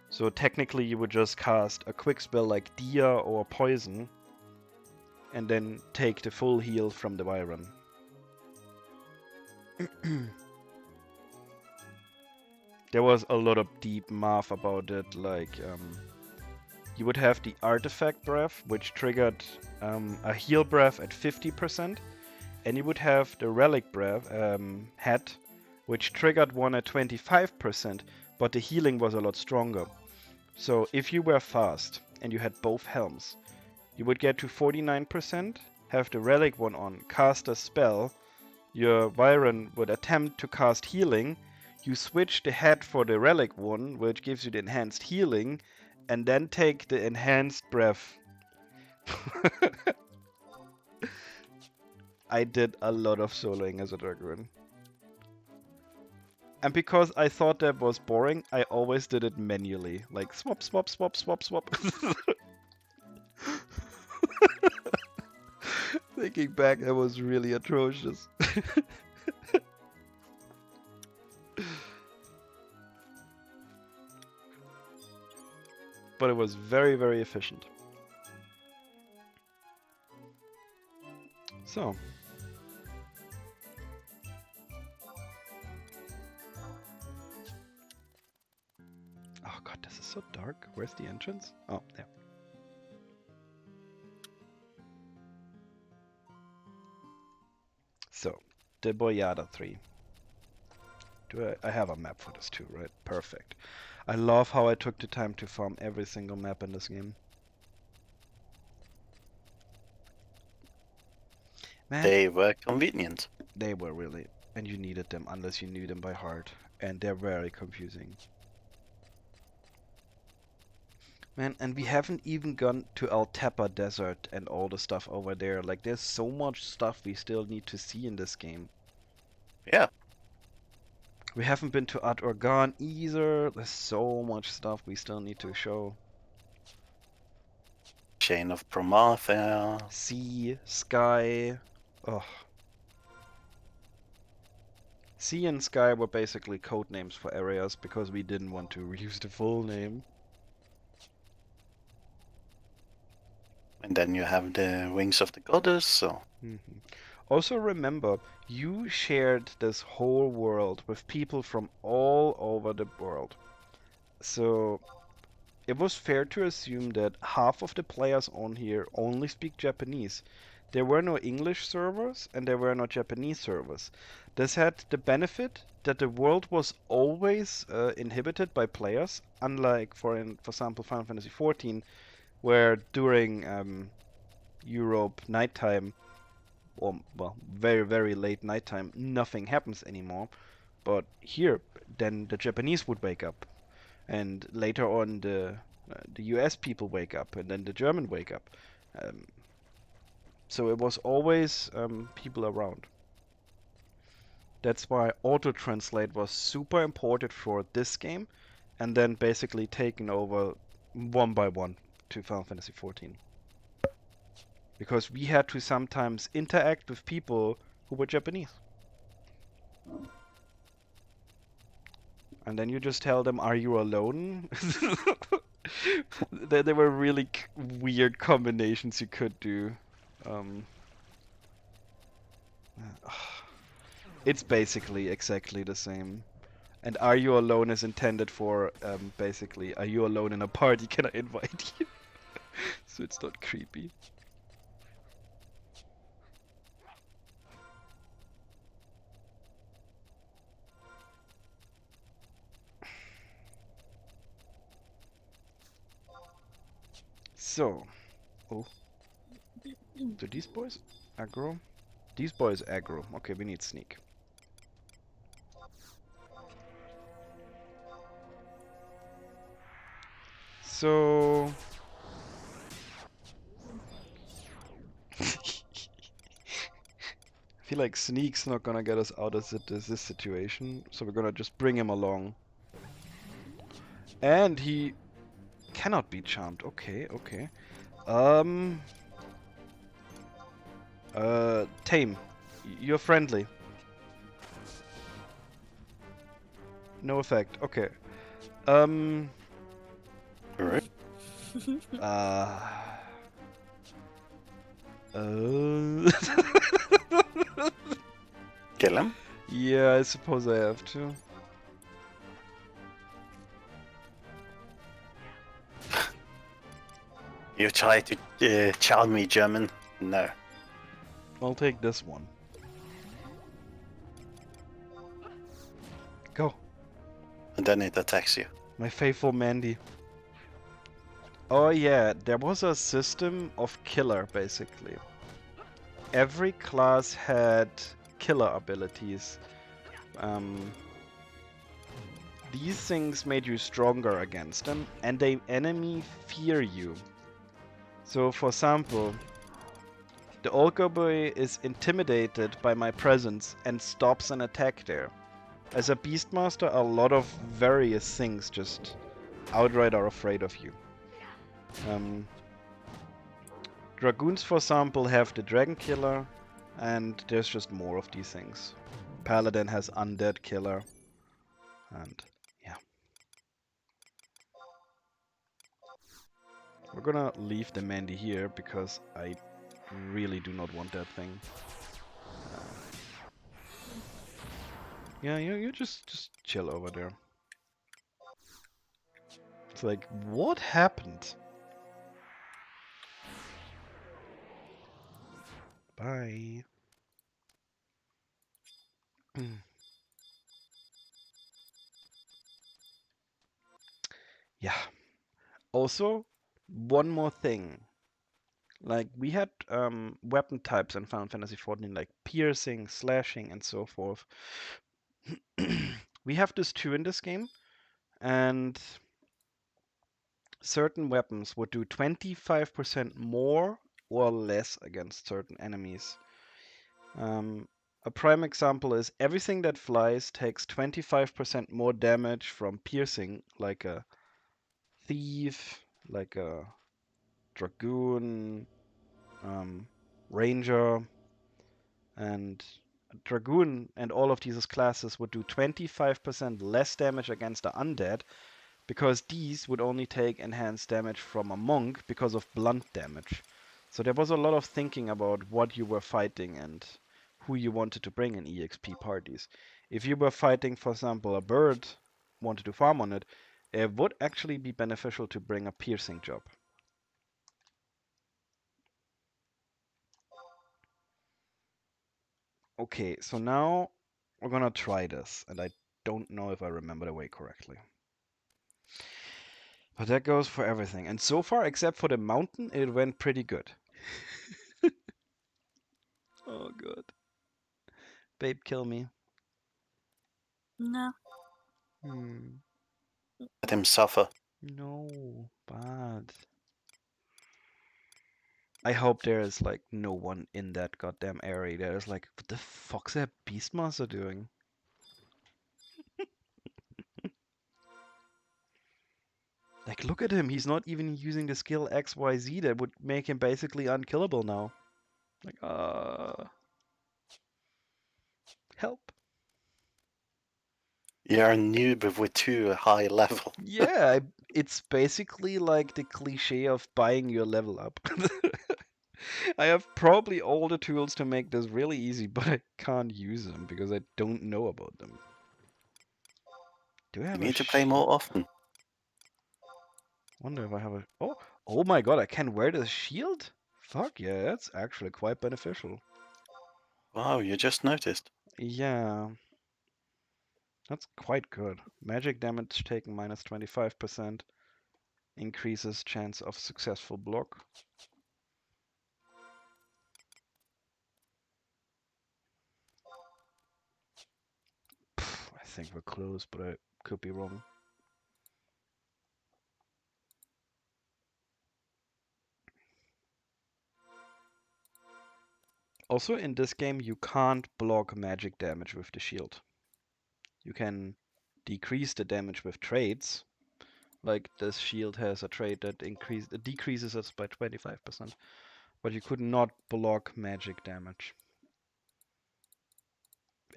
So technically you would just cast a quick spell like Dia or Poison and then take the full heal from the Viren. There was a lot of deep math about it, like you would have the Artifact Breath, which triggered a heal breath at 50%, and you would have the Relic Breath hat, which triggered one at 25%, but the healing was a lot stronger. So if you were fast and you had both helms, you would get to 49%, have the Relic one on, cast a spell, your Viren would attempt to cast healing, you switch the hat for the Relic one, which gives you the enhanced healing, and then take the enhanced breath. I did a lot of soloing as a dragoon. And because I thought that was boring, I always did it manually. Like swap, swap, swap, swap, swap. Thinking back, that was really atrocious. But it was very, very efficient. So. Oh god, this is so dark. Where's the entrance? Oh, there. So, the Boyada 3. I have a map for this too, right? Perfect. I love how I took the time to farm every single map in this game. Man, They were convenient. they were really, and you needed them unless you knew them by heart, and they're very confusing. Man, and we haven't even gone to Altapa Desert and all the stuff over there. Like, there's so much stuff we still need to see in this game. Yeah. We haven't been to Ad Organ either. There's so much stuff we still need to show. Chain of Promathia. Sea, Sky. Ugh. Sea and Sky were basically code names for areas because we didn't want to use the full name. And then you have the Wings of the Goddess, so... Also remember, you shared this whole world with people from all over the world. So it was fair to assume that half of the players on here only speak Japanese. There were no English servers and there were no Japanese servers. This had the benefit that the world was always inhabited by players, unlike, for example, Final Fantasy XIV, where during Europe nighttime, or well, very, very late nighttime, nothing happens anymore. But here, then the Japanese would wake up, and later on the US people wake up, and then the German wake up. So it was always people around. That's why auto-translate was super important for this game, and then basically taken over one by one to Final Fantasy XIV. Because we had to sometimes interact with people who were Japanese. And then you just tell them, "Are you alone?" There were really weird combinations you could do. Um, it's basically exactly the same. And "Are you alone?" is intended for basically, "Are you alone in a party? Can I invite you?" So it's not creepy. So, oh, do these boys aggro? These boys aggro. Okay, we need sneak. So, I feel like sneak's not gonna get us out of this situation, so we're gonna just bring him along. And he cannot be charmed. Okay, okay. Tame. You're friendly. No effect. Okay. Um. Alright. Uh. Kill him. Yeah, I suppose I have to. You try to charm me, German. No. I'll take this one. Go. And then it attacks you. My faithful Mandy. Oh yeah, there was a system of killer, basically. Every class had killer abilities. These things made you stronger against them, and the enemy fear you. So, for example, the Olga boy is intimidated by my presence and stops an attack there. As a Beastmaster, a lot of various things just outright are afraid of you. Dragoons, for example, have the Dragon Killer, and there's just more of these things. Paladin has Undead Killer, and yeah. We're gonna leave the Mandy here because I really do not want that thing. Yeah, you just chill over there. It's like, what happened? Bye. Yeah. Also, one more thing. Like, we had weapon types in Final Fantasy XIV, like piercing, slashing, and so forth. We have this too in this game, and certain weapons would do 25% more or less against certain enemies. A prime example is everything that flies takes 25% more damage from piercing, like a thief, like a dragoon, ranger, and dragoon and all of these classes would do 25% less damage against the undead, because these would only take enhanced damage from a monk because of blunt damage. So there was a lot of thinking about what you were fighting and who you wanted to bring in EXP parties. If you were fighting, for example, a bird, wanted to farm on it, it would actually be beneficial to bring a piercing job. Okay, so now we're gonna try this, and I don't know if I remember the way correctly. But that goes for everything. And so far, except for the mountain, it went pretty good. Oh god. Babe, kill me. No. Let him suffer. No, bad. I hope there is like no one in that goddamn area. There's like, what the fuck's that Beastmaster doing? Like, look at him. He's not even using the skill XYZ that would make him basically unkillable now. Like, help. You're a noob with too high level. Yeah, it's basically like the cliche of buying your level up. I have probably all the tools to make this really easy, but I can't use them because I don't know about them. Do I You have a need to play more often. Wonder if I have a... Oh, oh my god, I can wear the shield? Fuck yeah, that's actually quite beneficial. Wow, you just noticed. Yeah, that's quite good. Magic damage taken minus 25%. Increases chance of successful block. I think we're close, but I could be wrong. Also, in this game, you can't block magic damage with the shield. You can decrease the damage with trades. Like this shield has a trait that decreases us by 25%. But you could not block magic damage.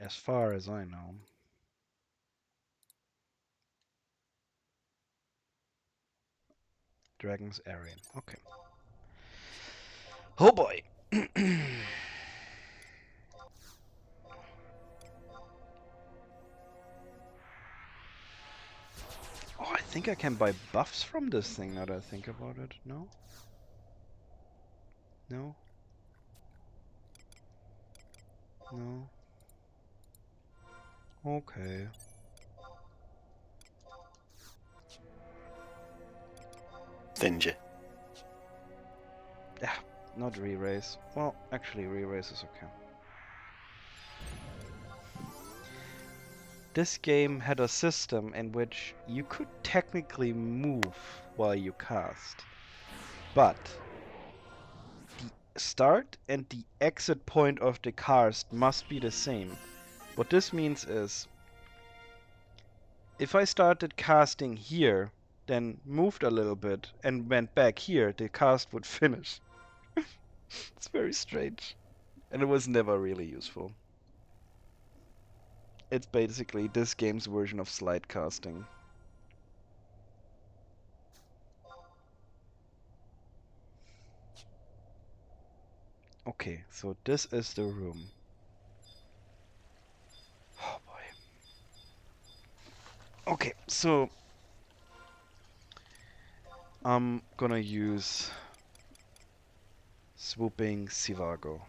As far as I know. Dragon's Arena. Okay. Oh boy! Oh, I think I can buy buffs from this thing now that I think about it. No? No? No? Okay. Stingy. Yeah, not re-raise. Well, actually re-raise is okay. This game had a system in which you could technically move while you cast. But the start and the exit point of the cast must be the same. What this means is, if I started casting here, then moved a little bit and went back here, the cast would finish. It's very strange. And it was never really useful. It's basically this game's version of slide casting. Okay, so this is the room. Oh boy. Okay, so I'm gonna use Swooping Sivago.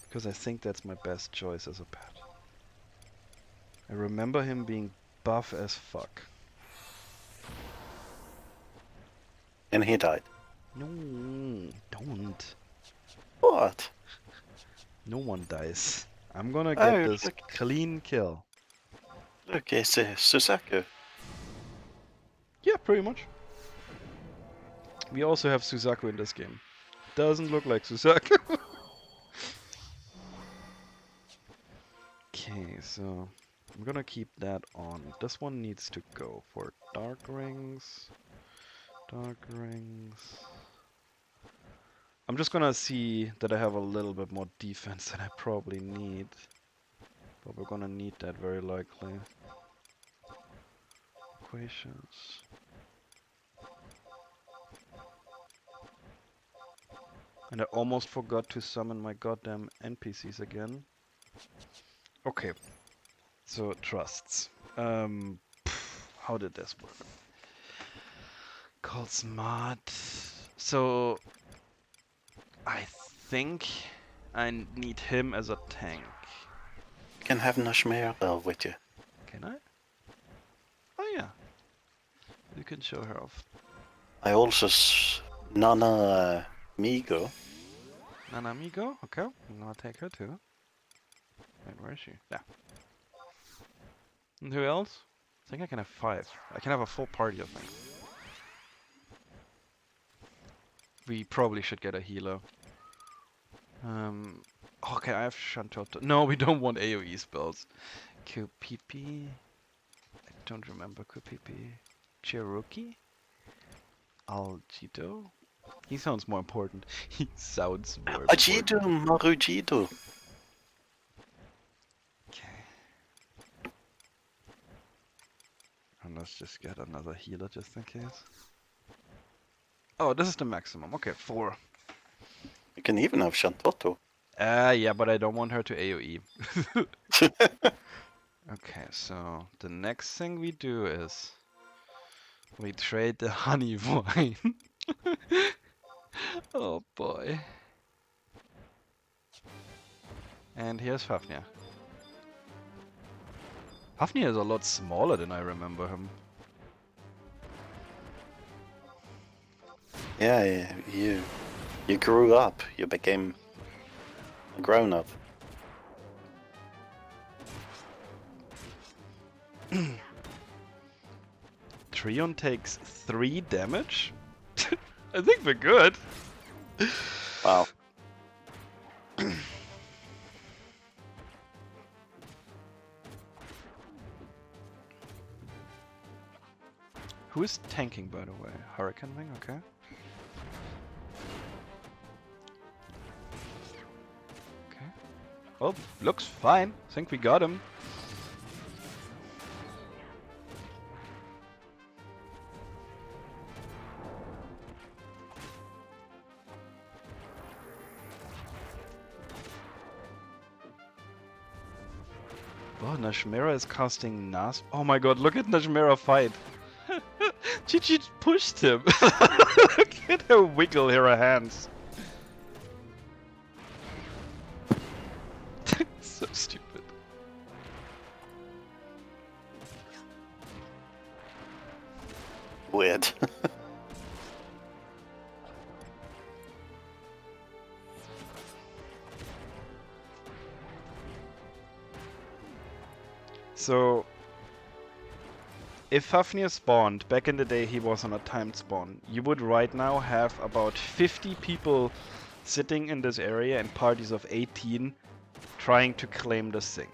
Because I think that's my best choice as a pet. I remember him being buff as fuck. And he died. No, don't. What? No one dies. I'm gonna get Oh, this look. clean kill. Look, it's Susaku. Yeah, pretty much. We also have Suzaku in this game. Doesn't look like Suzaku. Okay, so I'm gonna keep that on. This one needs to go for dark rings. Dark rings. I'm just gonna see that I have a little bit more defense than I probably need. But we're gonna need that very likely. Equations. And I almost forgot to summon my goddamn NPCs again. Okay, so trusts. How did this work? Called smart. So I think I need him as a tank. You can have Nashmira with you. Can I? Oh yeah. You can show her off. I also Nana Migo. Nanamigo? Okay, I'm gonna take her too. Wait, where is she? Yeah. And who else? I think I can have 5. I can have a full party, I think. we probably should get a healer. Okay, I have Shantoto. No, we don't want AoE spells. Kupipi. I don't remember Kupipi. Cherokee? Algido? He sounds more important. He sounds more important. Ajido Marujido. Okay. And let's just get another healer just in case. Oh, this is the maximum. Okay, 4. You can even have Shantoto. Yeah, but I don't want her to AoE. Okay, so the next thing we do is we trade the honey wine. Oh boy. And here's Fafnir. Fafnir is a lot smaller than I remember him. Yeah, you grew up. You became a grown-up. Trion takes 3 damage? I think we're good. Wow. Who is tanking, by the way? Hurricane Wing, okay. Okay. Well, looks fine. Think we got him. Oh, Nashmera is casting Nas. Oh my god, look at Nashmera fight. Gigi pushed him. Look at her wiggle her hands. So stupid. Weird. So, if Fafnir spawned, back in the day he was on a timed spawn, you would right now have about 50 people sitting in this area in parties of 18 trying to claim this thing.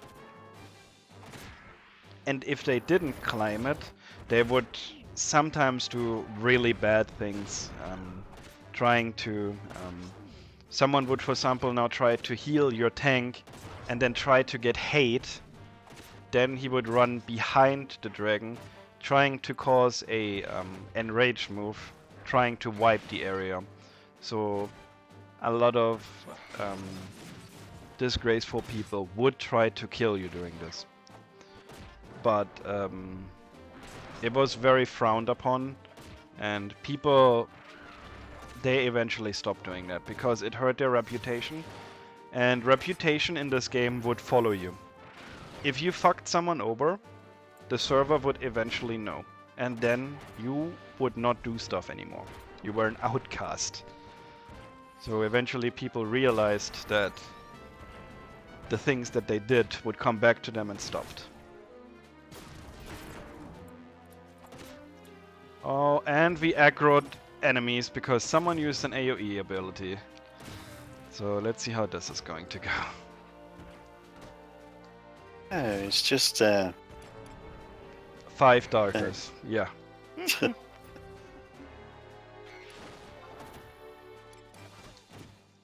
And if they didn't claim it, they would sometimes do really bad things. Trying to... someone would, for example, now try to heal your tank and then try to get hate. Then he would run behind the dragon, trying to cause a enrage move, trying to wipe the area. So a lot of disgraceful people would try to kill you during this. But it was very frowned upon, and people, they eventually stopped doing that because it hurt their reputation, and reputation in this game would follow you. If you fucked someone over, the server would eventually know, and then you would not do stuff anymore. You were an outcast. So eventually people realized that the things that they did would come back to them and stopped. Oh, and we aggroed enemies because someone used an AoE ability. So let's see how this is going to go. It's just 5 darkness, yeah.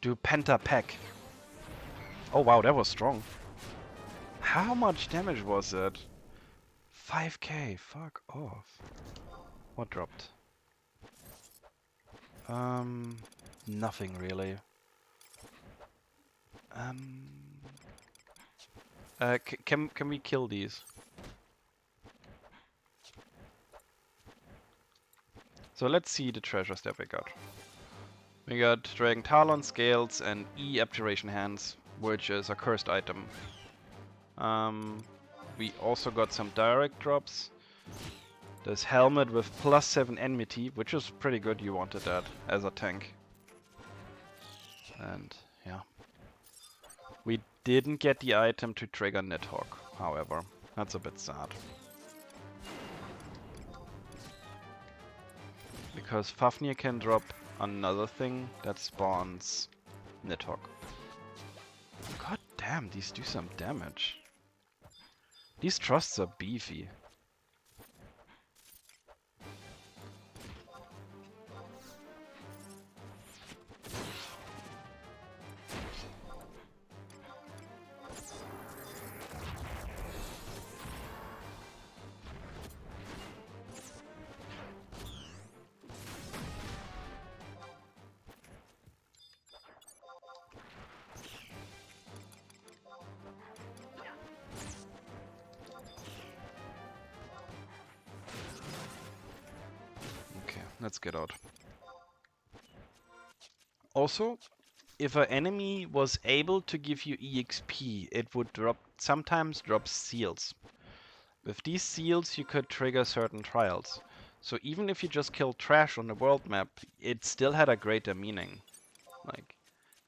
Do Penta Peck. Oh wow, that was strong. How much damage was it? 5k, fuck off. What dropped? Nothing really. Can we kill these? So let's see the treasures that we got. We got Dragon Talon, Scales, and E Abjuration Hands, which is a cursed item. We also got some direct drops. This helmet with +7 enmity, which is pretty good, you wanted that as a tank. And yeah. We didn't get the item to trigger Nidhogg, however. That's a bit sad. Because Fafnir can drop another thing that spawns Nidhogg. God damn, these do some damage. These trusts are beefy. Okay, let's get out. Also, if an enemy was able to give you EXP, it would sometimes drop seals. With these seals, you could trigger certain trials. So even if you just killed trash on the world map, it still had a greater meaning. Like,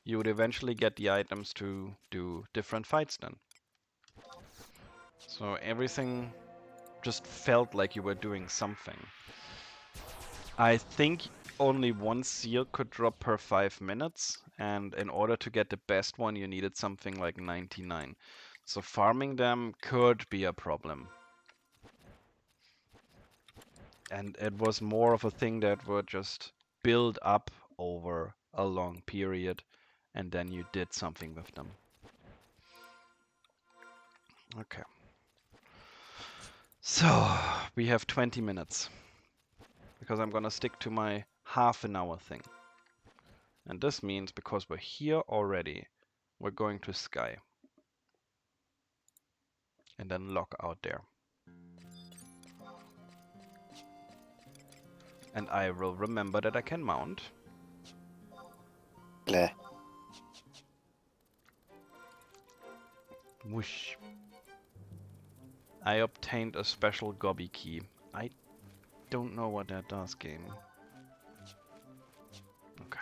you would eventually get the items to do different fights then. So everything just felt like you were doing something. I think only one seal could drop per 5 minutes, and in order to get the best one, you needed something like 99. So farming them could be a problem. And it was more of a thing that would just build up over a long period, and then you did something with them. Okay. So, we have 20 minutes. Because I'm gonna stick to my half an hour thing. And this means, because we're here already, we're going to Sky. And then lock out there. And I will remember that I can mount. Bleh. Whoosh. I obtained a special gobby key. I don't know what that does, game. Okay.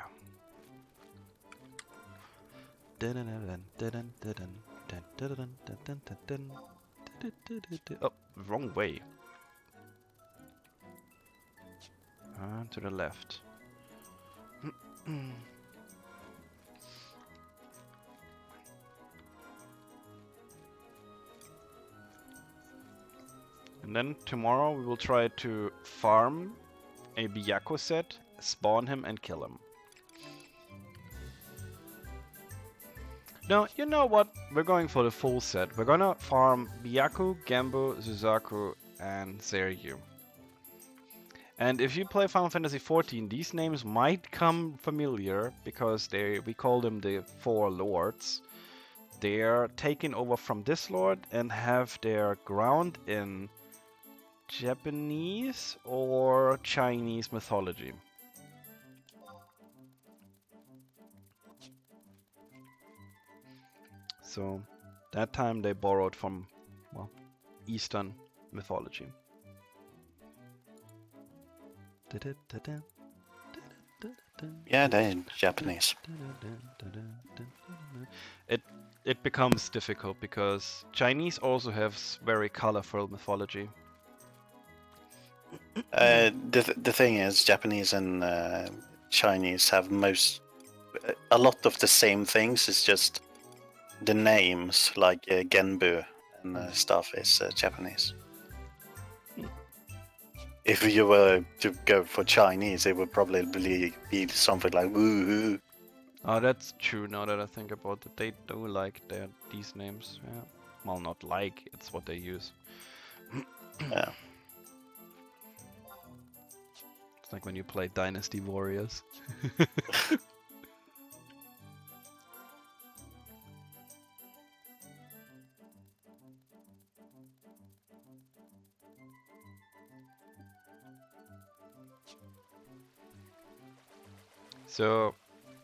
Oh, wrong way. To the left. And then tomorrow we will try to farm a Byaku set, spawn him and kill him. No, you know what? We're going for the full set. We're gonna farm Byaku, Genbu, Suzaku, and Seiryu. And if you play Final Fantasy XIV, these names might come familiar because we call them the Four Lords. They're taken over from this lord and have their ground in Japanese or Chinese mythology. So that time they borrowed from, well, Eastern mythology. Yeah, they're Japanese. It becomes difficult because Chinese also has very colorful mythology. The thing is, Japanese and Chinese have a lot of the same things. It's just the names, like Genbu and stuff, is Japanese. If you were to go for Chinese, it would probably be something like woohoo. Oh, that's true. Now that I think about it, they do like these names. Yeah. Well, not like, it's what they use. Yeah. It's like when you play Dynasty Warriors. So,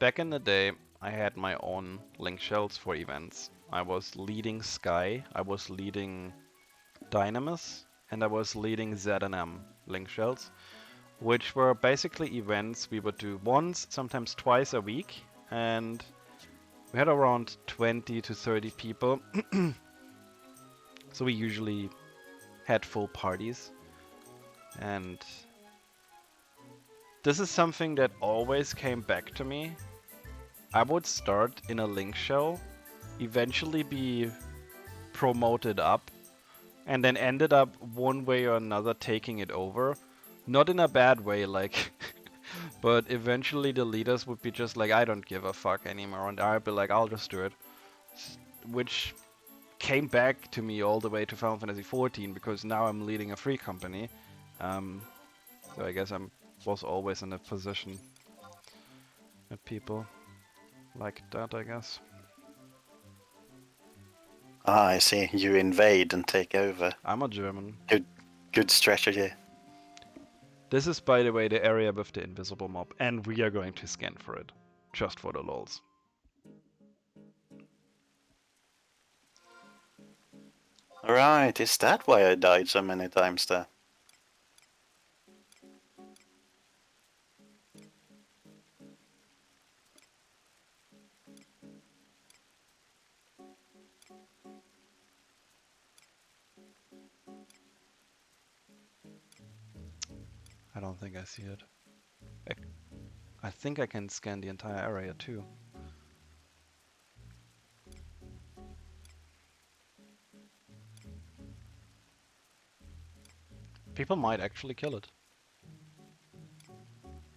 back in the day, I had my own link shells for events. I was leading Sky, I was leading Dynamis, and I was leading Z&M link shells, which were basically events we would do once, sometimes twice a week, and we had around 20 to 30 people. So we usually had full parties, and This is something that always came back to me. I would start in a link shell, eventually be promoted up, and then ended up one way or another taking it over. Not in a bad way, like, but eventually the leaders would be just like, I don't give a fuck anymore, and I'd be like, I'll just do it. Which came back to me all the way to Final Fantasy XIV, because now I'm leading a free company. So I guess I was always in a position that people like that, I guess. Ah, I see. You invade and take over. I'm a German. Good strategy. This is, by the way, the area with the invisible mob, and we are going to scan for it, just for the lols. Right, is that why I died so many times there? I don't think I see it. I think I can scan the entire area too. People might actually kill it.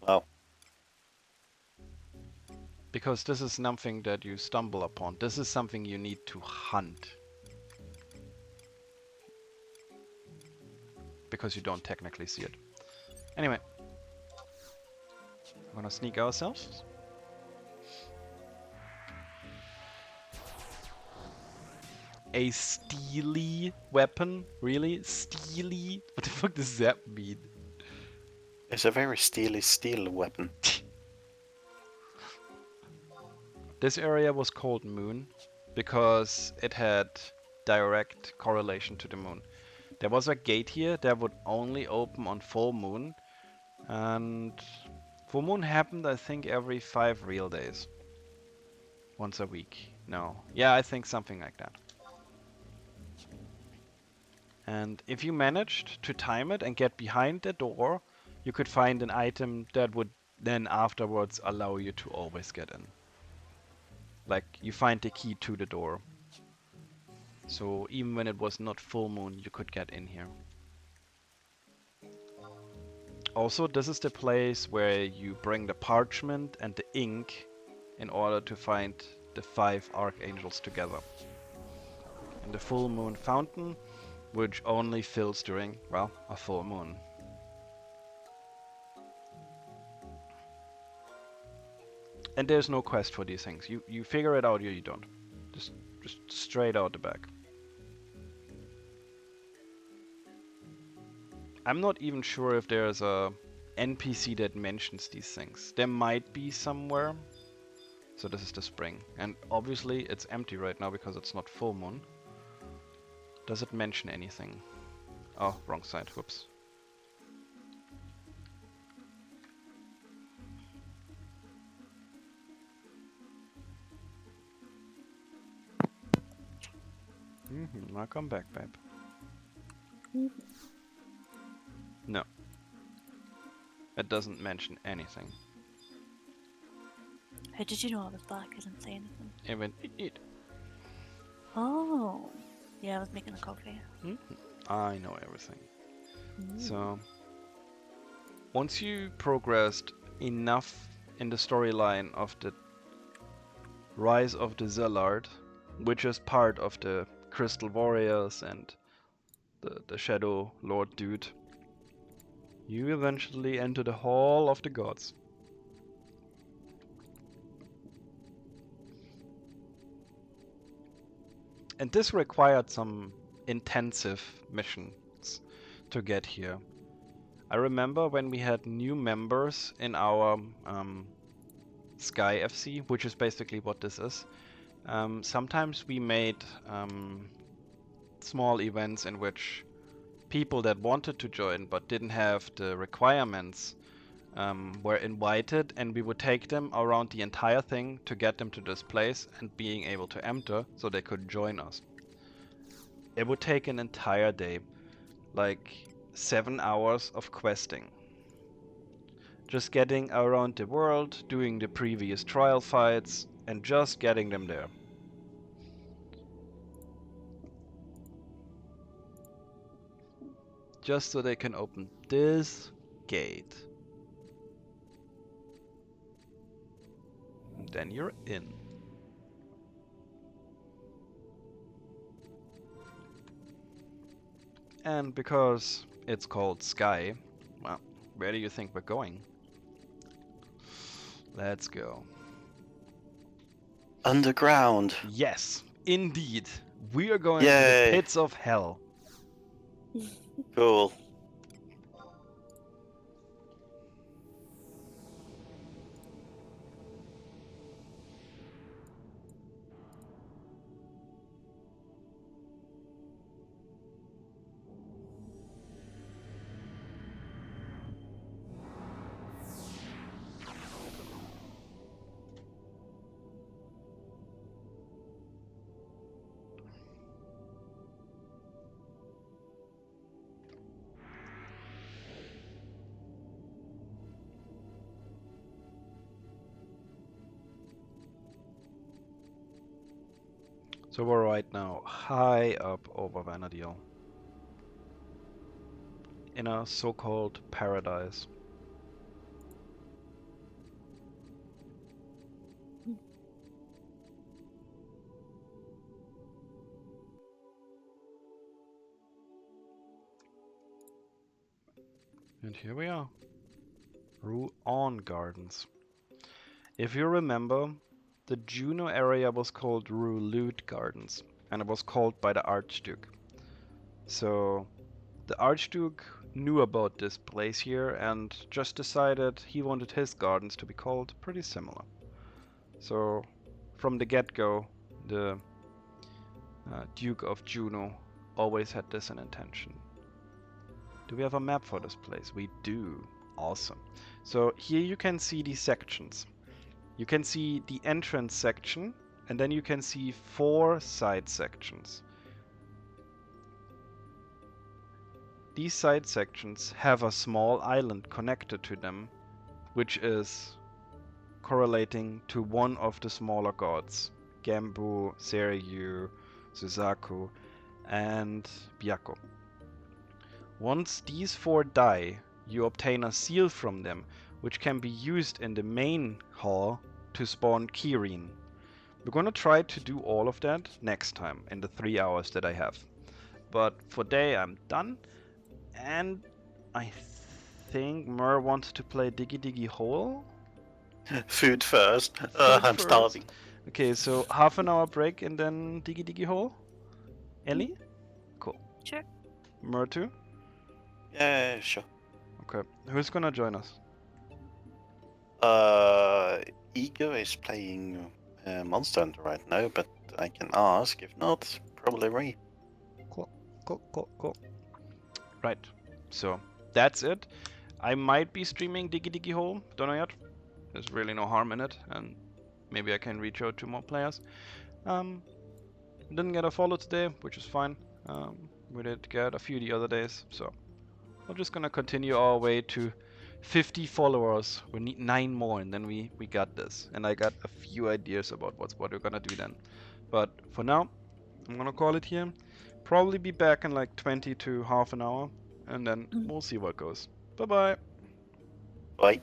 Wow. Because this is something that you stumble upon. This is something you need to hunt. Because you don't technically see it. Anyway. We're gonna sneak ourselves. A steely weapon? Really? Steely? What the fuck does that mean? It's a very steely steel weapon. This area was called Moon because it had direct correlation to the moon. There was a gate here that would only open on full moon, and full moon happened, I think, every 5 real days. Once a week. No. Yeah, I think something like that. And if you managed to time it and get behind the door, you could find an item that would then afterwards allow you to always get in. Like, you find the key to the door. So even when it was not full moon, you could get in here. Also, this is the place where you bring the parchment and the ink in order to find the 5 archangels together. And the full moon fountain, which only fills during, well, a full moon. And there's no quest for these things. You figure it out or you don't. Just straight out the back. I'm not even sure if there's a NPC that mentions these things. There might be somewhere. So this is the spring. And obviously it's empty right now because it's not full moon. Does it mention anything? Oh, wrong side. Whoops. Welcome back, babe. No. It doesn't mention anything. How did you know I was back? I didn't say anything. Even it. Oh. Yeah, I was making a coffee. I know everything. So, once you progressed enough in the storyline of the Rise of the Zellard, which is part of the Crystal Warriors and the Shadow Lord dude, you eventually enter the Hall of the Gods. And this required some intensive missions to get here. I remember when we had new members in our Sky FC, which is basically what this is. Sometimes we made small events in which people that wanted to join but didn't have the requirements were invited, and we would take them around the entire thing to get them to this place and being able to enter so they could join us. It would take an entire day, like 7 hours of questing. Just getting around the world, doing the previous trial fights, and just getting them there. Just so they can open this gate. And then you're in. And because it's called Sky, well, where do you think we're going? Let's go. Underground. Yes, indeed. We are going to the Yay. pits of hell. Cool. So we're right now high up over Vanadil. In a so-called paradise. And here we are. Ruan Gardens. If you remember, the Juno area was called Rulut Gardens, and it was called by the Archduke. So the Archduke knew about this place here and just decided he wanted his gardens to be called pretty similar. So from the get-go, the Duke of Juno always had this in intention. Do we have a map for this place? We do. Awesome. So here you can see these sections. You can see the entrance section, and then you can see 4 side sections. These side sections have a small island connected to them, which is correlating to one of the smaller gods, Gembu, Seiryu, Suzaku, and Byakko. Once these 4 die, you obtain a seal from them, which can be used in the main hall to spawn Kirin. We're gonna try to do all of that next time in the 3 hours that I have. But for today I'm done, and I think Mer wants to play Diggy Diggy Hole. Food first. Food I'm first. starving. Okay, so half an hour break and then Diggy Diggy Hole. Ellie? Cool. Sure. Mer too? Yeah, sure. Okay. Who's gonna join us? Ego is playing Monster Hunter right now, but I can ask. If not, probably Ray. Cool. Right. So that's it. I might be streaming Diggy Diggy Hole. Don't know yet. There's really no harm in it, and maybe I can reach out to more players. Didn't get a follow today, which is fine. We did get a few the other days, so we're just gonna continue our way to 50 followers. We need 9 more, and then we got this. And I got a few ideas about what we're gonna do then. But for now, I'm gonna call it here. Probably be back in like 20 to half an hour, and then we'll see what goes. Bye bye. Bye.